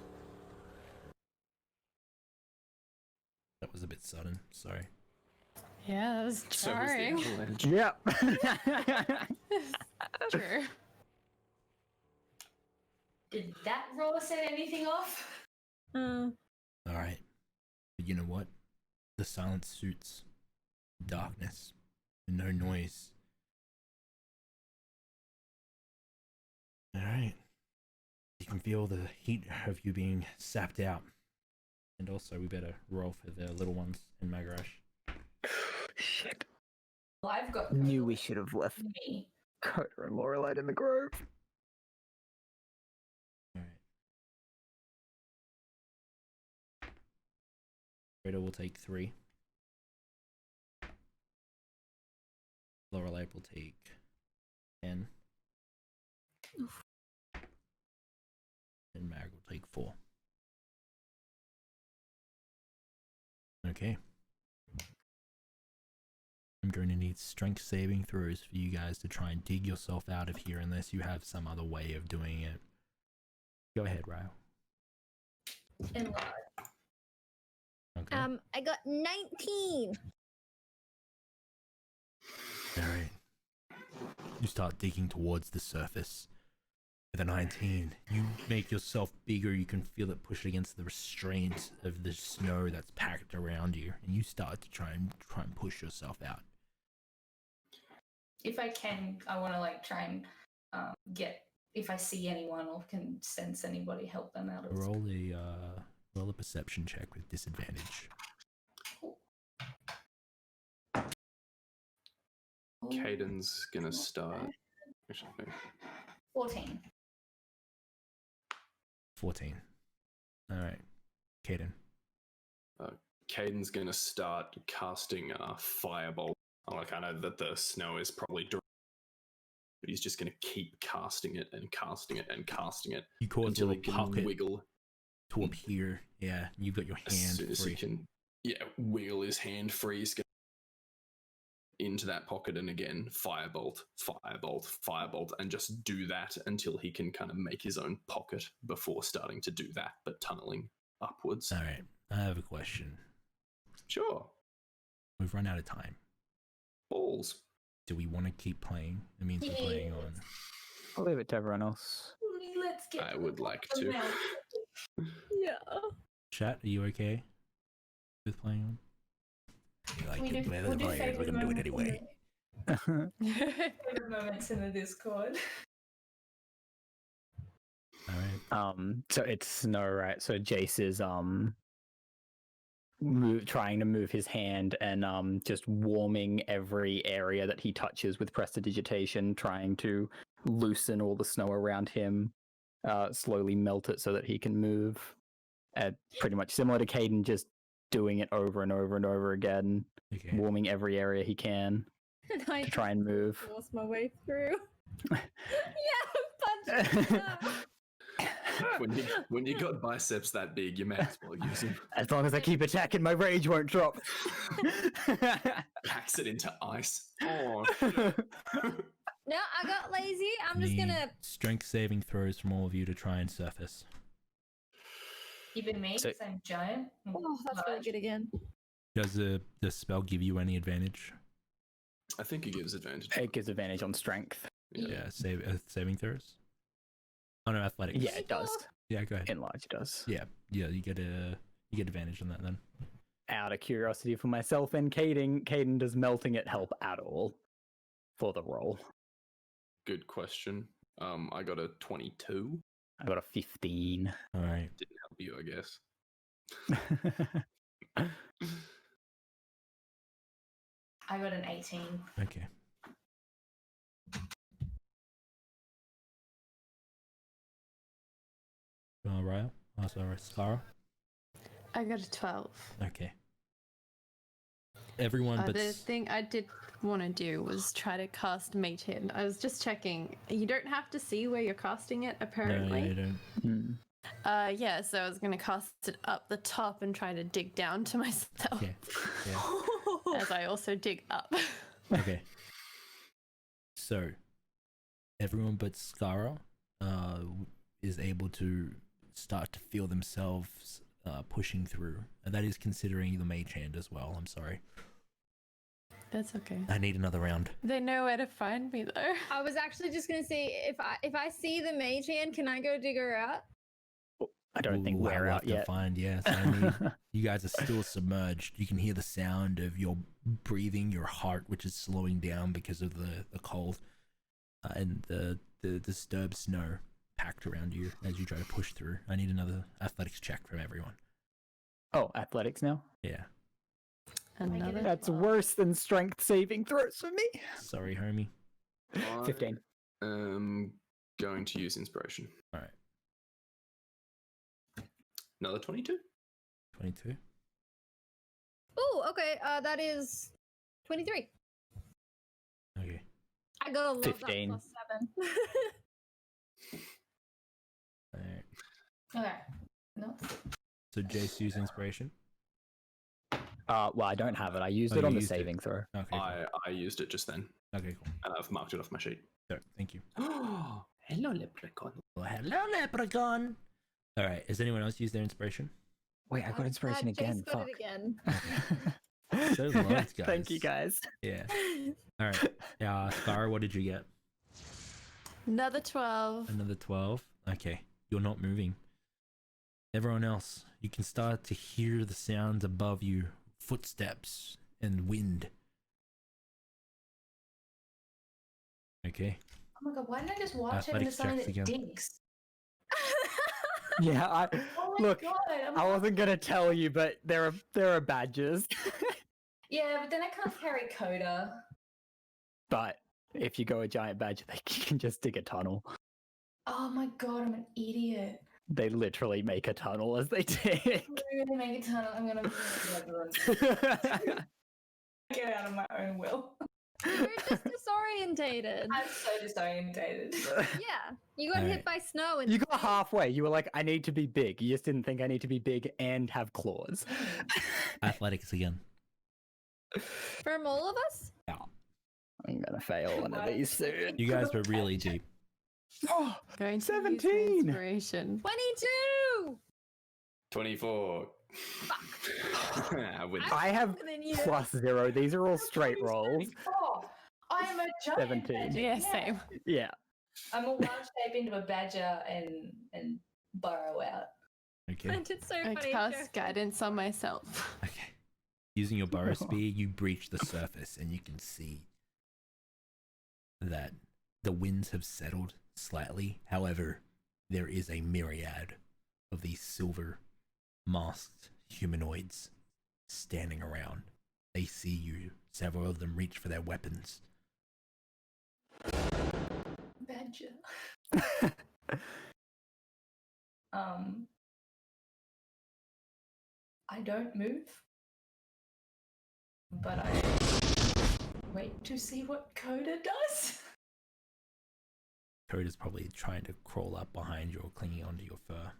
That was a bit sudden. Sorry. Yeah, that was So was the jarring. avalanche. Yep. Sure. Did that roll set anything off? Alright. But you know what? The silence suits darkness and no noise. Alright. You can feel the heat of you being sapped out. And also, we better roll for the little ones in Magarash. Shit. Well, I've got Knew we should have left me. Coda and Lorelei in the grove. Alright. Brodo will take 3. Lorelei will take 10. And Mag will take 4. Okay. I'm going to need strength saving throws for you guys to try and dig yourself out of here unless you have some other way of doing it. Go ahead, Ryle. Enlarge. Okay. I got 19. Alright. You start digging towards the surface. With a 19, you make yourself bigger. You can feel it push against the restraint of the snow that's packed around you, and you start to try and push yourself out. If I can, I want to like try and get if I see anyone or can sense anybody, help them out. Of Roll a perception check with disadvantage. Caden's gonna start. 14. 14. Alright. Caden. Caden's gonna start casting a fireball. Like, I know that the snow is probably direct, but he's just gonna keep casting it and casting it and casting it You cause a until he little can pocket wiggle. to appear. Yeah, you've got your As hand soon as free. he can, wiggle his hand free. He's gonna into that pocket and again firebolt, firebolt, firebolt, and just do that until he can kind of make his own pocket before starting to do that, but tunneling upwards. Alright, I have a question. Sure. We've run out of time. Balls. Do we want to keep playing? It means we're playing on. I'll leave it to everyone else. Let's get. I would like to. Yeah. Chat, are you okay with playing him? You like We it, do- man, we the do players, favorite we're gonna do it moments anyway. Favorite moments in the Discord. All right. So it's snow, right? So Jace is trying to move his hand and just warming every area that he touches with prestidigitation, trying to loosen all the snow around him, slowly melt it so that he can move. Pretty much similar to Caden, just doing it over and over and over again, Okay. warming every area he can And I to try and move. force my way through. Yeah, punch. When you got biceps that big, you may as well use them. As long as I keep attacking, my rage won't drop. Packs it into ice. Oh. No, I got lazy. I'm just Need gonna. strength saving throws from all of you to try and surface. Even me, So- because I'm giant. Oh, that's really good again. Does the spell give you any advantage? I think it gives advantage. It gives advantage on strength. Yeah, saving throws. Oh no, athletics. Yeah, it does. Yeah, go ahead. Enlarge, it does. Yeah, you get advantage on that then. Out of curiosity for myself and Caden, does melting it help at all for the roll? Good question. I got a 22. I got a 15. All right. Didn't help you, I guess. I got an 18. Okay. Raya? Oh, sorry, Scara? I got a 12. Okay. Everyone but... The thing I did want to do was try to cast Mage Hand. I was just checking. You don't have to see where you're casting it, apparently. No, you don't. Yeah, so I was going to cast it up the top and try to dig down to myself. Okay. Yeah. As I also dig up. Okay. So, everyone but Scara is able to start to feel themselves pushing through. And that is considering the mage hand as well. I'm sorry. That's okay. I need another round. They know where to find me, though. I was actually just gonna say, if I see the mage hand, can I go dig her out? I don't think Ooh, we're I'll out have to yet. find, yes. I need, you guys are still submerged. You can hear the sound of your breathing, your heart, which is slowing down because of the cold, and the disturbed snow packed around you as you try to push through. I need another athletics check from everyone. Oh, athletics now? Yeah. Another. That's worse than strength saving throws for me. Sorry, homie. 15. Going to use inspiration. All right. Another 22. 22. Oh, okay. That is 23. Okay. I got a love 15. that plus 7. All right. Okay. No. So Jace use inspiration. Well, I don't have it. I used Oh, it you on the used it. saving throw. Okay. Cool. I used it just then, Okay, cool. and I've marked it off my sheet. So, thank you. Hello, leprechaun. Well, hello, leprechaun. All right. Has anyone else used their inspiration? Wait, I got inspiration again. Jace got Fuck. it again. So loads, guys. Thank you, guys. Yeah. All right. Scar, what did you get? Another 12. Another 12. Okay. You're not moving. Everyone else, you can start to hear the sounds above you, footsteps and wind. Okay. Oh my god, why didn't I just watch it and Athletics decide checks it again. digs? Yeah, Oh my look, god. I wasn't gonna tell you, but there are badges. Yeah, but then I can't carry Coda. But if you go a giant badger, they can just dig a tunnel. Oh my god, I'm an idiot. They literally make a tunnel as they dig. I'm gonna make a tunnel. I'm gonna get out of my own will. You're just disorientated. I'm so disorientated. Yeah, you got Alright. hit by snow and You got halfway. You were like, I need to be big. You just didn't think I need to be big and have claws. Athletics again. from all of us. I'm gonna fail one of these soon. You guys were really deep. Oh, Going to 17. use my inspiration. 22. 24. I win. I have Stronger than you. +0. These are all straight rolls. Oh, I'm a giant. 17. magic, Yeah, same. Yeah. I'm a wild shape into a badger and burrow out. Okay. And it's so I funny. cast Jacbon. guidance on myself. Okay. Using your burrow spear, you breach the surface and you can see that the winds have settled slightly. However, there is a myriad of these silver masked humanoids standing around. They see you. Several of them reach for their weapons. Badger. I don't move, but I wait to see what Coda does. Coda's probably trying to crawl up behind you or clinging onto your fur.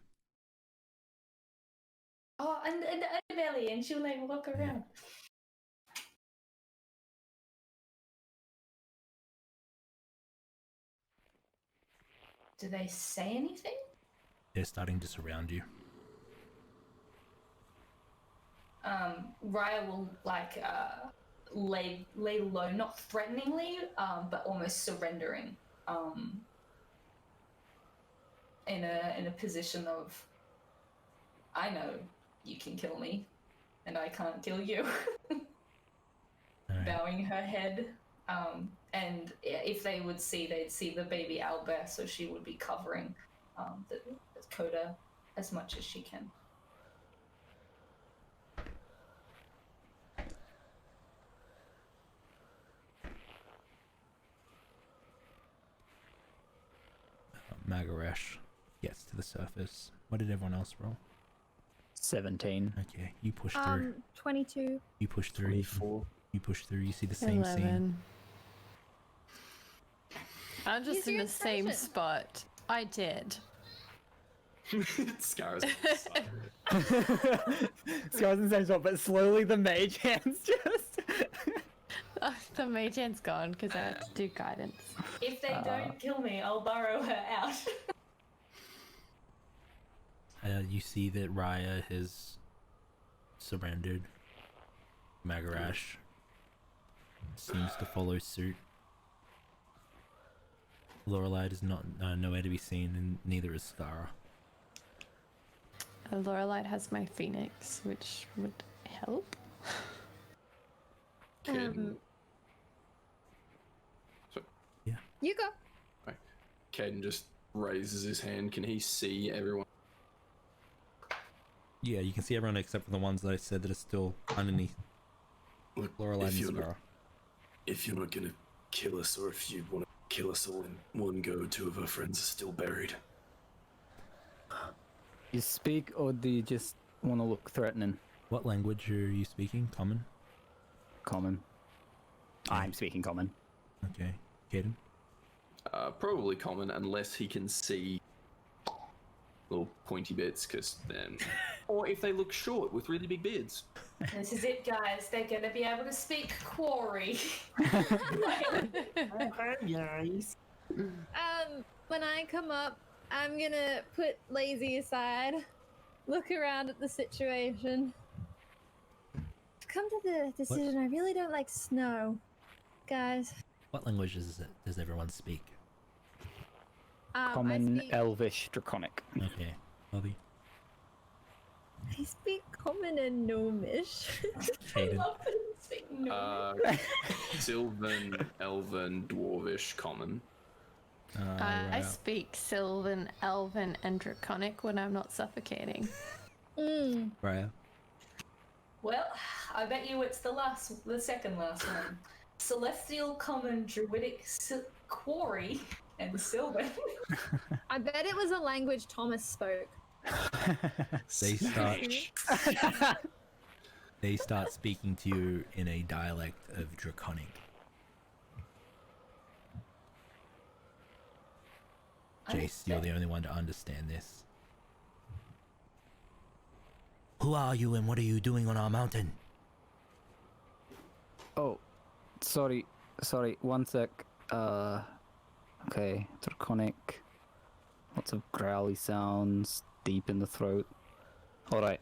Oh, and Belly, and she'll like walk around. Do they say anything? They're starting to surround you. Raya will like lay low, not threateningly, but almost surrendering. In a position of, I know you can kill me, and I can't kill you. Right. Bowing her head. And if they would see, they'd see the baby owlbear, so she would be covering the Coda as much as she can. Magaresh gets to the surface. What did everyone else roll? 17. Okay, you push through. 22. You push through. 24. You push through. You see the same scene. 11. I'm just Use in your the same expression. spot. I did. Scar's Scar's in the same spot, but slowly the mage hands just. The mage hand's gone because I had to do guidance. If they don't kill me, I'll burrow her out. You see that Raya has surrendered. Magarash seems to follow suit. Lorelei is not nowhere to be seen, and neither is Skara. Lorelite has my phoenix, which would help. You go. Caden just raises his hand. Can he see everyone? Yeah, you can see everyone except for the ones that I said that are still underneath Look, Lorelei and if you're Skara. not, if you're not gonna kill us, or if you want to kill us all in one go, two of our friends are still buried. You speak, or do you just want to look threatening? What language are you speaking? Common? Common. I'm speaking common. Okay. Caden? Probably common, unless he can see little pointy bits, because then... or if they look short with really big beards. This is it, guys. They're gonna be able to speak quarry. When I come up, I'm gonna put Lazy aside, look around at the situation. I've come to the decision I really don't like snow, guys. What languages does everyone speak? Common, I speak, Elvish, Draconic. Okay. Bobby? I speak Common and Gnomish. Caden? Love them speaking Norman. Sylvan, Elven, Dwarvish, Common. I Raya. speak Sylvan, Elven, and Draconic when I'm not suffocating. Raya? Well, I bet you it's the second last one. Celestial, Common, Druidic, Quarry, and Sylvan. I bet it was a language Thomas spoke. They start speaking to you in a dialect of Draconic. Jace, you're the only one to understand this. Who are you and what are you doing on our mountain? Oh, sorry, one sec. Okay, Draconic. Lots of growly sounds, deep in the throat. Alright.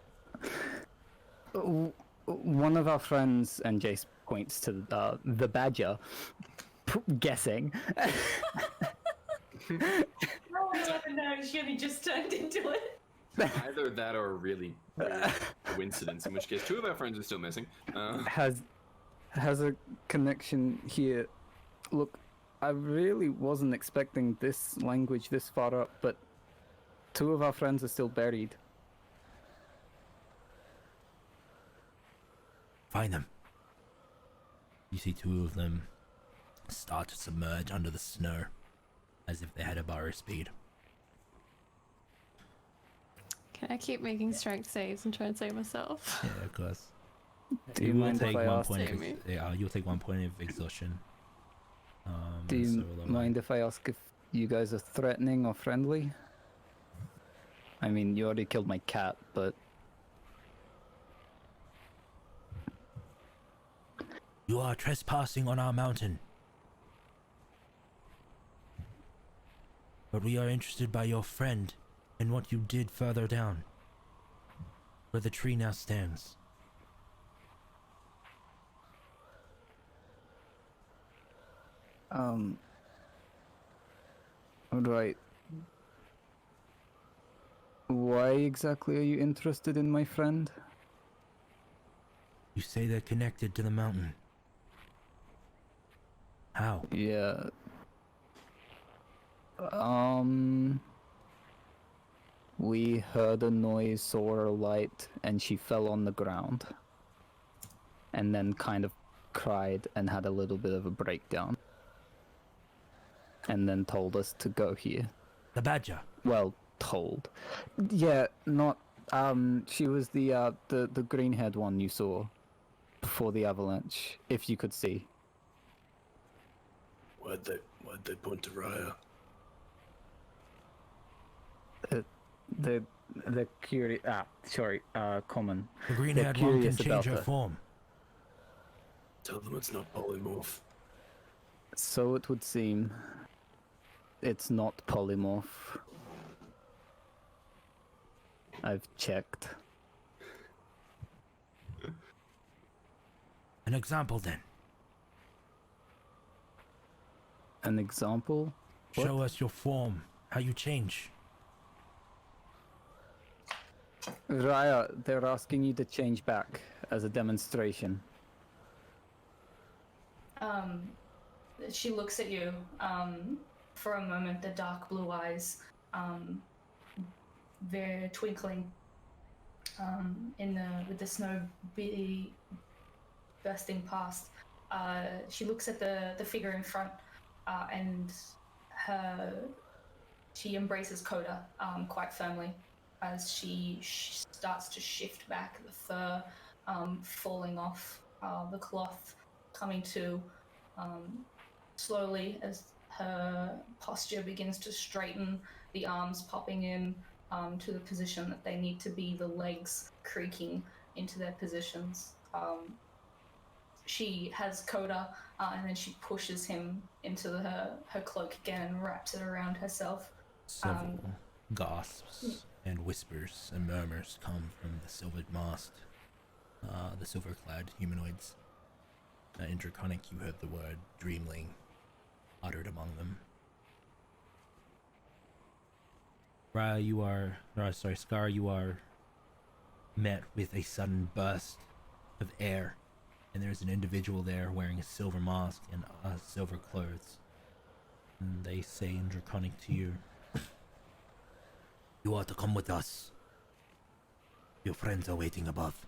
One of our friends, and Jace points to the badger, guessing. No one will ever know. She only just turned into it. Either that or a really weird coincidence, in which case two of our friends are still missing. Has a connection here. Look, I really wasn't expecting this language this far up, but two of our friends are still buried. Find them. You see two of them start to submerge under the snow as if they had a borrow speed. Can I keep making strength saves and try and save myself? Yeah, of course. Do you will mind take if I one ask? point Save me. you'll take 1 point of exhaustion. Do you so low. mind if I ask if you guys are threatening or friendly? I mean, you already killed my cat, but You are trespassing on our mountain. But we are interested by your friend and what you did further down, where the tree now stands. Right. Why exactly are you interested in my friend? You say they're connected to the mountain. How? Yeah. We heard a noise, saw a light, and she fell on the ground. And then kind of cried and had a little bit of a breakdown. And then told us to go here. The badger. Well, told. Yeah, not. She was the green-haired one you saw before the avalanche, if you could see. Why'd they point to Raya? The curious. Common. The green-haired They're one can curious change about her her. form. Tell them it's not polymorph. So it would seem. It's not polymorph. I've checked. An example then. An example? What? Show us your form, how you change. Raya, they're asking you to change back as a demonstration. She looks at you. For a moment, the dark blue eyes, they're twinkling. With the snow bursting past. She looks at the figure in front, and she embraces Coda quite firmly as she starts to shift back, the fur falling off, the cloth coming to slowly as her posture begins to straighten, the arms popping in to the position that they need to be, the legs creaking into their positions. She has Coda, and then she pushes him into her cloak again and wraps it around herself. Several gasps and whispers and murmurs come from the silvered mast, the silver-clad humanoids. In Draconic, you heard the word dreamling uttered among them. Scar, you are met with a sudden burst of air, and there's an individual there wearing a silver mask and silver clothes. And they say in Draconic to you, You are to come with us. Your friends are waiting above.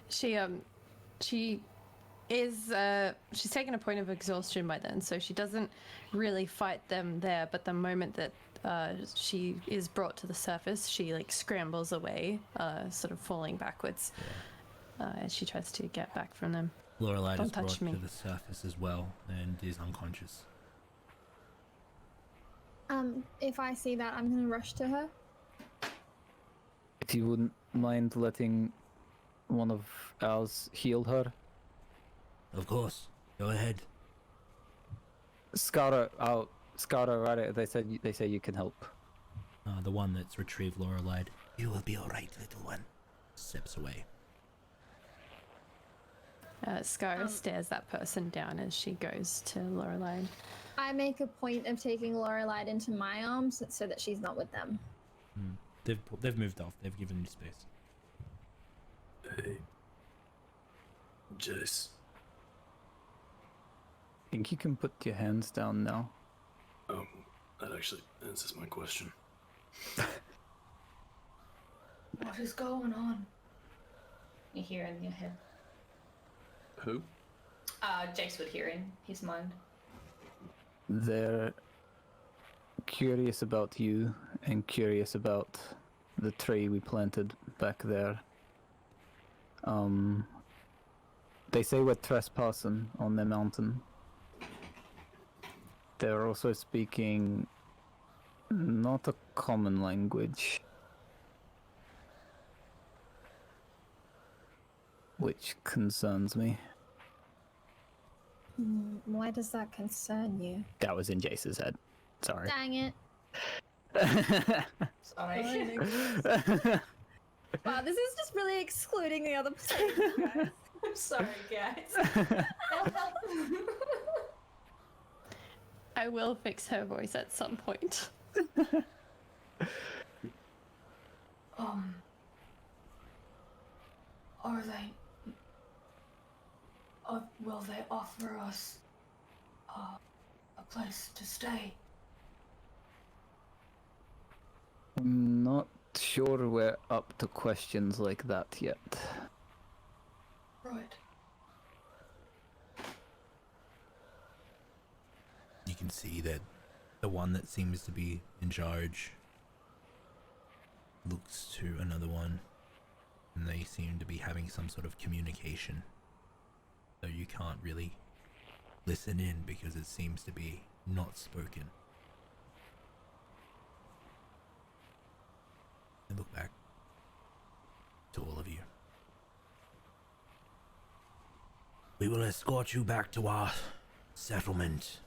She's taken a point of exhaustion by then, so she doesn't really fight them there, but the moment that she is brought to the surface, she like scrambles away, sort of falling backwards, as she tries to get back from them. Lorelei Don't is brought touch me. to the surface as well and is unconscious. If I see that, I'm gonna rush to her. If you wouldn't mind letting one of ours heal her. Of course. Go ahead. Scara, right? They say you can help. The one that's retrieved Lorelei You will be alright, little one. steps away. Scar stares that person down as she goes to Lorelei. I make a point of taking Lorelei into my arms so that she's not with them. They've moved off. They've given you space. Hey, Jace. I think you can put your hands down now. That actually answers my question. What is going on? You hear in your head. Who? Jace would hear in his mind. They're curious about you and curious about the tree we planted back there. They say we're trespassing on their mountain. They're also speaking not a common language, which concerns me. Why does that concern you? That was in Jace's head. Sorry. Dang it. Sorry. Wow, this is just really excluding the other players, guys. I'm sorry, guys. I will fix her voice at some point. Are they? Will they offer us a place to stay? I'm not sure we're up to questions like that yet. Right. You can see that the one that seems to be in charge looks to another one, and they seem to be having some sort of communication. So you can't really listen in because it seems to be not spoken. I look back to all of you. We will escort you back to our settlement.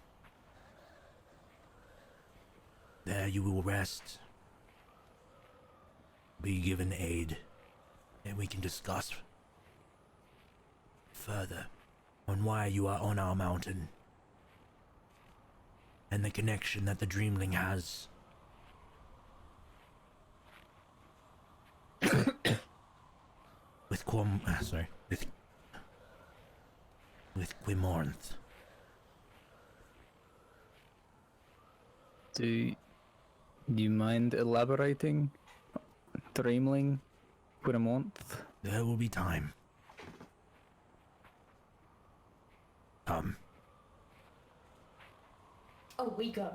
There you will rest, be given aid, and we can discuss further on why you are on our mountain and the connection that the Dreamling has. with Quimornth. Do you mind elaborating? Dreamling? Quimornth? There will be time. Oh, we go.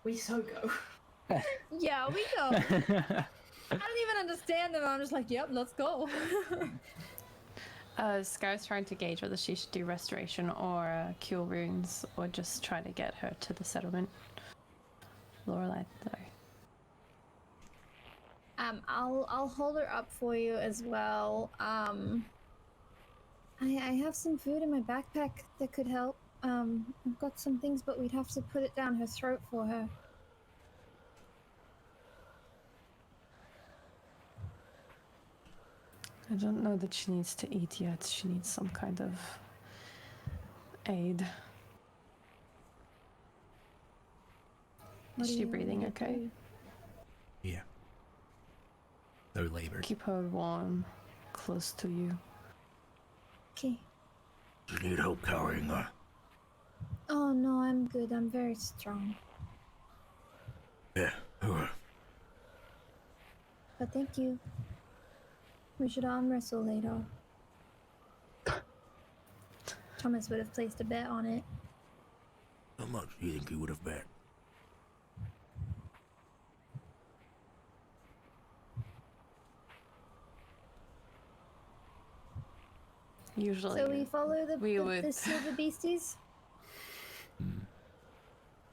We so go. Yeah, we go. I don't even understand them. I'm just like, yep, let's go. Scar's trying to gauge whether she should do restoration or cure wounds, or just try to get her to the settlement. Lorelei, though. I'll hold her up for you as well. I have some food in my backpack that could help. I've got some things, but we'd have to put it down her throat for her. I don't know that she needs to eat yet. She needs some kind of aid. What Is do she you breathing want me to okay? do? Yeah. Though labored. Keep her warm, close to you. Okay. Do you need help carrying her? Oh no, I'm good. I'm very strong. Yeah, But thank you. We should arm wrestle later. Thomas would have placed a bet on it. How much do you think he would have bet? Usually. So we follow would- the silver beasties?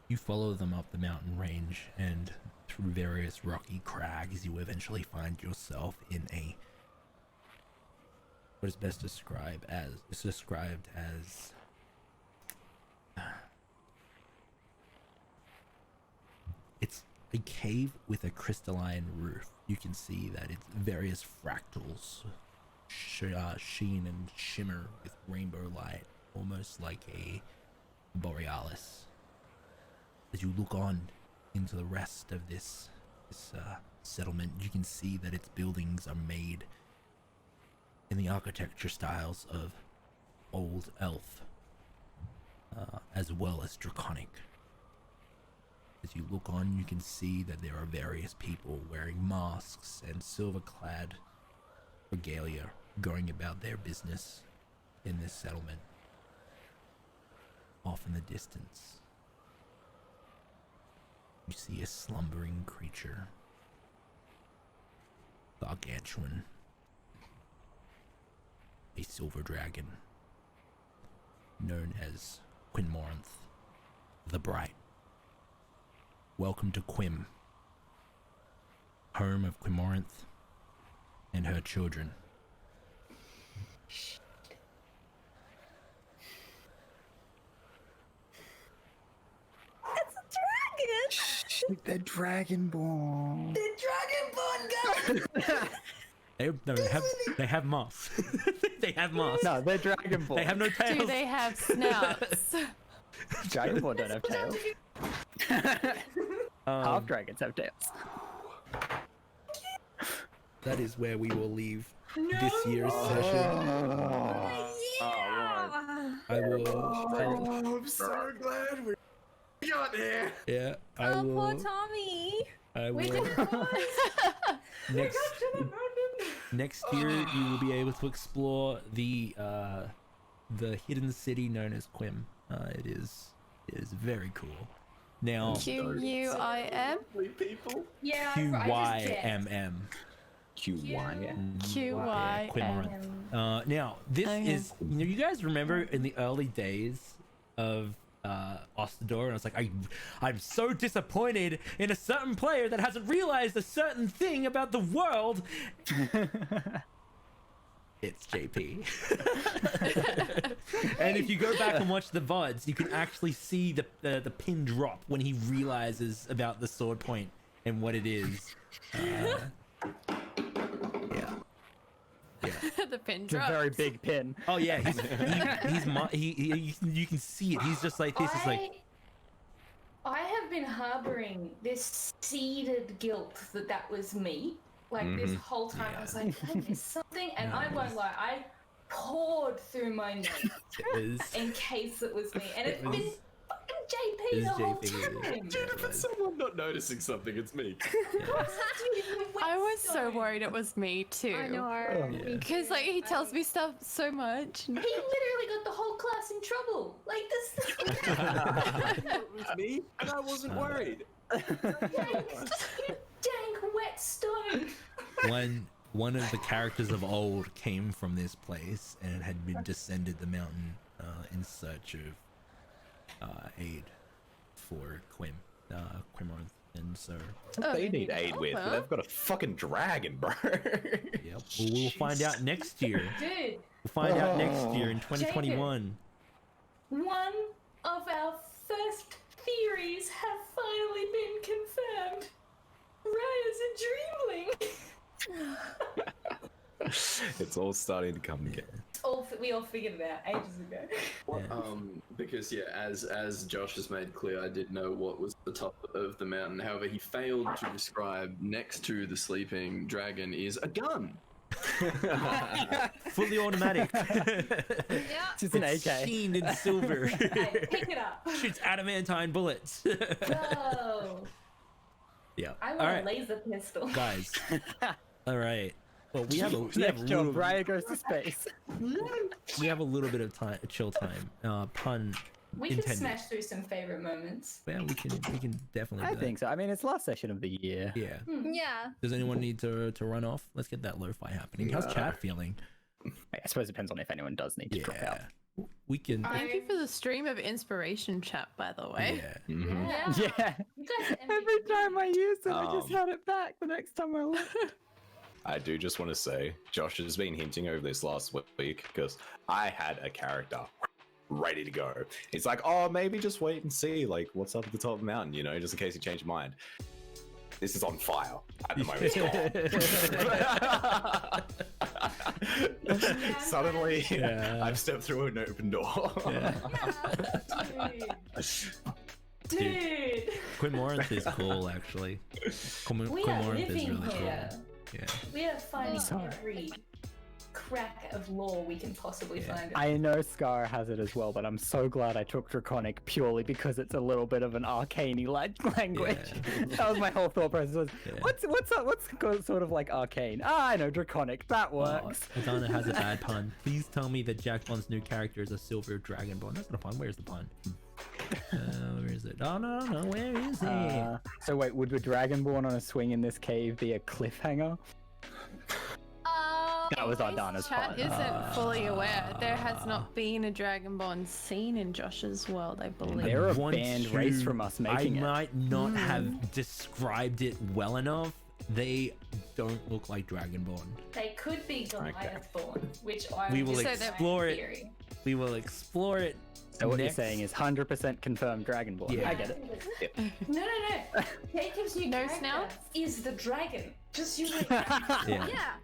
You follow them up the mountain range and through various rocky crags, you eventually find yourself in a what is best described as it's a cave with a crystalline roof. You can see that it's various fractals sheen and shimmer with rainbow light, almost like a borealis. As you look on into the rest of this settlement, you can see that its buildings are made in the architecture styles of Old Elf, as well as Draconic. As you look on, you can see that there are various people wearing masks and silver-clad regalia going about their business in this settlement. Off in the distance, you see a slumbering creature, gargantuan, a silver dragon, known as Quinmorinth the Bright. Welcome to Quim, home of Quinmorinth and her children. It's a dragon! The Dragonborn. The Dragonborn, guys! They have masks. They have masks. No, they're Dragonborn. They have no tails. Do they have snouts? Dragonborn don't have tails. Half dragons have tails. That is where we will leave this year's session. I will. I'm so glad we got here. Yeah, I Oh, will. poor Tommy! I We will. did it, boys. Next year, you will be able to explore the hidden city known as Quim. It is very cool. Now, QUIM? People. Yeah, QYMM. QY. QYM. Now, this Okay. is, you guys remember in the early days of Ostedor, and I was like, I'm so disappointed in a certain player that hasn't realized a certain thing about the world. It's JP. And if you go back and watch the VODs, you can actually see the pin drop when he realizes about the sword point and what it is. The pin It's a drop. very big pin. Oh yeah, you can see it. He's just like this. Is like I have been harboring this seeded guilt that was me. Like this whole time, I was like, I missed something, and I won't lie, I poured through my notes in case it was me, and it's been fucking JP the whole time. Dude, if it's someone not noticing something, it's me. I was so worried it was me too. I know. Because like he tells me stuff so much. He literally got the whole class in trouble. Like this. It was me, and I wasn't worried. Dank wet stone. one of the characters of old came from this place and had been descended the mountain in search of aid for Quimorth, and so They need aid with, but well. they've got a fucking dragon, bro. yep. Well, we'll find out next year. Dude, We'll find out next year in 2021. one of our first theories have finally been confirmed. Raya's a dreamling. It's all starting to come together. We all figured it out ages ago. Because as Josh has made clear, I did know what was the top of the mountain. However, he failed to describe next to the sleeping dragon is a gun. Fully automatic. Yeah. It's an It's AK. sheened in silver. Hey, pick it up. Shoots adamantine bullets. Whoa. Yeah. I All want right, a laser pistol. guys. All right. Well, we have a Next job, little, Raya goes to space. we have a little bit of time, chill time. Pun We can intended. smash through some favorite moments. Yeah, we can definitely. I do think so. I mean, it's last session of the year. that. Yeah. Yeah. Does anyone need to run off? Let's get that lo-fi happening. How's chat feeling? I suppose it depends on if anyone does need to drop out. Yeah. We can. Thank you for the stream of inspiration chat, by the way. Yeah. Yeah. Yeah. You guys are Every MVP. time I use it, I just Um, had it back the next time I look. I do just want to say, Josh has been hinting over this last week because I had a character ready to go. It's like, oh, maybe just wait and see, like, what's up at the top of the mountain, you know, just in case you change your mind. This is on fire at the moment. It's gone. Suddenly, Yeah. I've stepped through an open door. Yeah. Dude. Quimorinth is cool, actually. We are Quimorinth is living really here. cool. Yeah. We are finding Sorry. every crack of lore we can possibly Yeah. find. I know Scar has it as well, but I'm so glad I took Draconic purely because it's a little bit of an arcane language. Yeah. That was my whole thought process. Was, Yeah. what's sort of like arcane? Ah, I know Draconic. That works. Adana has a bad pun. Please tell me that Jacbon's new character is a silver dragonborn. That's not a pun. Where's the pun? Where is it? Oh, no, where is it? So wait, would a Dragonborn on a swing in this cave be a cliffhanger? That was Ardana's Chat pun. isn't fully aware. There has not been a Dragonborn seen in Josh's world, I believe. They're a Want banned to- race from us making I it. might not have described it well enough. They don't look like Dragonborn. They could be Goliath-born, which I We will would explore it. theory. We will explore it. So what next. you're saying is 100% confirmed Dragonborn. Yeah. I get it. No. Jacob's new No character snout? is the dragon. Just you wait. Yeah.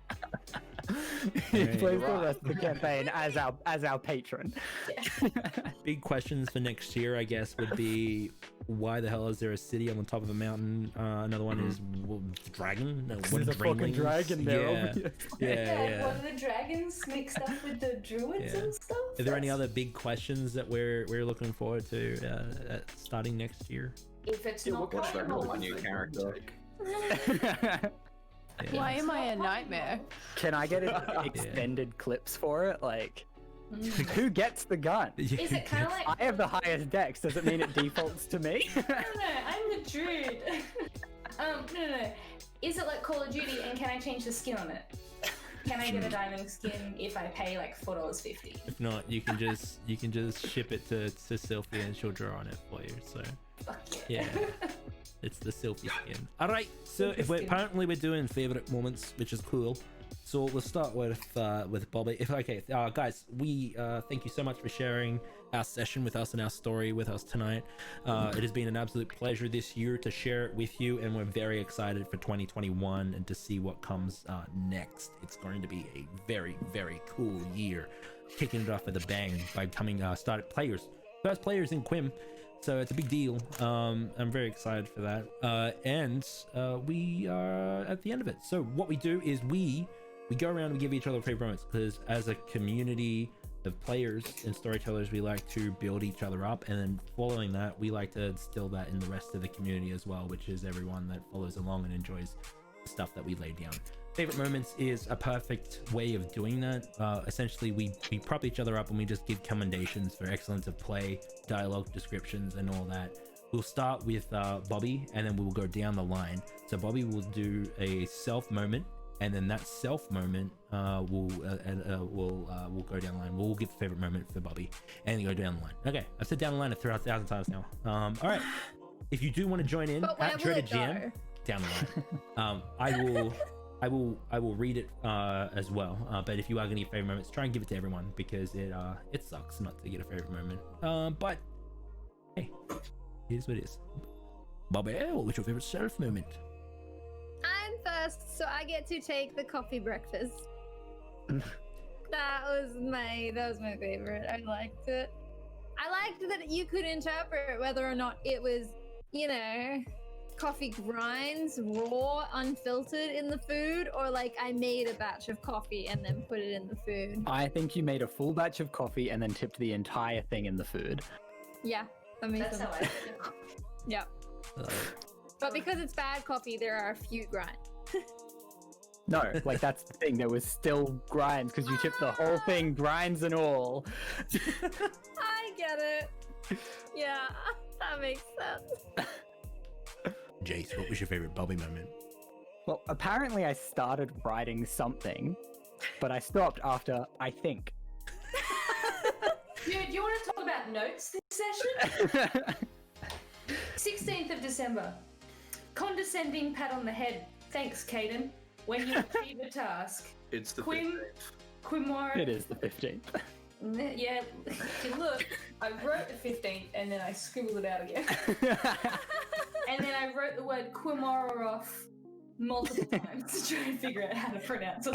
He Very plays the right. rest of the campaign as our patron. Big questions for next year, I guess, would be why the hell is there a city on the top of a mountain? Another one is dragon. No, what There's a fucking dreamlings? dragon there. Yeah, obviously. yeah. What are the dragons mixed up with the druids Yeah. and stuff? Are there any That's- other big questions that we're looking forward to starting next year? If it's Yeah, not what can I possible, know my new character? Yeah. Why am I a nightmare? Can I get extended clips for it? Like, who gets the gun? Is it kind of like? I have the highest dex. Does it mean it defaults to me? No, I'm the druid. No. Is it like Call of Duty, and can I change the skin on it? Can I get a diamond skin if I pay like $4.50? If not, you can just ship it to Sylphia and she'll draw on it for you. So Fuck yeah, it's the Sylphia skin. All right, so Sylphia skin. apparently we're doing favorite moments, which is cool. So we'll start with Bobby. Guys, we thank you so much for sharing our session with us and our story with us tonight. It has been an absolute pleasure this year to share it with you, and we're very excited for 2021 and to see what comes next. It's going to be a very, very cool year, kicking it off with a bang by becoming first players in Quim. So it's a big deal. I'm very excited for that. And we are at the end of it. So what we do is we go around and give each other favorite moments, because as a community of players and storytellers, we like to build each other up, and then following that, we like to instill that in the rest of the community as well, which is everyone that follows along and enjoys the stuff that we lay down. Favorite moments is a perfect way of doing that. Essentially, we prop each other up and we just give commendations for excellence of play, dialogue descriptions, and all that. We'll start with Bobby, and then we'll go down the line. So Bobby will do a self moment, and then that self moment will go down the line. We'll give the favorite moment for Bobby, and then go down the line. Okay, I've said down the line 1,000 times now. All right, if you do want to join in But where at will Dreaded it Jam, go? down the line, I will read it as well. But if you are going to get favorite moments, try and give it to everyone, because it sucks not to get a favorite moment. But hey, here's what it is. Bobby, what's your favorite self moment? I'm first, so I get to take the coffee breakfast. That was my favorite. I liked it. I liked that you could interpret whether or not it was, coffee grinds, raw, unfiltered in the food, or like I made a batch of coffee and then put it in the food. I think you made a full batch of coffee and then tipped the entire thing in the food. Yeah, that makes That's sense. how I did it. Yeah. But because it's bad coffee, there are a few grinds. No, like that's the thing. There was still grinds because you tipped the whole thing, grinds and all. I get it. Yeah, that makes sense. Jace, what was your favorite Bobby moment? Well, apparently I started writing something, but I stopped after I think. Dude, you want to talk about notes this session? 16th of December. Condescending pat on the head. Thanks, Caden. When you achieve a task. It's the Quimora. It is the 15th. Yeah, if you look, I wrote the 15th and then I scribbled it out again. And then I wrote the word Quimora off multiple times to try and figure out how to pronounce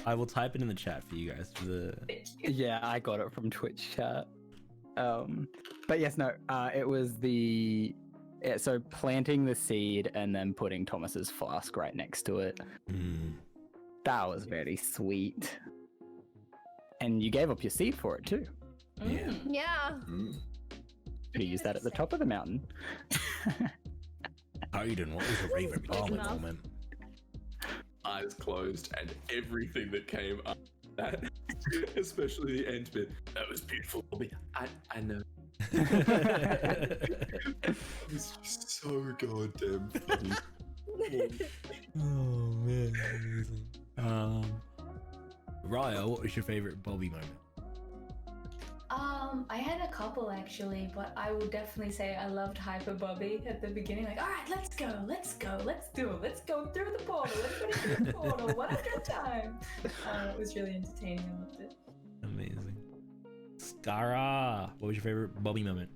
I will type it in the chat for you guys for the. Thank you. Yeah, I got it from Twitch chat. But yes, no, it was so planting the seed and then putting Thomas's flask right next to it. That was very sweet. And you gave up your seed for it too. Yeah. Yeah. Could have used that at the top of the mountain. Aiden, what was your favorite Bobby moment? Eyes closed and everything that came up that, especially the end bit. That was beautiful. I know. It's just so goddamn funny. Oh man, amazing. Raya, what was your favorite Bobby moment? I had a couple actually, but I would definitely say I loved Hyper Bobby at the beginning. Like, all right, let's go, let's go through the portal, everybody through the portal, one at a time. It was really entertaining. I loved it. Amazing. Skara, what was your favorite Bobby moment?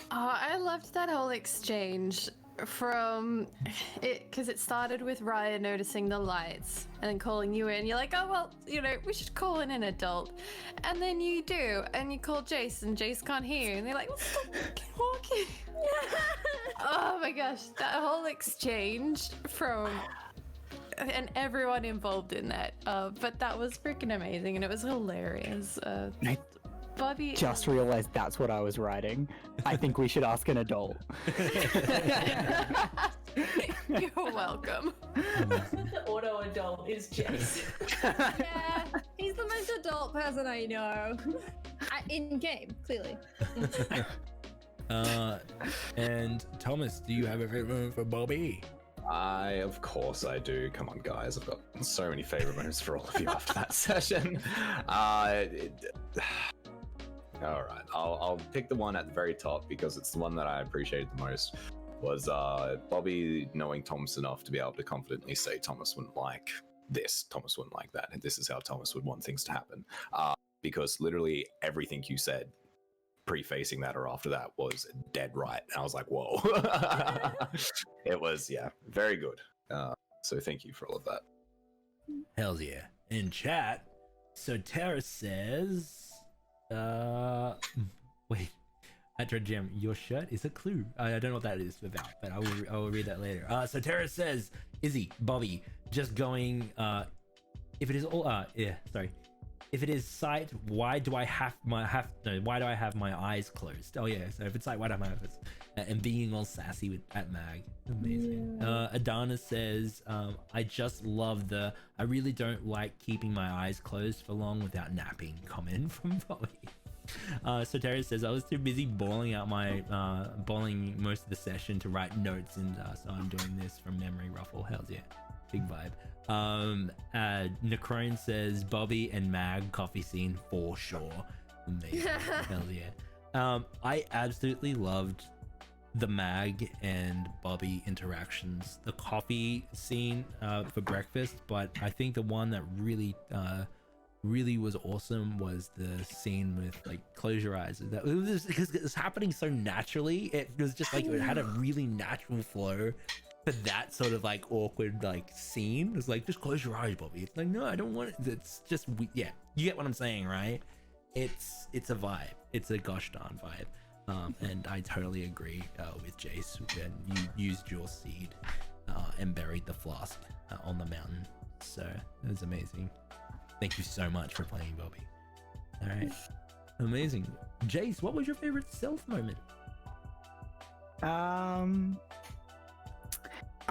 I loved that whole exchange from it because it started with Raya noticing the lights and then calling you in. You're like, oh well, we should call in an adult, and then you do, and you call Jace, and Jace can't hear, and they're like, let's stop walking. Oh my gosh, that whole exchange and everyone involved in that. But that was freaking amazing, and it was hilarious. Bobby Just realized that's what I was writing. I think we should ask an adult. You're welcome. The auto adult is Jace. Yeah, he's the most adult person I know. In game, clearly. And Thomas, do you have a favorite moment for Bobby? Of course I do. Come on, guys. I've got so many favorite moments for all of you after that session. All right, I'll pick the one at the very top because it's the one that I appreciated the most. Was Bobby knowing Thomas enough to be able to confidently say Thomas wouldn't like this, Thomas wouldn't like that, and this is how Thomas would want things to happen. Because literally everything you said prefacing that or after that was dead right. And I was like, whoa. It was, yeah, very good. So thank you for all of that. Hells yeah. In chat, so Tara says, wait, Atro Jim, your shirt is a clue. I don't know what that is about, but I will read that later. So Tara says, Izzy, Bobby, just going, if it is all, if it is sight, why do I have my eyes closed? Oh yeah, so if it's sight, why do I have my eyes closed? And being all sassy at Mag. Amazing. Yeah. Adana says, I just love I really don't like keeping my eyes closed for long without napping comment from Bobby. So Terry says, I was too busy bawling most of the session to write notes, and so I'm doing this from memory. Ruffle. Hells yeah. Big vibe. Necrone says, Bobby and Mag coffee scene for sure. Amazing. Hell yeah. I absolutely loved the Mag and Bobby interactions. The coffee scene for breakfast, but I think the one that really was awesome was the scene with like close your eyes. That it was because it's happening so naturally. It was just like it had a really natural flow for that sort of like awkward like scene. It's like, just close your eyes, Bobby. It's like, no, I don't want it. It's just yeah, you get what I'm saying, right? It's a vibe. It's a gosh darn vibe. And I totally agree with Jace when you used your seed and buried the flask on the mountain. So it was amazing. Thank you so much for playing, Bobby. All right, amazing. Jace, what was your favorite stealth moment?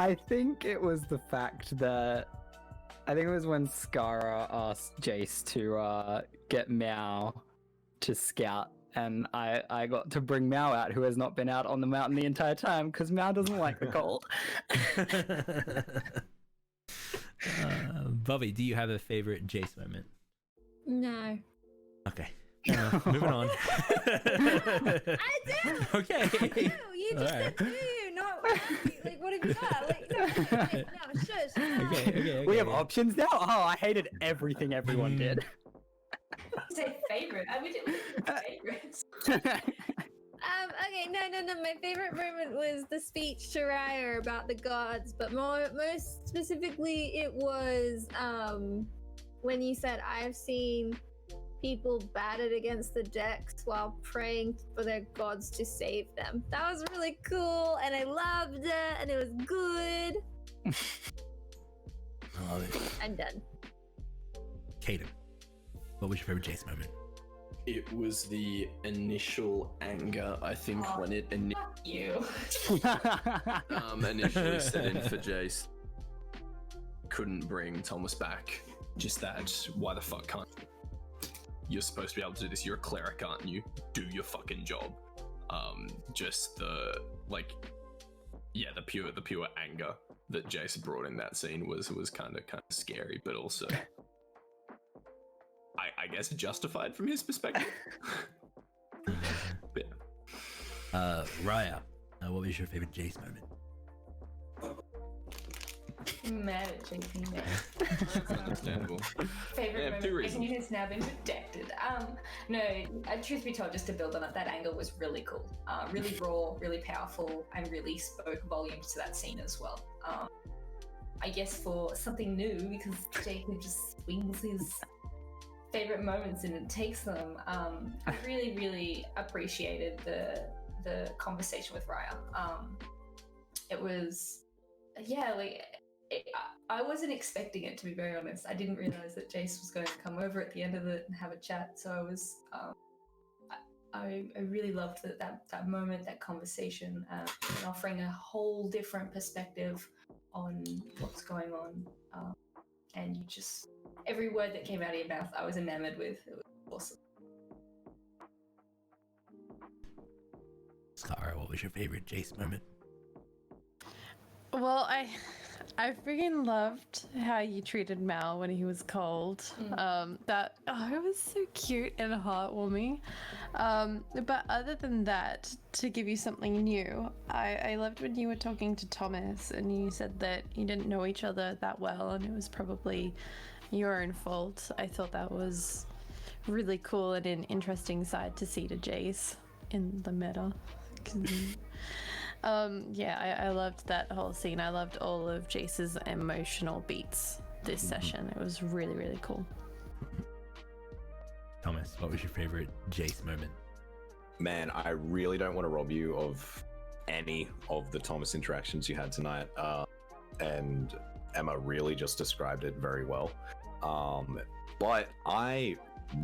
I think it was the fact that I think it was when Skara asked Jace to get Meow to scout, and I got to bring Meow out, who has not been out on the mountain the entire time because Meow doesn't like the cold. Bobby, do you have a favorite Jace moment? No. Okay. Moving on. I do. Okay. I do. You just said do. Not like what have you got? Like no, shush. No. Okay. We have options now. Oh, I hated everything everyone did. Say favorite. I would do favorites. Okay, no. My favorite moment was the speech to Ryer about the gods, but most specifically, it was when you said, "I've seen people battered against the decks while praying for their gods to save them." That was really cool, and I loved it, and it was good. I love it. I'm done. Caden, what was your favorite Jace moment? It was the initial anger, I think, when it You. initially set in for Jace. Couldn't bring Thomas back. Just that, why the fuck can't you? You're supposed to be able to do this. You're a cleric, aren't you? Do your fucking job. Just the pure anger that Jace brought in that scene was kind of scary, but also I guess justified from his perspective. But yeah. Raya, what was your favorite Jace moment? Mad at JP now. That's understandable. Favorite Yeah, moment. two I reasons. think it's now been protected. No, truth be told, just to build on it, that anger was really cool. Really raw, really powerful, and really spoke volumes to that scene as well. I guess for something new, because Jacob just swings his favorite moments and takes them. I really, really appreciated the conversation with Raya. It was, yeah, like. I wasn't expecting it, to be very honest. I didn't realize that Jace was going to come over at the end of it and have a chat. So I was, I really loved that moment, that conversation, and offering a whole different perspective on what's going on. And you just, every word that came out of your mouth, I was enamored with. It was awesome. Skara, what was your favorite Jace moment? Well, I freaking loved how you treated Mal when he was cold. It was so cute and heartwarming. But other than that, to give you something new, I loved when you were talking to Thomas and you said that you didn't know each other that well and it was probably your own fault. I thought that was really cool and an interesting side to see to Jace in the meta. I loved that whole scene. I loved all of Jace's emotional beats this session. It was really, really cool. Thomas, what was your favorite Jace moment? Man, I really don't want to rob you of any of the Thomas interactions you had tonight. And Emma really just described it very well. But I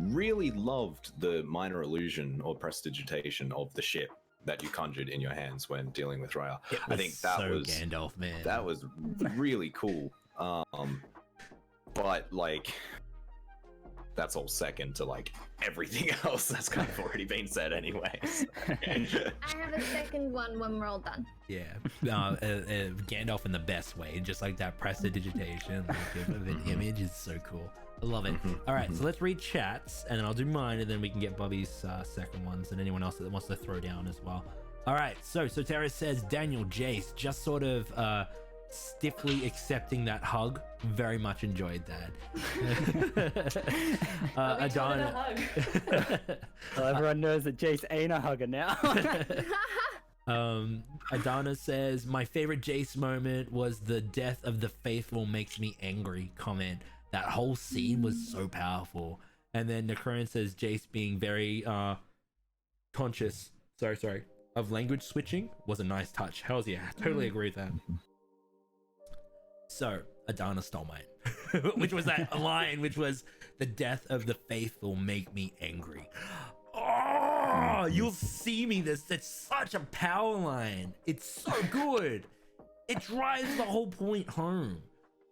really loved the minor illusion or prestidigitation of the ship that you conjured in your hands when dealing with Raya. I think that so was Gandalf, man. That was really cool. But like, that's all second to like everything else that's kind of already been said anyways. I have a second one when we're all done. Yeah, Gandalf in the best way, just like that prestidigitation like, of an image is so cool. I love it. All right, so let's read chats, and then I'll do mine, and then we can get Bobby's second ones, and anyone else that wants to throw down as well. All right, so Tara says, Daniel, Jace, just sort of stiffly accepting that hug. Very much enjoyed that. Adana. Well, everyone knows that Jace ain't a hugger now. Adana says, my favorite Jace moment was the death of the faithful makes me angry comment. That whole scene was so powerful. And then Nakaran says Jace being very conscious, sorry, of language switching was a nice touch. Hells yeah, I totally agree with that. So Adana stole mine, which was that line, which was the death of the faithful make me angry. Oh, you'll see me this. It's such a power line. It's so good. It drives the whole point home.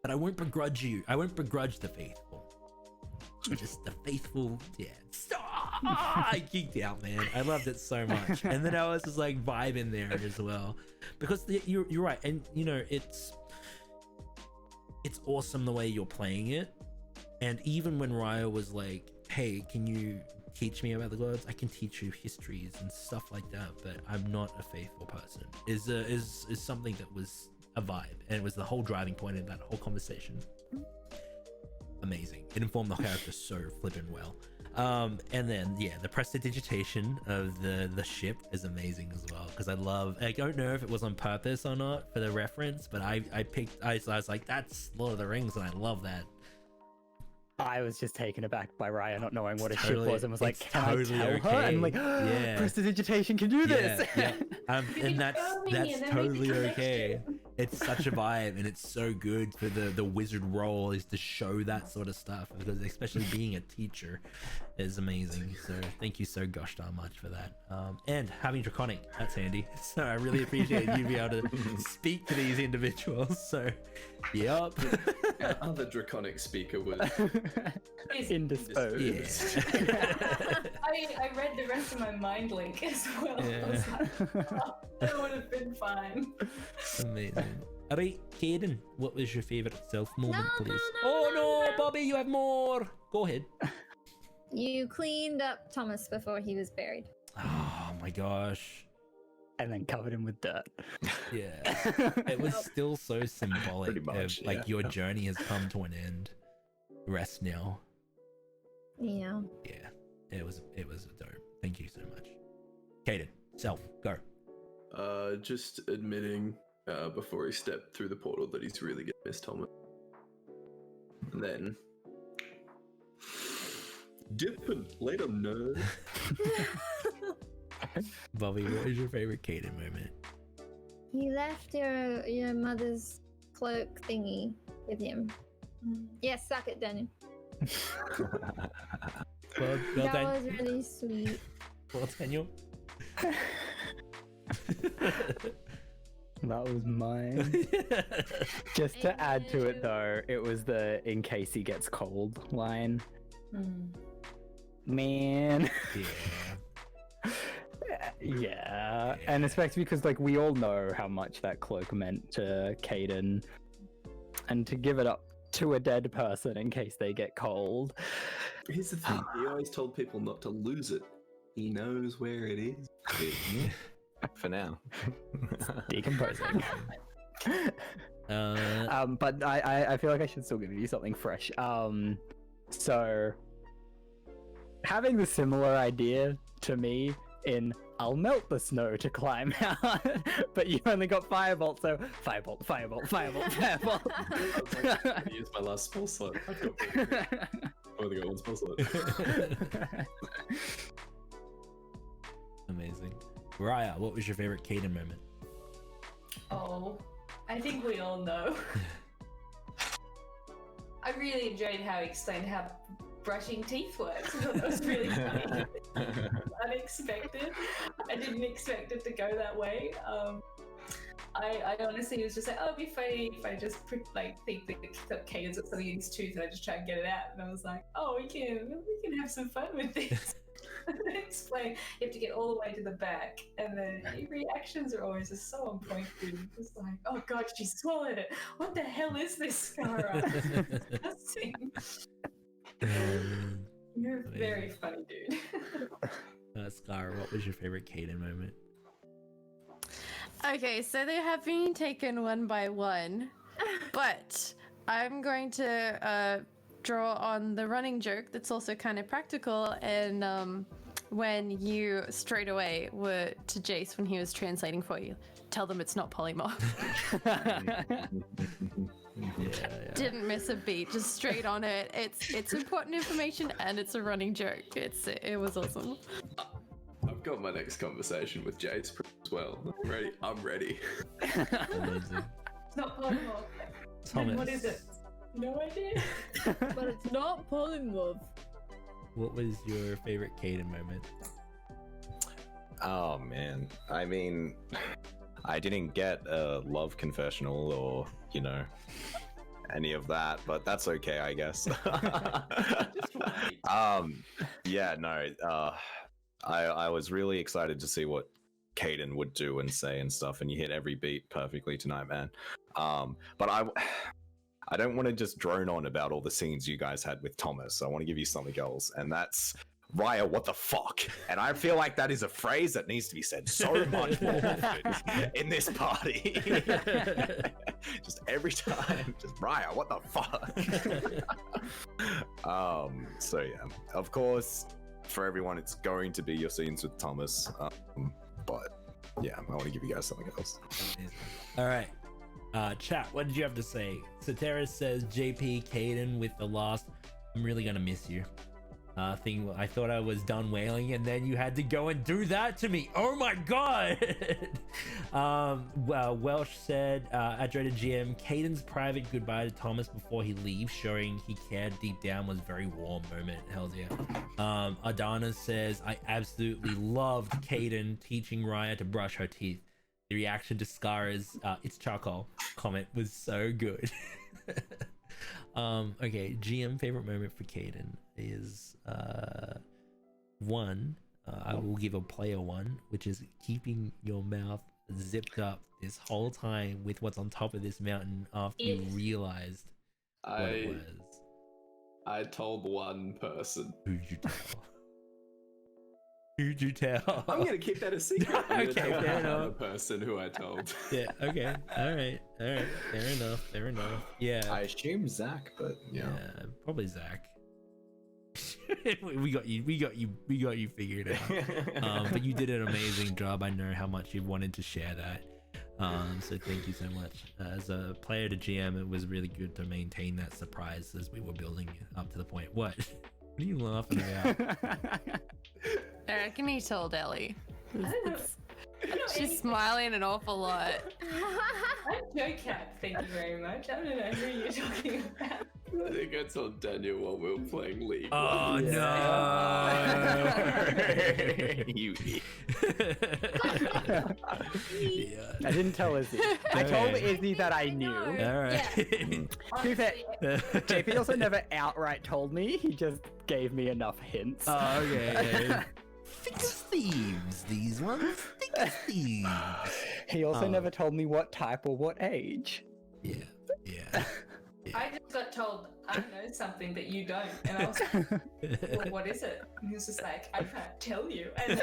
But I won't begrudge you. I won't begrudge the faithful. Just the faithful, yeah. I geeked out, man. I loved it so much. And then I was just like vibing there as well. Because you're right. And you know, it's awesome the way you're playing it. And even when Raya was like, hey, can you teach me about the gods? I can teach you histories and stuff like that, but I'm not a faithful person. Is something that was a vibe, and it was the whole driving point of that whole conversation. Amazing. It informed the character so flippin' well. And then yeah, the prestidigitation of the ship is amazing as well, because I don't know if it was on purpose or not for the reference, but I was like, that's Lord of the Rings, and I love that. I was just taken aback by Raya not knowing what a ship Totally- was and was like, it's can totally I tell her? okay. And I'm like, Yeah. prestidigitation can do this. Yeah. And can that's tell me and then make totally the okay. connection. It's such a vibe, and it's so good for the wizard role is to show that sort of stuff, because especially being a teacher is amazing. So thank you so gosh darn much for that. And having Draconic, that's handy. So I really appreciate you being able to speak to these individuals. So yep. Our other draconic speaker was Indisposed. Yeah. I read the rest of my mind link as well. I was like, oh, that would have been fine. Amazing. All right, Caden, what was your favorite self moment, No, please? no, Oh no, no. Bobby, you have more. Go ahead. You cleaned up Thomas before he was buried. Oh my gosh. And then covered him with dirt. Yeah. It was still so symbolic. Pretty much, of, like yeah. your journey has come to an end. Rest now. Yeah. Yeah. It was dope. Thank you so much. Caden, self, go. Just admitting before he stepped through the portal that he's really gonna miss Thomas. And then dipping later, nerd. Bobby, what was your favorite Caden moment? You left your mother's cloak thingy with him. Yes, suck it, Daniel. Well That done. was really sweet. Well, Daniel. That was mine. Just to add to it though, it was the in case he gets cold line. Man. Yeah. Yeah, and especially because like we all know how much that cloak meant to Caden, and to give it up to a dead person in case they get cold. Here's the thing: he always told people not to lose it. He knows where it is. For now. Decomposing. But I feel like I should still give you something fresh. So having the similar idea to me in I'll melt the snow to climb out, but you only got firebolt, so firebolt, firebolt, firebolt, firebolt. Use my last spell slot. I've only got one spell slot. Amazing. Raya, what was your favorite Caden moment? Oh, I think we all know. I really enjoyed how he explained how brushing teeth works. I thought that was really funny. Unexpected. I didn't expect it to go that way. I honestly was just like, oh, it'd be funny if I just think that Caden's got something in his tooth and I just try and get it out. And I was like, oh, we can have some fun with this. And then explain, you have to get all the way to the back, and then your reactions are always just so on point. Dude. It's like, oh god, she swallowed it. What the hell is this, Scara? Disgusting. You're a very funny dude. Scar, what was your favorite Caden moment? Okay, so they have been taken one by one, but I'm going to draw on the running joke that's also kind of practical, and when you straight away were to Jace when he was translating for you, tell them it's not polymorph. Yeah. Didn't miss a beat, just straight on it. It's important information and it's a running joke. It was awesome. I've got my next conversation with Jace as well. I'm ready. Amazing. It's not polymorph. Thomas, What is it? No idea. But it's not polymorph. what was your favorite Caden moment? Oh man, I mean, I didn't get a love confessional or, you know, any of that, but that's okay, I guess. Yeah, no, I was really excited to see what Caden would do and say and stuff, and you hit every beat perfectly tonight, man. But I don't want to just drone on about all the scenes you guys had with Thomas. I want to give you something else, and that's Raya, what the fuck? And I feel like that is a phrase that needs to be said so much more often in this party. Just every time, just Raya, what the fuck? So yeah, of course, for everyone, it's going to be your scenes with Thomas. But yeah, I want to give you guys something else. All right. Chat, what did you have to say? Soteris says, JP, Caden with the lost. I'm really gonna miss you. Thing, I thought I was done wailing, and then you had to go and do that to me. Oh my god! Well, Welsh said, at Dreaded GM, Caden's private goodbye to Thomas before he leaves, showing he cared deep down, was very warm moment. Hells yeah. Adana says, I absolutely loved Caden teaching Raya to brush her teeth. The reaction to Skara's "it's charcoal" comment was so good. Okay, GM favorite moment for Caden is one. I will give a player one, which is keeping your mouth zipped up this whole time with what's on top of this mountain after you realized what it was. I told one person. Who'd you tell? Who'd you tell? I'm gonna keep that a secret. I'm Okay, gonna tell fair another enough. person who I told. Yeah. Okay. All right. Fair enough. Yeah. I assume Zach, but yeah. Probably Zach. we got you figured out. But you did an amazing job. I know how much you wanted to share that. So thank you so much. As a player to GM, it was really good to maintain that surprise as we were building up to the point. What? What are you laughing about? I reckon he told Ellie. I don't know She's anything. smiling an awful lot. I'm Jacbon, thank you very much. I don't know who you're talking about. I think I told Daniel while we were playing League. Oh once. no! You Yeah. I didn't tell Izzy. I told Izzy that I knew. All right. To be fair, JP also never outright told me. He just gave me enough hints. Oh, okay. Thick as thieves, these ones. Thick as thieves. He also never told me what type or what age. Yeah. I just got told I know something that you don't, and I was like, well, what is it? And he was just like, I can't tell you. And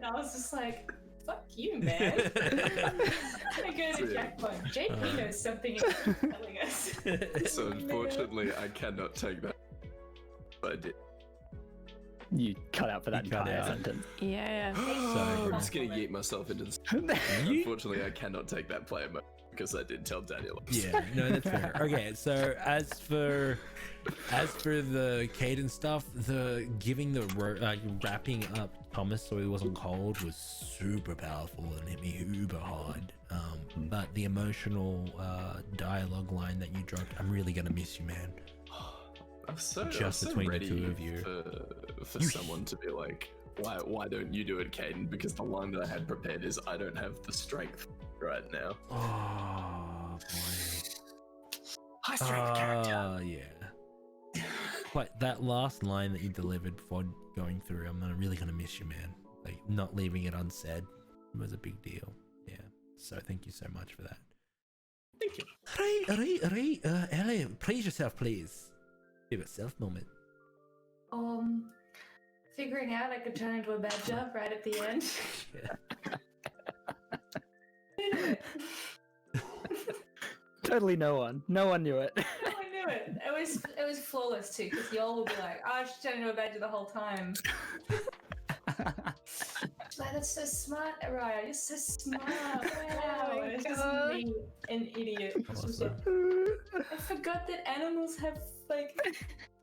I was just like, fuck you, man. I go to Jacbon. JP knows something and he's telling us. So unfortunately, I cannot take that. But I did. You cut out for that You cut entire out. sentence. Yeah. I'm just gonna yeet myself into this. Unfortunately, I cannot take that player mode because I did tell Daniel. Yeah, no, that's fair. Okay, so as for the Caden stuff, the giving the wrapping up Thomas so he wasn't cold was super powerful and hit me uber hard. But the emotional dialogue line that you dropped, I'm really gonna miss you, man. I'm so Between the ready two of you. for someone to be like, why don't you do it, Caden? Because the line that I had prepared is, I don't have the strength right now. Oh boy. high strength character. Yeah. But that last line that you delivered before going through, I'm really gonna miss you, man. Like not leaving it unsaid was a big deal. Yeah. So thank you so much for that. Thank you. Right. Elle, praise yourself, please. Give it self moment. Figuring out I could turn into a badger right at the end. Totally no one. No one knew it. No, I knew it. It was flawless too, because y'all will be like, oh, I should turn into a badger the whole time. Like, that's so smart, Raya. You're so smart. Wow. Oh my And it's just God. me, an idiot. It's just like, I forgot that animals have like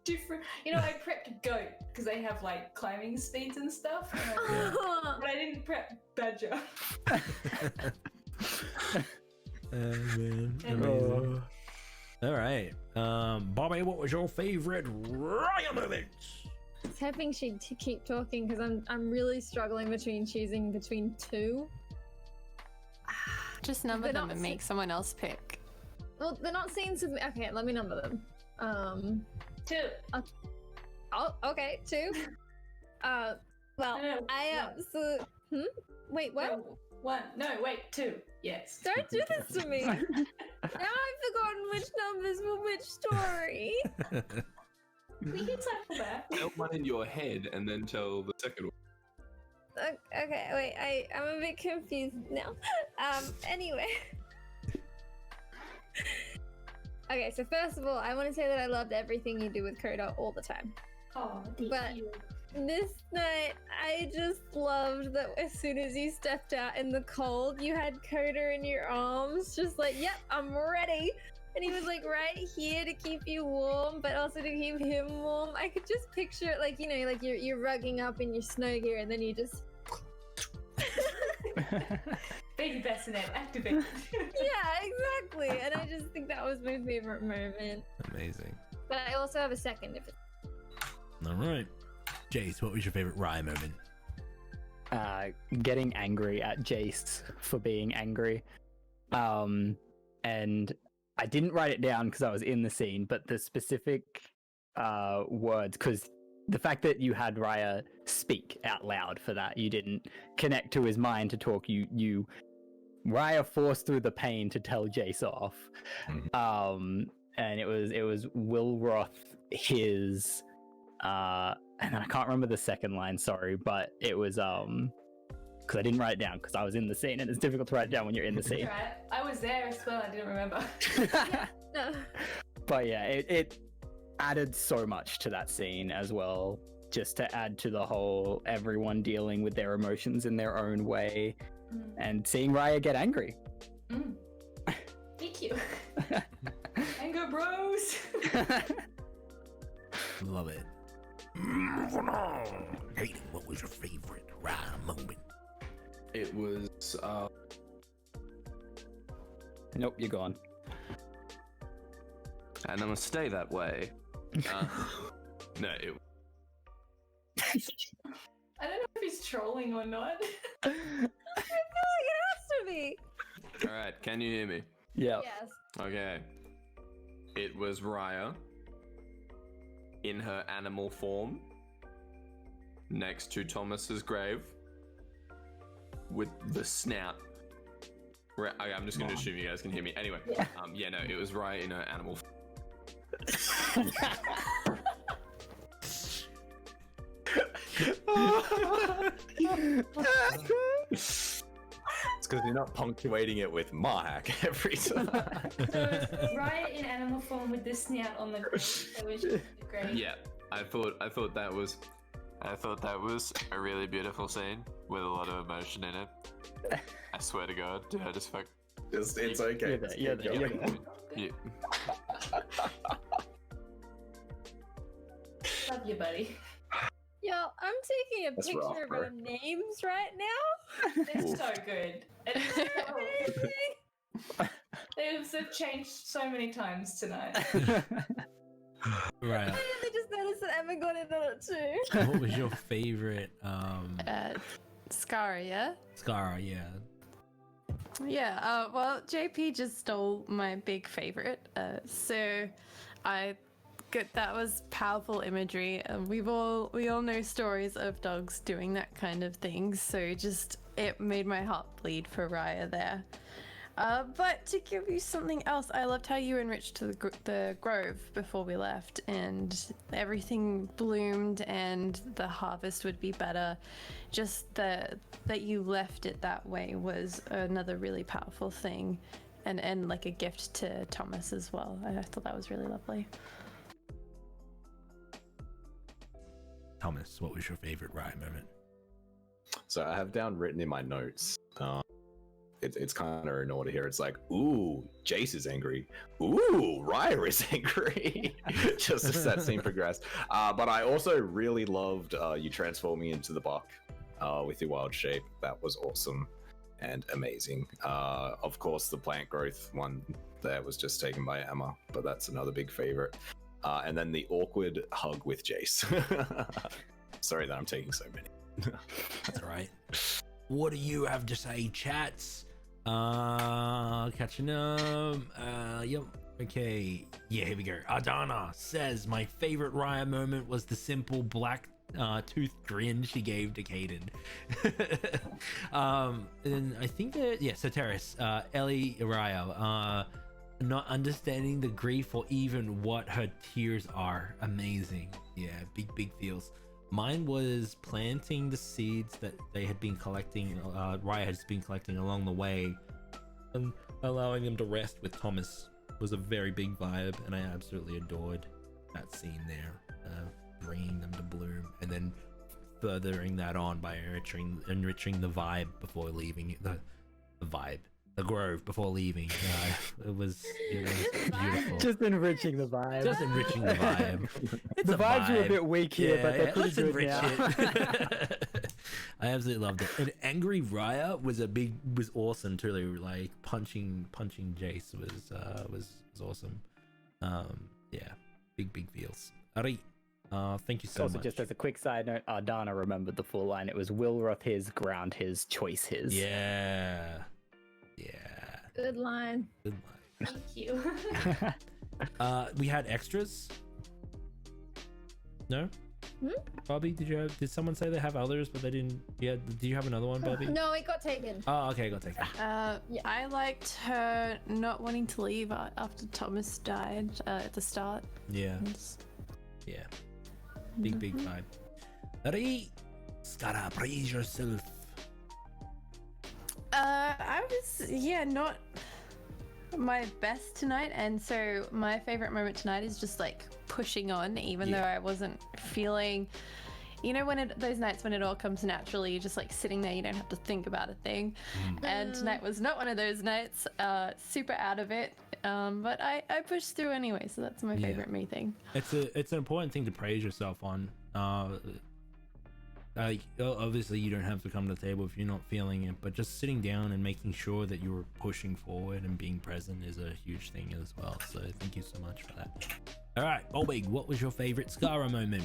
different. You know, I prepped a goat because they have like climbing speeds and stuff. And but I didn't prep badger. Man, And- amazing. All right, Bobby, what was your favorite Raya moment? I was hoping she'd keep talking because I'm really struggling choosing between two. Just number They're them not and make someone else pick. Well, they're not scenes of me. Okay, let me number them. 2. Oh, okay, two. Well, No, I one. Wait, what? No, 1. No, wait, 2. Yes. Don't do this to me. Now I've forgotten which numbers were which story. We can cycle back. Tell one in your head and then tell the second one. Okay, wait, I'm a bit confused now. Anyway. Okay, so first of all, I want to say that I loved everything you do with Coda all the time. Oh, thank But- you. This night, I just loved that as soon as you stepped out in the cold, you had Coda in your arms, just like, yep, I'm ready. And he was like right here to keep you warm, but also to keep him warm. I could just picture it like, you know, like you're rugging up in your snow gear and then you just... Baby bassinet, activate. Yeah, exactly. And I just think that was my favorite moment. Amazing. But I also have a second if it's... All right. Jace, what was your favorite Raya moment? Getting angry at Jace for being angry. And I didn't write it down because I was in the scene, but the specific words, because the fact that you had Raya speak out loud for that, you didn't connect to his mind to talk. Raya forced through the pain to tell Jace off. And it was Wilroth, his and then I can't remember the second line, sorry, but it was because I didn't write it down because I was in the scene and it's difficult to write it down when you're in the scene. Right. I was there as well, I didn't remember. No. But yeah, it added so much to that scene as well, just to add to the whole everyone dealing with their emotions in their own way and seeing Raya get angry. Thank you. Anger bros. Love it. Moving on. Hayden, what was your favorite Raya moment? It was Nope, you're gone. and I'm gonna stay that way. No, it I don't know if he's trolling or not. I feel like it has to be. Alright, can you hear me? Yeah. Yes. Okay. It was Raya in her animal form next to Thomas's grave with the snout. Okay, I'm just going to assume you guys can hear me. Anyway, yeah, no, it was Raya in her animal form. It's because you're not punctuating it with Marhack every time. So it's Raya in animal form with the snout on the ground. So it's just great. Yeah, I thought that was a really beautiful scene with a lot of emotion in it. I swear to God, dude, I just fuck. It's okay. You're there. Yeah. Love you, buddy. Yo, I'm taking a That's picture rough, of bro. our names right now. It's so good. It's so... They've changed so many times tonight. Right. I just noticed that Emma got in on it too. What was your favorite Scar, yeah? Scar? Yeah. Yeah, well, JP just stole my big favorite. So that was powerful imagery. We all know stories of dogs doing that kind of thing. So just, it made my heart bleed for Raya there. But to give you something else, I loved how you enriched the grove before we left, and everything bloomed, and the harvest would be better. Just that you left it that way was another really powerful thing, and like a gift to Thomas as well. I thought that was really lovely. Thomas, what was your favorite Raya moment? So I have down written in my notes. It's kind of in order here. It's like, ooh, Jace is angry. Ooh, Raya is angry. Just as that scene progressed. But I also really loved you transforming into the buck with your wild shape. That was awesome and amazing. Of course, the plant growth one there was just taken by Emma, but that's another big favorite. And then the awkward hug with Jace. Sorry that I'm taking so many. That's all right. What do you have to say, chats? Catching up. Yep. Okay. Yeah, here we go. Adana says, my favorite Raya moment was the simple black tooth grin she gave to Caden. And I think that, yeah, Soteris, Ellie, Raya, not understanding the grief or even what her tears are. Amazing. Yeah, big feels. Mine was planting the seeds that they had been collecting, Raya has been collecting along the way, and allowing them to rest with Thomas was a very big vibe, and I absolutely adored that scene there, bringing them to bloom, and then furthering that on by enriching the vibe before leaving, the grove before leaving. It was beautiful. Just enriching the vibe. Just enriching the vibe. It's The a vibes vibe. were a bit weak here, but they're pretty let's good enrich now. it. I absolutely loved it. And Angry Raya was awesome too. Like punching Jace was awesome. Yeah, big feels. Alright. Thank you so Also, much. just as a quick side note, Ardana remembered the full line. It was Wilroth his, ground his, choice his. Yeah. Good line. Good line. Thank you. We had extras. No. Bobby, did someone say they have others, but they didn't? Yeah. Do you have another one, Bobby? No, it got taken. Oh, okay, got taken. I liked her not wanting to leave after Thomas died at the start. Yeah. Yeah. Big vibe. Alright. Gotta praise yourself. I was not my best tonight, and so my favorite moment tonight is just like pushing on, even though I wasn't feeling, when those nights when it all comes naturally, you're just like sitting there, you don't have to think about a thing. And tonight was not one of those nights. Super out of it, but I pushed through anyway, so that's my favorite me thing. It's an important thing to praise yourself on. Like, obviously you don't have to come to the table if you're not feeling it, but just sitting down and making sure that you're pushing forward and being present is a huge thing as well. So thank you so much for that. All right, Bobby, what was your favorite Skara moment?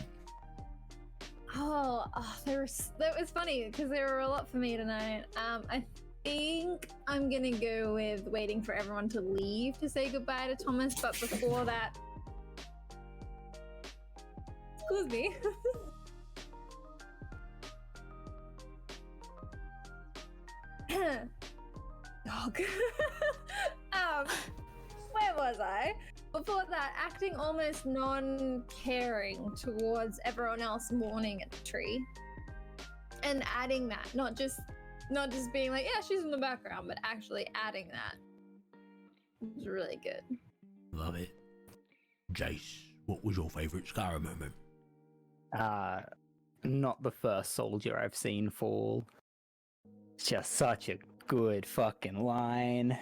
That was funny because there were a lot for me tonight. I think I'm gonna go with waiting for everyone to leave to say goodbye to Thomas, but before that, excuse me. Dog. Where was I? Before that, acting almost non-caring towards everyone else mourning at the tree, and adding that, not just being like, yeah, she's in the background, but actually adding that was really good. Love it. Jace, what was your favorite Skara moment? Not the first soldier I've seen fall. It's just such a good fucking line.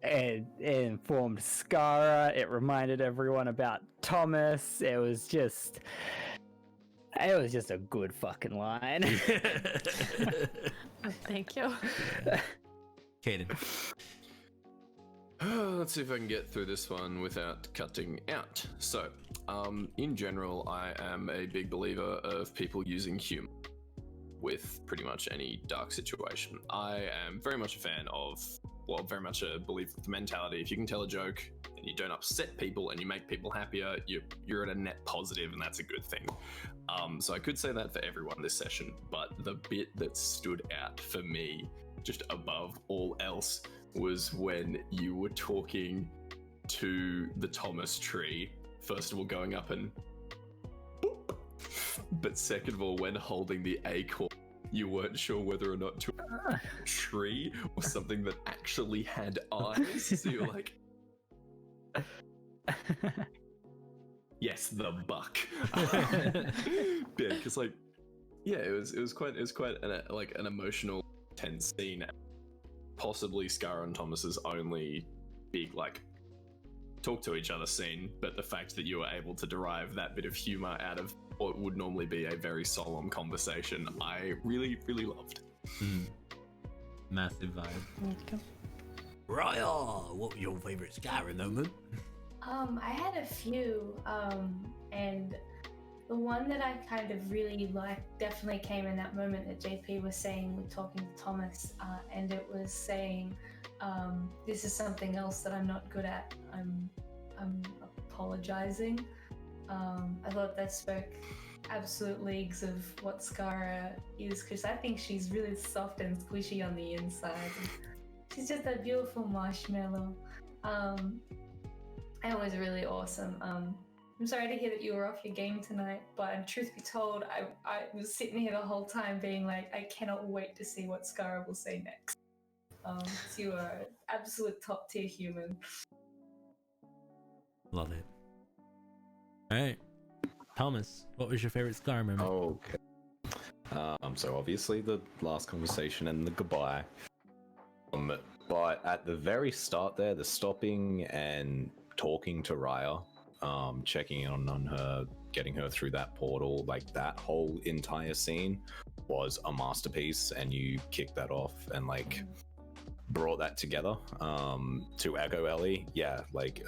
It informed Skara. It reminded everyone about Thomas. It was just a good fucking line. Thank you. Caden. Let's see if I can get through this one without cutting out. So, in general, I am a big believer of people using humor with pretty much any dark situation. I am very much a fan of, very much a believer of the mentality. If you can tell a joke and you don't upset people and you make people happier, you're at a net positive, and that's a good thing. So I could say that for everyone this session, but the bit that stood out for me, just above all else, was when you were talking to the Thomas tree. First of all, going up and boop. But second of all, when holding the acorn, you weren't sure whether or not to a tree or something that actually had eyes. So you're like, yes, the buck. Yeah, because it was quite an emotional, tense scene. Possibly Skara and Thomas's only big talk to each other scene, but the fact that you were able to derive that bit of humor out of what would normally be a very solemn conversation, I really, really loved. Massive vibe. Raya, what was your favorite Skara moment? I had a few, and the one that I kind of really liked definitely came in that moment that JP was saying with talking to Thomas, and it was saying, this is something else that I'm not good at. I'm apologizing. I thought that spoke absolute leagues of what Skara is, because I think she's really soft and squishy on the inside. She's just a beautiful marshmallow. It was really awesome. I'm sorry to hear that you were off your game tonight, but truth be told, I was sitting here the whole time being like, I cannot wait to see what Skara will say next. So you are an absolute top tier human. Love it. All right, Thomas, what was your favorite Scar moment? Okay. So obviously the last conversation and the goodbye. But at the very start there, the stopping and talking to Raya, checking in on her, getting her through that portal, like that whole entire scene was a masterpiece, and you kicked that off and like brought that together. To echo Ellie, yeah, like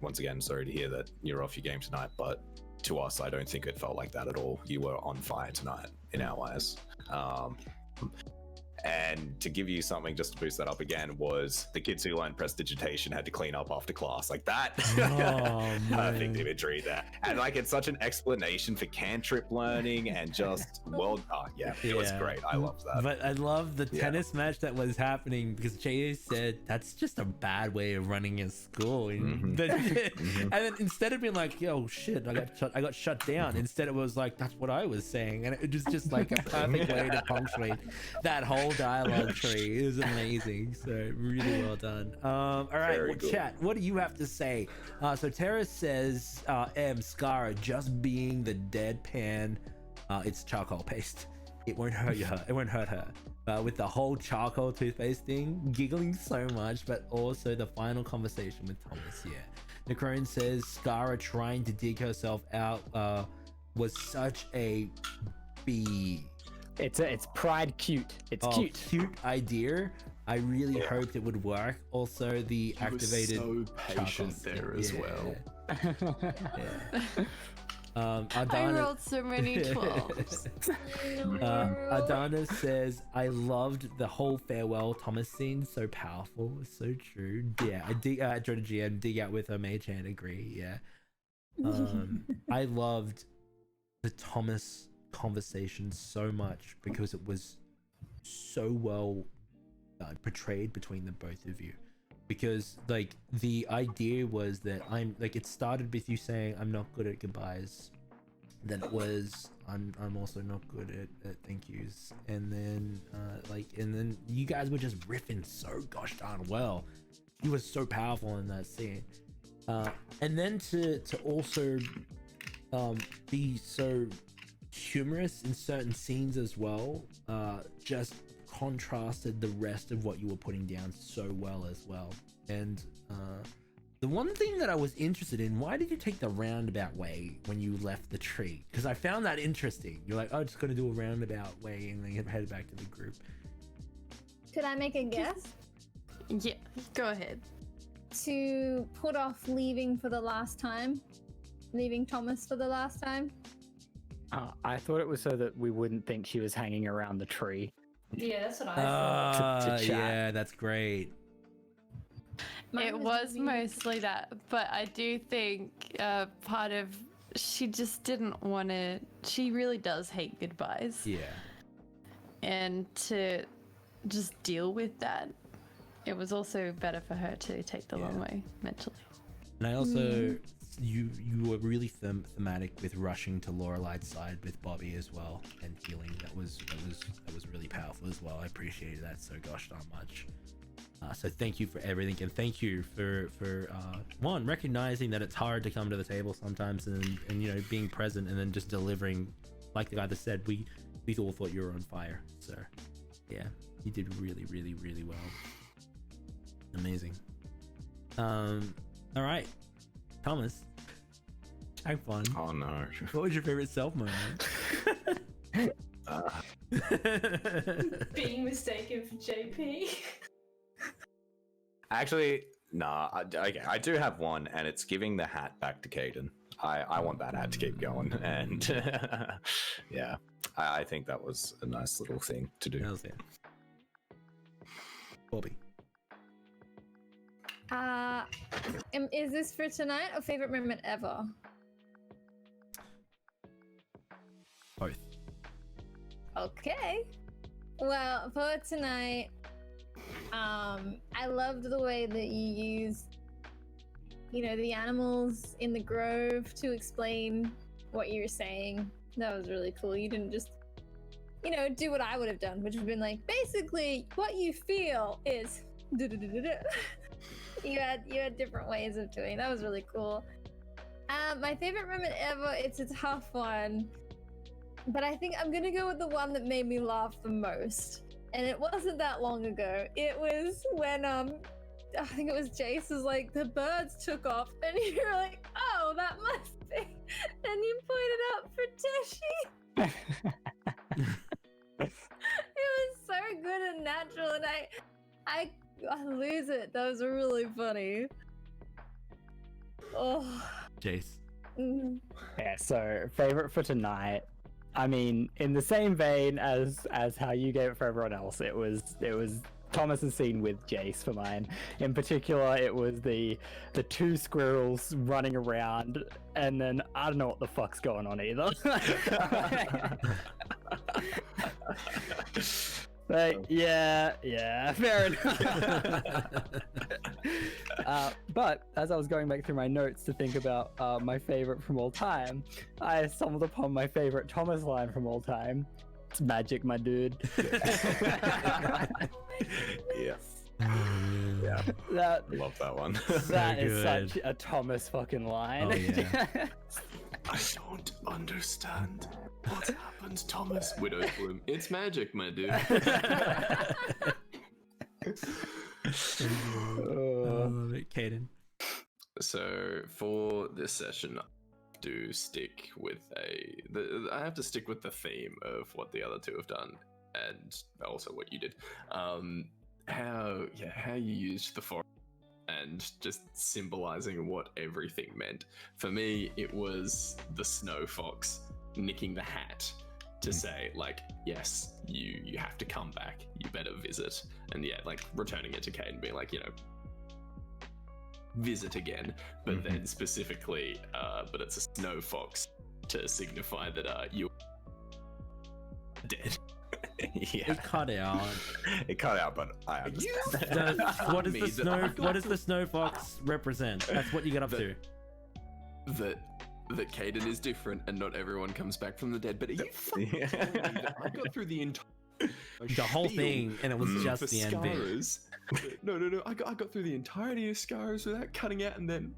once again, sorry to hear that you're off your game tonight, but to us, I don't think it felt like that at all. You were on fire tonight in our eyes. And to give you something just to boost that up again was the kids who learned prestidigitation had to clean up after class, like that. Perfect imagery there, and like it's such an explanation for cantrip learning and just it was great. I loved that. But I love the tennis match that was happening because Jay said that's just a bad way of running a school, and then instead of being like, "Yo, shit, I got shut down," instead it was like, "That's what I was saying," and it was just like a perfect way to punctuate that whole dialogue tree. It was amazing, so really well done. All right, chat, what do you have to say? So Tara says Skara just being the deadpan, it's charcoal paste, it won't hurt her, it won't hurt her, with the whole charcoal toothpaste thing, giggling so much, but also the final conversation with Thomas. Necrone says Skara trying to dig herself out was such a It's pride cute. It's cute idea. I really hoped it would work. Also, the activated. So patient there as well. I rolled so many 12s. Adana says, I loved the whole farewell Thomas scene. So powerful. So true. Yeah, I dig. Jordan GM dig out with her mage hand. Agree. Yeah. I loved the Thomas conversation so much because it was so well portrayed between the both of you, because like the idea was that it started with you saying I'm not good at goodbyes, then it was I'm also not good at thank yous, and then and then you guys were just riffing so gosh darn well. You were so powerful in that scene, and then to also be so humorous in certain scenes as well, just contrasted the rest of what you were putting down so well as well. And the one thing that I was interested in, why did you take the roundabout way when you left the tree? Because I found that interesting. You're like, oh, just gonna do a roundabout way and then head back to the group. Could I make a guess? Yeah, go ahead. To put off leaving for the last time, leaving Thomas for the last time. I thought it was so that we wouldn't think she was hanging around the tree. Yeah, that's what I thought. To chat. Yeah, that's great. It was mostly that, but I do think part of she just didn't want to. She really does hate goodbyes. Yeah. And to just deal with that, it was also better for her to take the long way mentally. And I also, you were really thematic with rushing to Lorelei's side with Bobby as well and healing. That was really powerful as well. I appreciated that so gosh darn much. So thank you for everything, and thank you for one, recognizing that it's hard to come to the table sometimes, and you know, being present and then just delivering like the guy that said we all thought you were on fire. So yeah, you did really well. Amazing. All right, Thomas, Jacbon. Oh no. What was your favorite self moment? Being mistaken for JP. Actually, nah. I do have one, and it's giving the hat back to Caden. I want that hat to keep going, and yeah, I think that was a nice little thing to do. How's that? Bobby. Is this for tonight or favorite moment ever? Both. Okay. Well, for tonight, I loved the way that you used, the animals in the grove to explain what you were saying. That was really cool. You didn't just, do what I would have done, which would have been like, basically, what you feel is. You had different ways of doing. That was really cool. My favorite moment ever. It's a tough one, but I think I'm gonna go with the one that made me laugh the most. And it wasn't that long ago. It was when I think it was Jace was like, the birds took off, and you're like, oh, that must be. And you pointed up for Tishy. It was so good and natural, and I lose it. That was really funny. Oh, Jace. Yeah, so favorite for tonight. I mean, in the same vein as how you gave it for everyone else, it was Thomas's scene with Jace for mine. In particular, it was the two squirrels running around, and then I don't know what the fuck's going on either. Like, yeah, fair enough. But as I was going back through my notes to think about my favorite from all time, I stumbled upon my favorite Thomas line from all time. It's magic, my dude. Yeah. Yeah. Love that one. That is good. such a Thomas fucking line. Oh, yeah. I don't understand what happened, Thomas. Widow's Bloom. It's magic, my dude. Caden. So for this session, I do stick with I have to stick with the theme of what the other two have done, and also what you did. How you used the forest and just symbolizing what everything meant. For me, it was the snow fox nicking the hat to say, like, yes, you have to come back, you better visit. And yeah, like returning it to Kate and being like, visit again, but then specifically, but it's a snow fox to signify that you're dead. Yeah. It cut out. It cut out, but I understand. What does the snow fox represent? That's what you get up to. That Caden is different and not everyone comes back from the dead. But are you fucking telling me that I got through the whole thing, and it was just the end bit. Scars? No. I got through the entirety of Scars without cutting out, and then.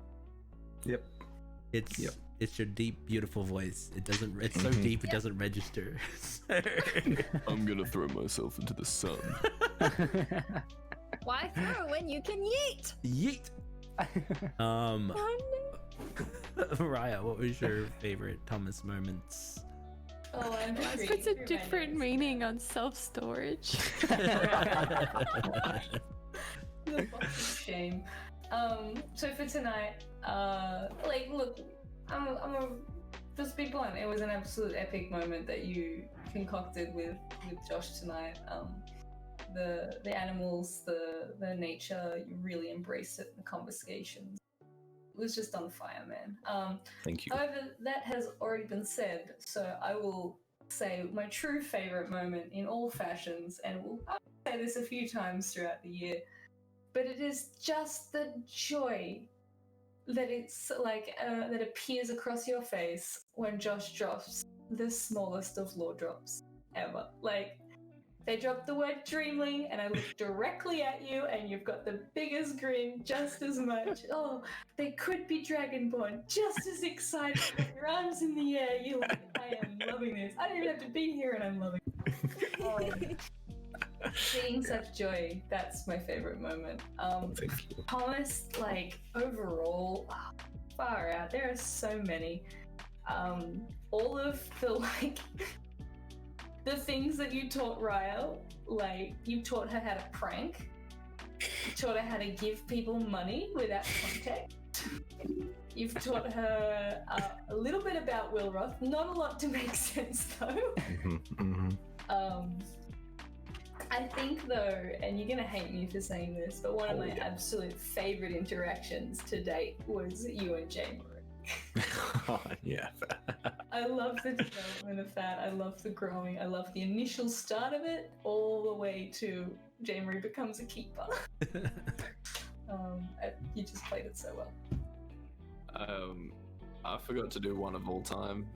Yep. It's your deep, beautiful voice. It doesn't. It's so deep it doesn't register. I'm gonna throw myself into the sun. Why throw when you can yeet? Yeet. Raya, what was your favorite Thomas moments? Oh, I'm just It reading puts a through my different notes. meaning on self-storage. The box of shame. So for tonight, look, I'm a just be blunt. It was an absolute epic moment that you concocted with Josh tonight. The animals, the nature, you really embraced it. The conversations, it was just on fire, man. Thank you. However, that has already been said, so I will say my true favorite moment in all fashions, and I'll say this a few times throughout the year, but it is just the joy that it's like that appears across your face when Josh drops the smallest of lore drops ever. Like, they dropped the word Dreamling, and I look directly at you, and you've got the biggest grin just as much. Oh, they could be Dragonborn, just as excited with your arms in the air. You're like, I am loving this. I don't even have to be here, and I'm loving it. Seeing such joy, that's my favorite moment. Thank you. Thomas, like, overall, far out. There are so many. All of the, like, the things that you taught Raya, like, you taught her how to prank, you taught her how to give people money without context. You've taught her a little bit about Wilroth, not a lot to make sense though. I think though, and you're gonna hate me for saying this, but one of my absolute favorite interactions to date was you and Jacbon. Yeah. I love the development of that. I love the growing. I love the initial start of it, all the way to J-Marie becomes a keeper. You just played it so well. I forgot to do one of all time.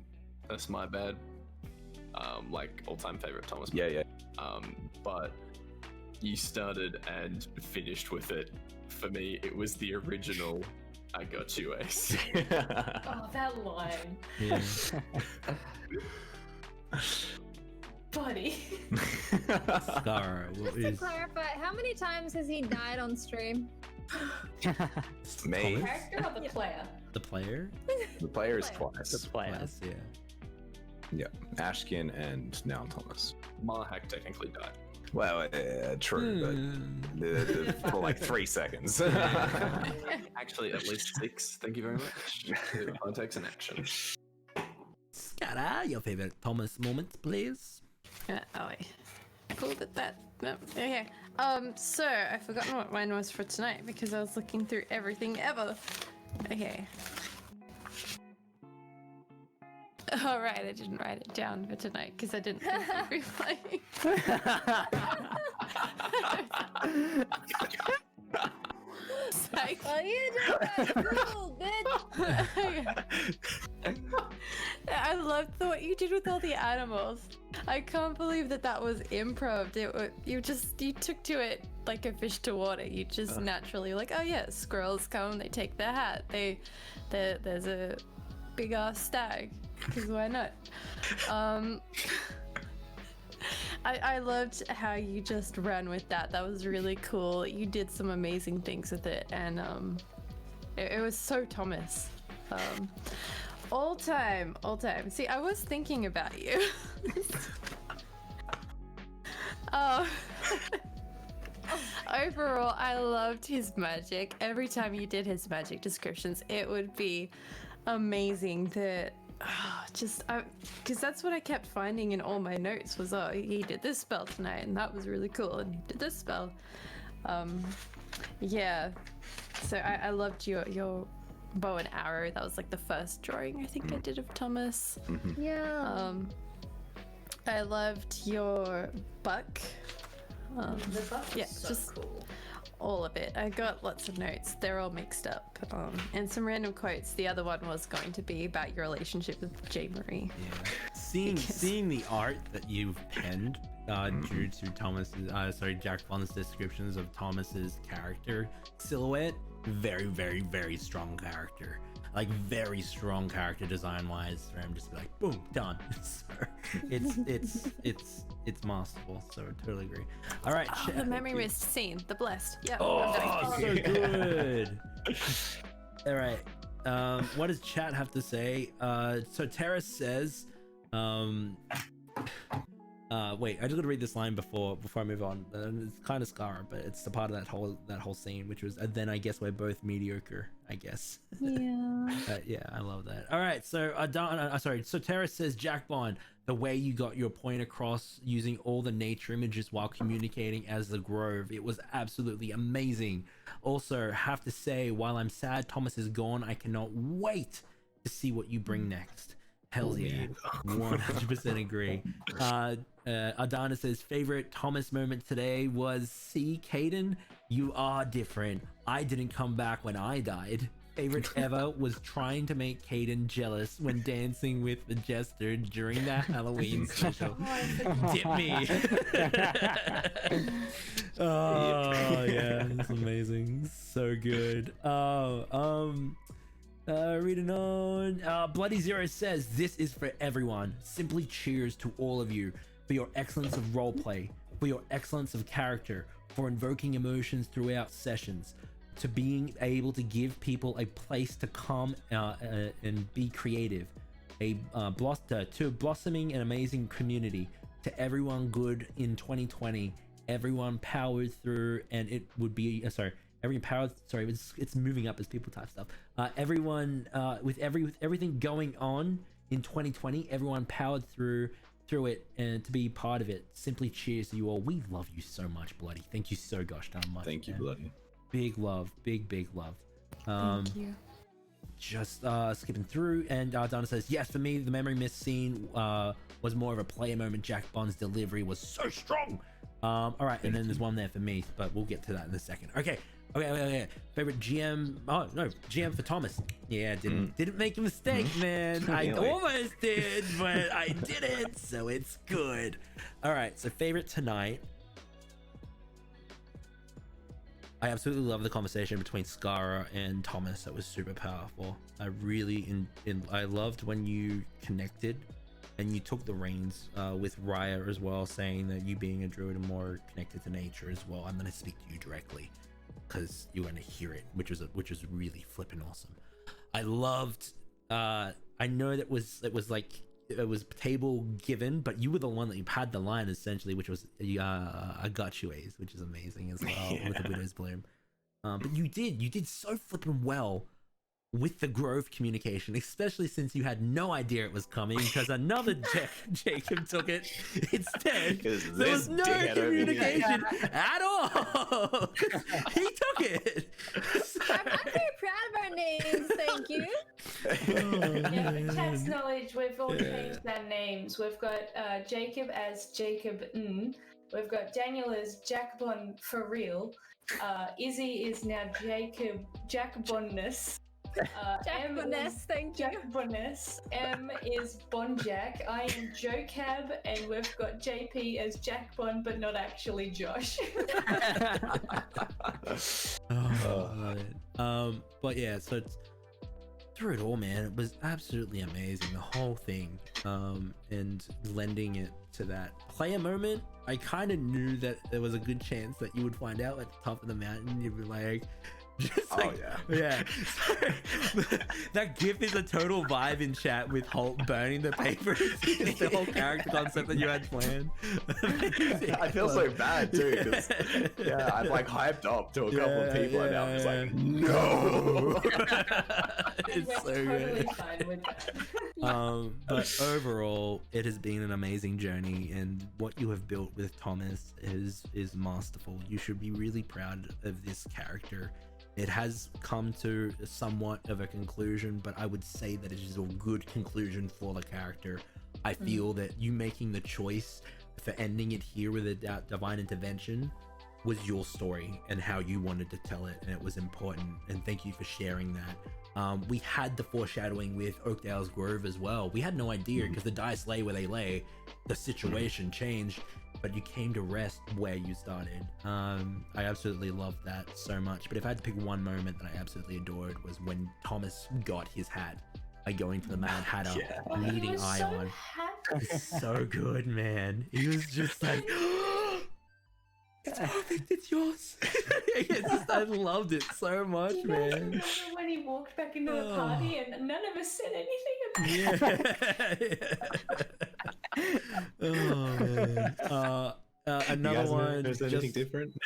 That's my bad. Like all-time favorite Thomas. Yeah. But you started and finished with it. For me, it was the original. I got you, Ace. Oh, that line. Yeah. Buddy. Scar, what Just to is clarify, how many times has he died on stream? Me. Character or the player? the player? The player is Player. twice. The player. Yes, yeah. Yeah, Ashkin and now Thomas. Marhack technically died. Well, true, but for like 3 seconds. Actually, at least 6. Thank you very much. Context and action. Scara, your favorite Thomas moment, please. Oh wait. Cool that. No, okay. So I've forgotten what mine was for tonight because I was looking through everything ever. Okay. All right, I didn't write it down for tonight because I didn't think you'd be playing. Psych. Oh, you did that cool, bitch. I loved what you did with all the animals. I can't believe that was improv. You took to it like a fish to water. You just naturally like, oh yeah, squirrels come, they take their hat. There's a big ass stag. Because why not? I loved how you just ran with that. That was really cool. You did some amazing things with it, and it was so Thomas. All time. See, I was thinking about you. Overall, I loved his magic. Every time you did his magic descriptions, it would be amazing that because that's what I kept finding in all my notes was, oh, he did this spell tonight and that was really cool, and he did this spell. Yeah, so I loved your bow and arrow. That was like the first drawing I think I did of Thomas. Yeah. I loved your buck. The buff Yeah, is so just cool. all of it. I got lots of notes. They're all mixed up. And some random quotes. The other one was going to be about your relationship with J-Marie. Yeah. Seeing the art that you've penned due to Jacbon's descriptions of Thomas's character silhouette, very, very, very strong character. Like very strong character design wise. For him just be like, boom, done. So it's masterful. So I totally agree. All right, Oh, the memory mist scene, the blessed. Yeah. Oh, so good. All right. What does chat have to say? So Tara says, wait, I just gotta read this line before I move on. It's kind of scar, but it's the part of that whole scene, which was, and then I guess we're both mediocre. I guess. Yeah. Yeah, I love that. All right, so so Tara says, Jacbon, the way you got your point across using all the nature images while communicating as the Grove, it was absolutely amazing. Also, have to say, while I'm sad Thomas is gone, I cannot wait to see what you bring next. Hell yeah, 100% agree. Adana says, favorite Thomas moment today was, see, Caden, you are different. I didn't come back when I died. Favorite ever was trying to make Caden jealous when dancing with the Jester during that Halloween special. Dip me. Oh yeah, it's amazing. So good. Reading on. Bloody Zero says, this is for everyone. Simply cheers to all of you for your excellence of roleplay, for your excellence of character, for invoking emotions throughout sessions, to being able to give people a place to come and be creative, to blossoming an amazing community, to everyone good in 2020, everyone powered through, and it would be it's moving up as people type stuff. Everyone with everything going on in 2020, everyone powered through it, and to be part of it. Simply cheers to you all. We love you so much, Bloody. Thank you so gosh darn much. Thank you, man. Bloody. Big love, big love. Thank you. just skipping through, and Donna says, yes, for me, the memory mist scene was more of a player moment. Jacbon's delivery was so strong. All right, and then there's one there for me, but we'll get to that in a second. Okay. Favorite GM? Oh no, GM for Thomas. Yeah, didn't make a mistake, man. I almost did, but I didn't, so it's good. All right, so favorite tonight. I absolutely love the conversation between Skara and Thomas. That was super powerful. I really I loved when you connected and you took the reins with Raya as well, saying that you being a druid are more connected to nature as well. I'm going to speak to you directly because you're going to hear it, which was really flipping awesome. I loved. I know it was table given, but you were the one that you had the line essentially, which was I got you, Ace, which is amazing as well with the Widow's Bloom. But you did so flipping well with the Grove communication, especially since you had no idea it was coming because another Jacob took it instead. There was no communication at all. He took it. I'm very proud of our names, thank you. Yeah, for chat's knowledge, we've all changed our names. We've got Jacob as Jacob N. We've got Daniel as Jacbon for real. Izzy is now Jacob Jacbonness. Jacbonness, thank you. Jacbonness. M is Bonjack. I am Jocab, and we've got JP as Jacbon, but not actually Josh. Love it. But yeah, so through it all, man, it was absolutely amazing, the whole thing, and lending it to that player moment. I kind of knew that there was a good chance that you would find out at the top of the mountain. You'd be like, just like, yeah. That GIF is a total vibe in chat with Holt burning the paper. It's the whole character concept that you had planned. I feel so bad too, because I'm like hyped up to a couple of people, and now I'm just like, no. It's so totally good. fine with that. But overall, it has been an amazing journey, and what you have built with Thomas is masterful. You should be really proud of this character. It has come to somewhat of a conclusion, but I would say that it is a good conclusion for the character. I feel that you making the choice for ending it here with a divine intervention was your story and how you wanted to tell it, and it was important, and thank you for sharing that. We had the foreshadowing with Oakdale's Grove as well. We had no idea because the dice lay where they lay. The situation changed, but you came to rest where you started. I absolutely loved that so much. But if I had to pick one moment that I absolutely adored was when Thomas got his hat by going to the Mad Hatter, leading Ion. It's so good, man. He was just like, it's perfect, it's yours. I loved it so much, man. Remember when he walked back into the party and none of us said anything about it? Oh man. Another one. There's anything different?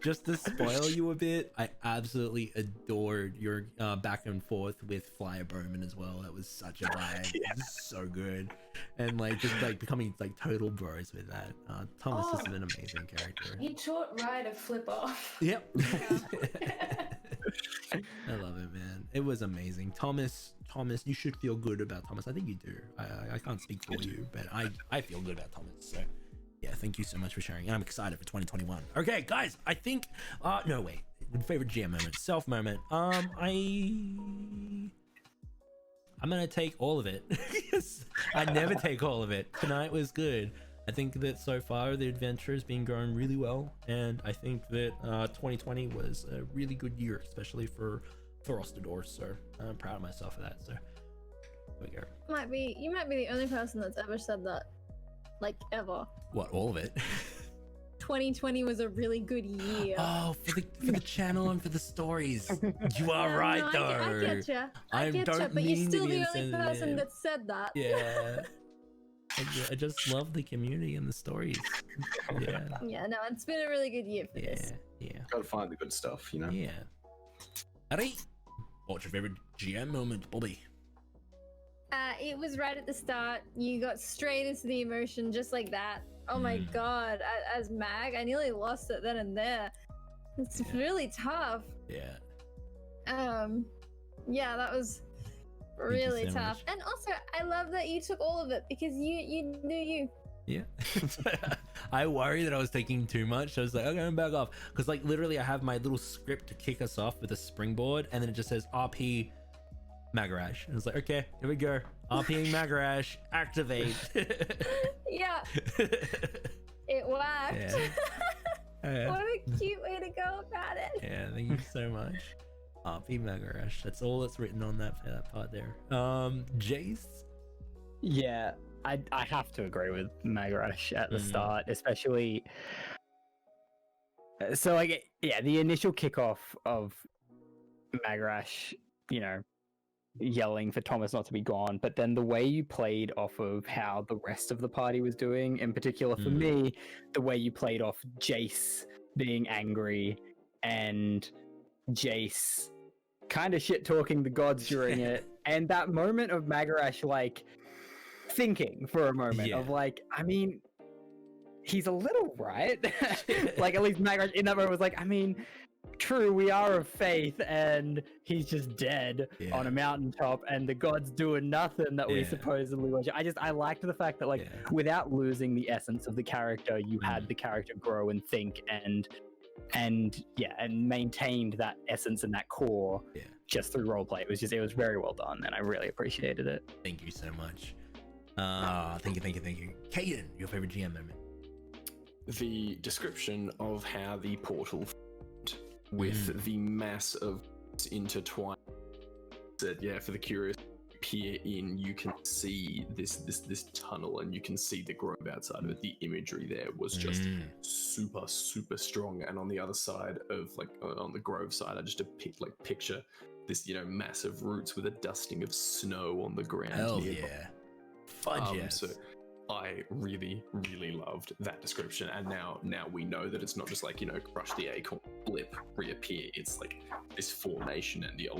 Just to spoil you a bit, I absolutely adored your back and forth with Flyer Bowman as well. That was such a vibe. So good. And like just like becoming like total bros with that. Thomas is an amazing character. He taught Raya to flip off. Yep. I love it, man. It was amazing. Thomas, you should feel good about Thomas. I think you do. I can't speak for you, but I feel good about Thomas. So yeah, thank you so much for sharing. And I'm excited for 2021. Okay, guys, I think no wait. Favorite GM moment, self moment. I'm gonna take all of it. I never take all of it. Tonight was good. I think that so far the adventure has been going really well, and I think that 2020 was a really good year, especially for Ostedor. So I'm proud of myself for that. So there we go. You might be the only person that's ever said that, like ever. What, all of it? 2020 was a really good year. Oh, for the channel and for the stories. You are Yeah, right, no, though. I get you. I get you, don't but you're mean to still be the only person insensitive. that said that. Yeah. I just love the community and the stories. Yeah. Yeah, no, it's been a really good year for this. Yeah. Gotta find the good stuff, you know? Yeah. Alright. What's your favorite GM moment, Bobby? It was right at the start. You got straight into the emotion just like that. Oh my god. As Mag, I nearly lost it then and there. It's really tough. Yeah. Yeah, that was you really so tough. much. And also, I love that you took all of it because you knew you. Yeah. I worry that I was taking too much. So I was like, okay, I'm back off. Because like literally I have my little script to kick us off with a springboard and then it just says RP Magarash. And it's like, okay, here we go. RPing Magarash, activate. Yeah, it worked. Yeah. What a cute way to go about it. Yeah, thank you so much. RP Magarash. That's all that's written on that part there. Jace? Yeah, I have to agree with Magarash at the start, especially. So like, yeah, the initial kickoff of Magarash, you know, yelling for Thomas not to be gone, but then the way you played off of how the rest of the party was doing, in particular for me, the way you played off Jace being angry and Jace kind of shit talking the gods during it, and that moment of Magarash like thinking for a moment of like, I mean, he's a little right. Like at least Magarash in that moment was like, I mean, true, we are of faith, and he's just dead on a mountaintop, and the gods doing nothing that we supposedly worship. I liked the fact that like without losing the essence of the character, you had the character grow and think and maintained that essence and that core just through roleplay. It was very well done, and I really appreciated it. Thank you so much. Thank you. Caden, your favorite GM moment? The description of how the portal with the mass of intertwined said, for the curious peer in, you can see this tunnel and you can see the grove outside of it. The imagery there was just super strong. And on the other side of like on the grove side, I just picture this, you know, massive roots with a dusting of snow on the ground. Hell nearby. yeah. Fudge yes. So I really loved that description, and now we know that it's not just like, you know, crush the acorn, blip, reappear. It's like this formation and the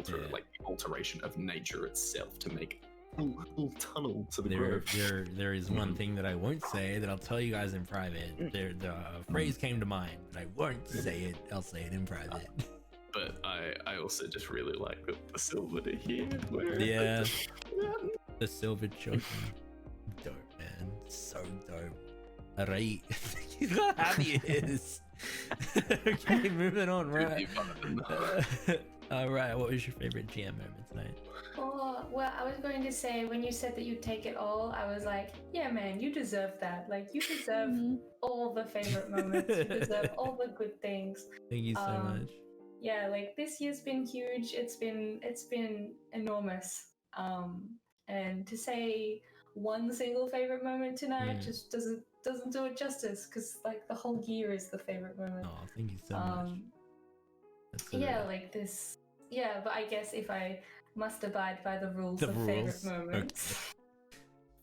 alteration of nature itself to make a little tunnel to the grove. There is one thing that I won't say that I'll tell you guys in private. The phrase came to mind, but I won't say it. I'll say it in private. But I also just really like the silver to here. The silver children. Dope, man. So dope. Alright. He's how happy he is. Okay, moving on, right? Alright, what was your favorite GM moment tonight? Oh, well, I was going to say, when you said that you take it all, I was like, yeah, man, you deserve that. Like, you deserve all the favorite moments. You deserve all the good things. Thank you so much. Yeah, like, this year's been huge. It's been enormous. And to say one single favorite moment tonight just doesn't do it justice, because like the whole year is the favorite moment. Oh, thank you so much. Like this. Yeah, but I guess if I must abide by the rules of favorite moments,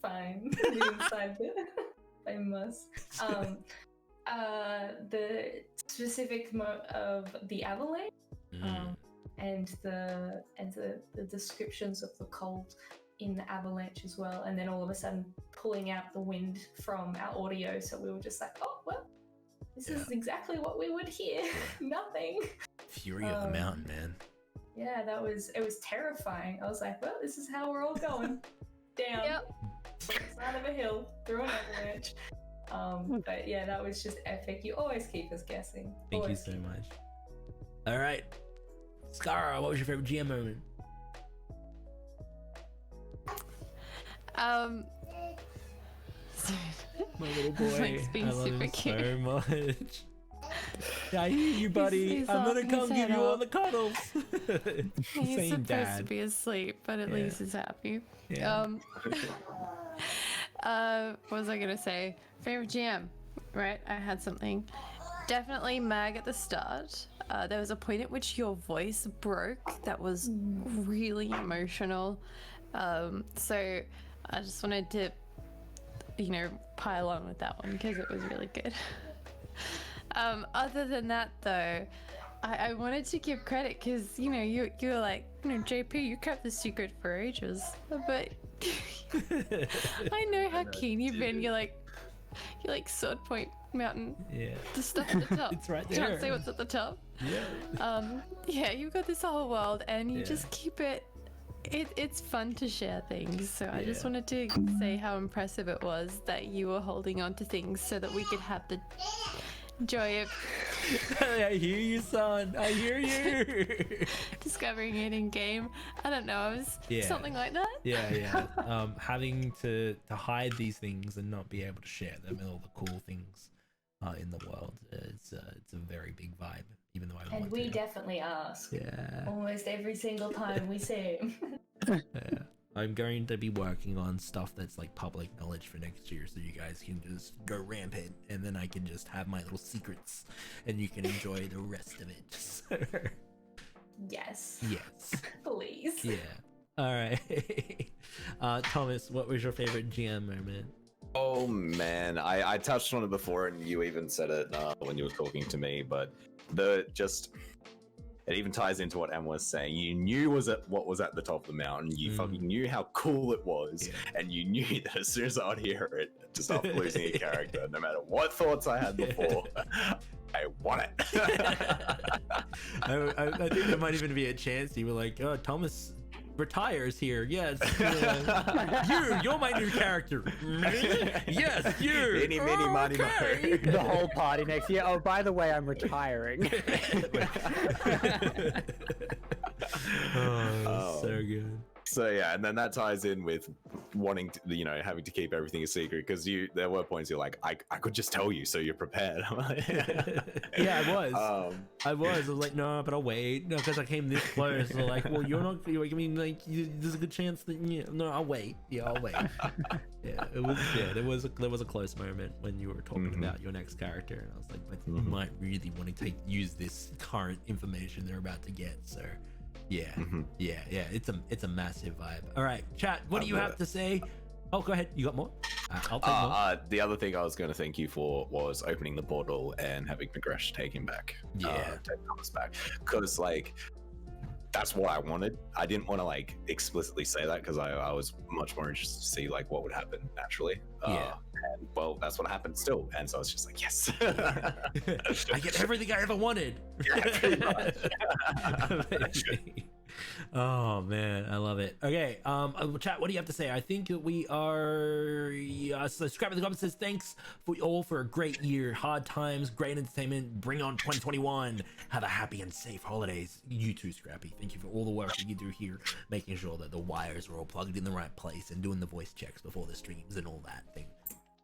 fine. Inside it, I must. The specific of the avalanche, and the descriptions of the cold in the avalanche as well, and then all of a sudden pulling out the wind from our audio, so we were just like, oh well, this is exactly what we would hear. Nothing. Fury of the mountain, man. Yeah, it was terrifying. I was like, well, this is how we're all going. Down side of a hill through an avalanche. But yeah, that was just epic. You always keep us guessing. Thank you so much. All right, Skara, what was your favorite GM moment? My little boy, I love him so much. Yeah, I hear you, buddy. I'm gonna come give you all the cuddles. He's supposed to be asleep, but at least he's happy. Yeah. What was I gonna say? Favorite GM, right? I had something. Definitely Mag at the start. There was a point at which your voice broke that was really emotional. So I just wanted to, pile on with that one because it was really good. Other than that, though, I wanted to give credit because, you were like, JP, you kept the secret for ages. But I know how keen you've been. You're like, You like Sword Point Mountain. Yeah. The stuff at the top. It's right Can't there. say what's at the top. Yeah. Yeah, you've got this whole world, and you Yeah. just keep it. It's fun to share things. So I just Yeah. wanted to say how impressive it was that you were holding on to things so that we could have the joy of I hear you, son. I hear you. discovering it in game. I don't know. It was Yeah. something like that. Yeah. Having to hide these things and not be able to share them and all the cool things in the world. It's a very big vibe. Even though I And want we to. definitely ask. Yeah. Almost every single time we see him. Yeah. I'm going to be working on stuff that's like public knowledge for next year, so you guys can just go rampant, and then I can just have my little secrets, and you can enjoy the rest of it. So, Yes. yes. Please. Yeah. All right. Thomas, what was your favorite GM moment? Oh man, I touched on it before, and you even said it when you were talking to me. But it even ties into what Em was saying. You knew what was at the top of the mountain. You fucking knew how cool it was, and you knew that as soon as I'd hear it, to start losing a character, no matter what thoughts I had before, I want it. I think there might even be a chance you were like, oh, Thomas retires here. Yes. You're my new character. Me? Yes, you. Any, mini, money, Okay. The whole party next year. Oh, by the way, I'm retiring. Oh, so good. So yeah, and then that ties in with wanting to, having to keep everything a secret, because there were points you're like, I could just tell you so you're prepared. Yeah, I was like, no, but I'll wait. No, because I came this close. So like, well, you're not. I mean, like, there's a good chance that no, I'll wait. Yeah, I'll wait. Yeah, it was. Yeah, there was a close moment when you were talking about your next character, and I was like, but you might really want to use this current information they're about to get. So. Yeah, yeah. It's a massive vibe. All right, chat. What do you have to say? Oh, go ahead. You got more? I'll take more. The other thing I was going to thank you for was opening the portal and having Nagresh take him back. Yeah, take Thomas back, because like that's what I wanted. I didn't want to like explicitly say that because I was much more interested to see like what would happen naturally. Yeah. And well, that's what happened still, and so I was just like, yes. I get everything I ever wanted. Yeah, pretty much. Amazing. Oh man, I love it. Okay, chat, what do you have to say? I think that we are so Scrappy the Goblin says thanks for all for a great year, hard times, great entertainment, bring on 2021, have a happy and safe holidays. You too, Scrappy. Thank you for all the work that you do here, making sure that the wires are all plugged in the right place and doing the voice checks before the streams and all that thing.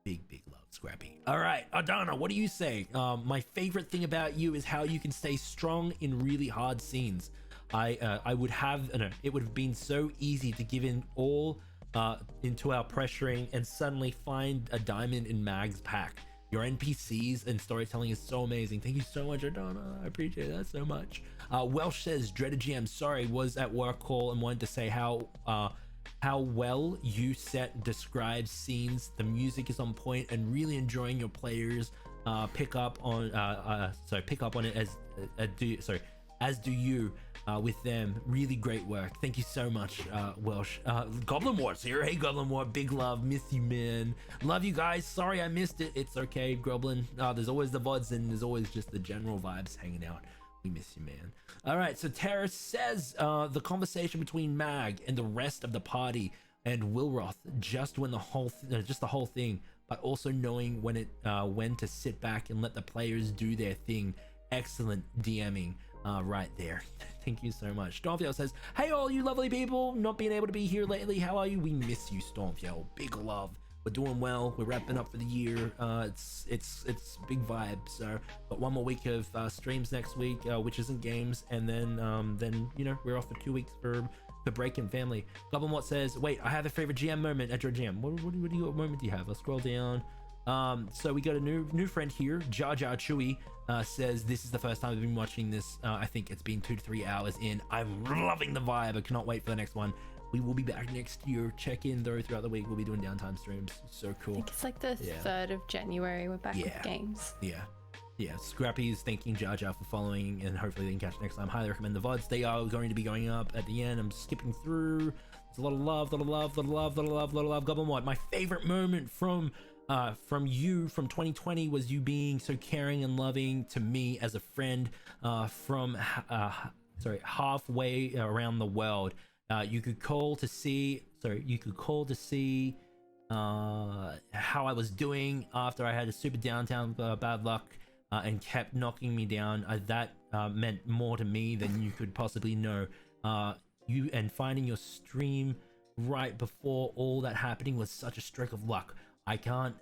Big love, Scrappy. All right, Adana, what do you say? My favorite thing about you is how you can stay strong in really hard scenes. I would have, it would have been so easy to give in all into our pressuring and suddenly find a diamond in Mag's pack. Your NPCs and storytelling is so amazing. Thank you so much, Adana. I appreciate that so much. Welsh says, dreaded GM, sorry, was at work call and wanted to say how well you describe scenes. The music is on point and really enjoying your players pick up on it as do you with them. Really great work. Thank you so much, Welsh. Goblin Wart's here. Hey, Goblin Wart, big love. Miss you, man. Love you guys. Sorry I missed it. It's okay, Goblin. There's always the VODs and there's always just the general vibes hanging out. We miss you, man. All right, so Tara says the conversation between Mag and the rest of the party and Wilroth, just the whole thing, but also knowing when to sit back and let the players do their thing. Excellent DMing right there. Thank you so much. Stormfield says, hey all you lovely people, not being able to be here lately, how are you? We miss you, Stormfield. Big love. We're doing well. We're wrapping up for the year. It's big vibe. So, got one more week of streams next week, which isn't games, and then we're off for 2 weeks for break and family. Goblin Watt says, wait, I have a favorite GM moment at your GM. What moment do you have? I'll scroll down. So we got a new friend here, Jar Jar Chewy, says this is the first time I've been watching this. I think it's been 2 to 3 hours in. I'm loving the vibe. I cannot wait for the next one. We will be back next year. Check in though throughout the week. We'll be doing downtime streams. So cool. I think it's like the 3rd of January. We're back with games. Yeah. Scrappy's thanking Jar Jar for following, and hopefully they can catch it next time. Highly recommend the VODs. They are going to be going up at the end. I'm skipping through. There's a lot of love. Goblin Watt. My favorite moment from from you from 2020 was you being so caring and loving to me as a friend from halfway around the world. You could call to see how I was doing after I had a super downtown bad luck and kept knocking me down. That meant more to me than you could possibly know. You and finding your stream right before all that happening was such a stroke of luck. I can't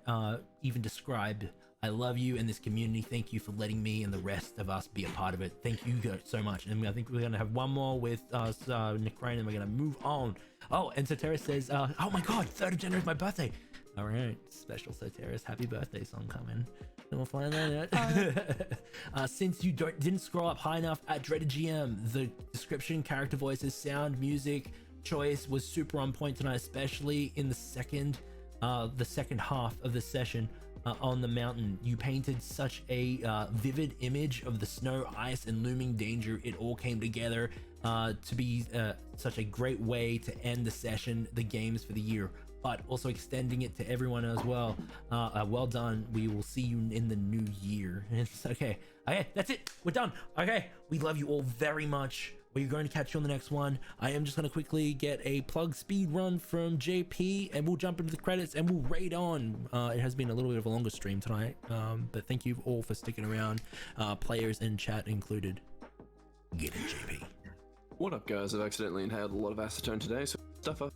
even describe. I love you and this community. Thank you for letting me and the rest of us be a part of it. Thank you so much. And I think we're gonna have one more with Nick Crane, and we're gonna move on. Oh, and Soteris says, oh my god, 3rd of January is my birthday. All right, special Soteris, happy birthday song coming. And we'll find that out. Since you didn't scroll up high enough at Dreaded GM, the description, character voices, sound, music choice was super on point tonight, especially in the second half of the session. On the mountain, you painted such a vivid image of the snow, ice, and looming danger. It all came together to be such a great way to end the session, the games for the year, but also extending it to everyone as well. Well done. We will see you in the new year. It's okay, that's it, we're done. Okay, we love you all very much. We're going to catch you on the next one. I am just going to quickly get a plug speed run from JP, and we'll jump into the credits and we'll raid on. It has been a little bit of a longer stream tonight, but thank you all for sticking around, players in chat included. Get it, JP. What up, guys? I've accidentally inhaled a lot of acetone today, so stuff up.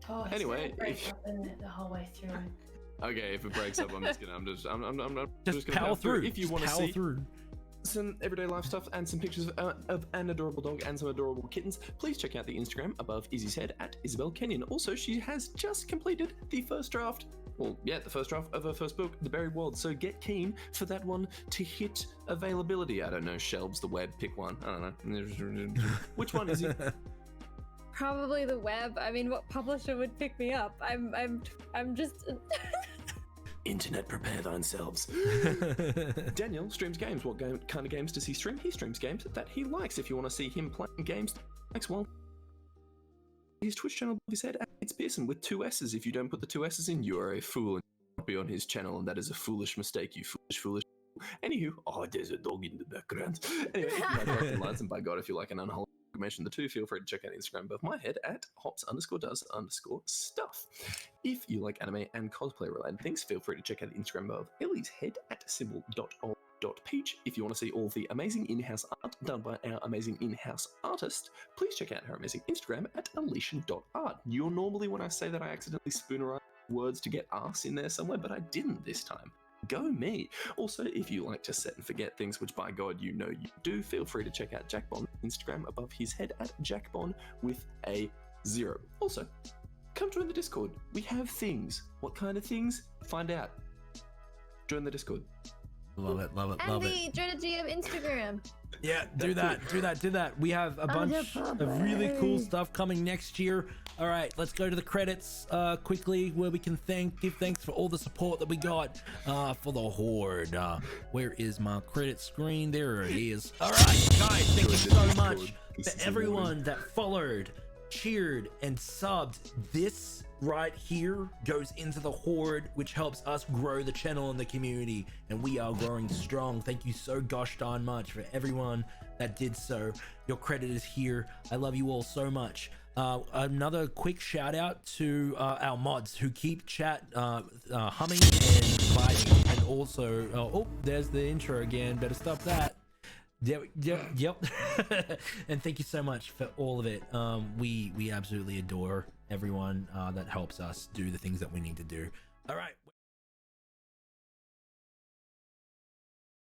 Oh, it's Anyway, gonna break up in it the whole way through. Okay, if it breaks up, I'm just gonna Just power through. If you want to see through some everyday life stuff and some pictures of an adorable dog and some adorable kittens, please check out the Instagram above Izzy's head at Isabel Kenyon. Also, she has just completed the first draft. Well, yeah, the first draft of her first book, The Buried World. So get keen for that one to hit availability. I don't know, shelves, the web, pick one. I don't know. Which one is it? Probably the web. I mean, what publisher would pick me up? I'm just. Internet, prepare themselves. Daniel streams games. What kind of games does he stream? He streams games that he likes. If you want to see him playing games, likes well. His Twitch channel, he said, it's Pearson with 2 S's. If you don't put the 2 S's in, you are a fool and not be on his channel, and that is a foolish mistake. You foolish. Anywho, there's a dog in the background. Anyway, if you like writing lines, and by God, if you like an unholy mention the two, feel free to check out Instagram above my head at hops_does_stuff. If you like anime and cosplay related things, feel free to check out the Instagram above Ellie's head at symbol.ol.peach. If you want to see all the amazing in-house art done by our amazing in-house artist, please check out her amazing Instagram at alicia.art. You're normally, when I say that, I accidentally spooner words to get arse in there somewhere, but I didn't this time. Go me. Also, if you like to set and forget things, which by God you know you do, feel free to check out Jacbon Instagram above his head at Jacbon with a 0. Also, come join the Discord. We have things. What kind of things? Find out. Join the Discord. Love it. And the Dreaded GM Instagram. Yeah, do that. We have a bunch of really cool stuff coming next year. All right, let's go to the credits quickly, where we can give thanks for all the support that we got for the Horde. Where is my credit screen? There it is. All right, guys, thank you so much for everyone that followed, cheered, and subbed. This right here goes into the Horde, which helps us grow the channel and the community, and we are growing strong. Thank you so gosh darn much for everyone that did so. Your credit is here. I love you all so much. Another quick shout out to our mods who keep chat humming and vibing, and also oh, there's the intro again, better stop that. Yep. And thank you so much for all of it. We absolutely adore everyone that helps us do the things that we need to do. All right.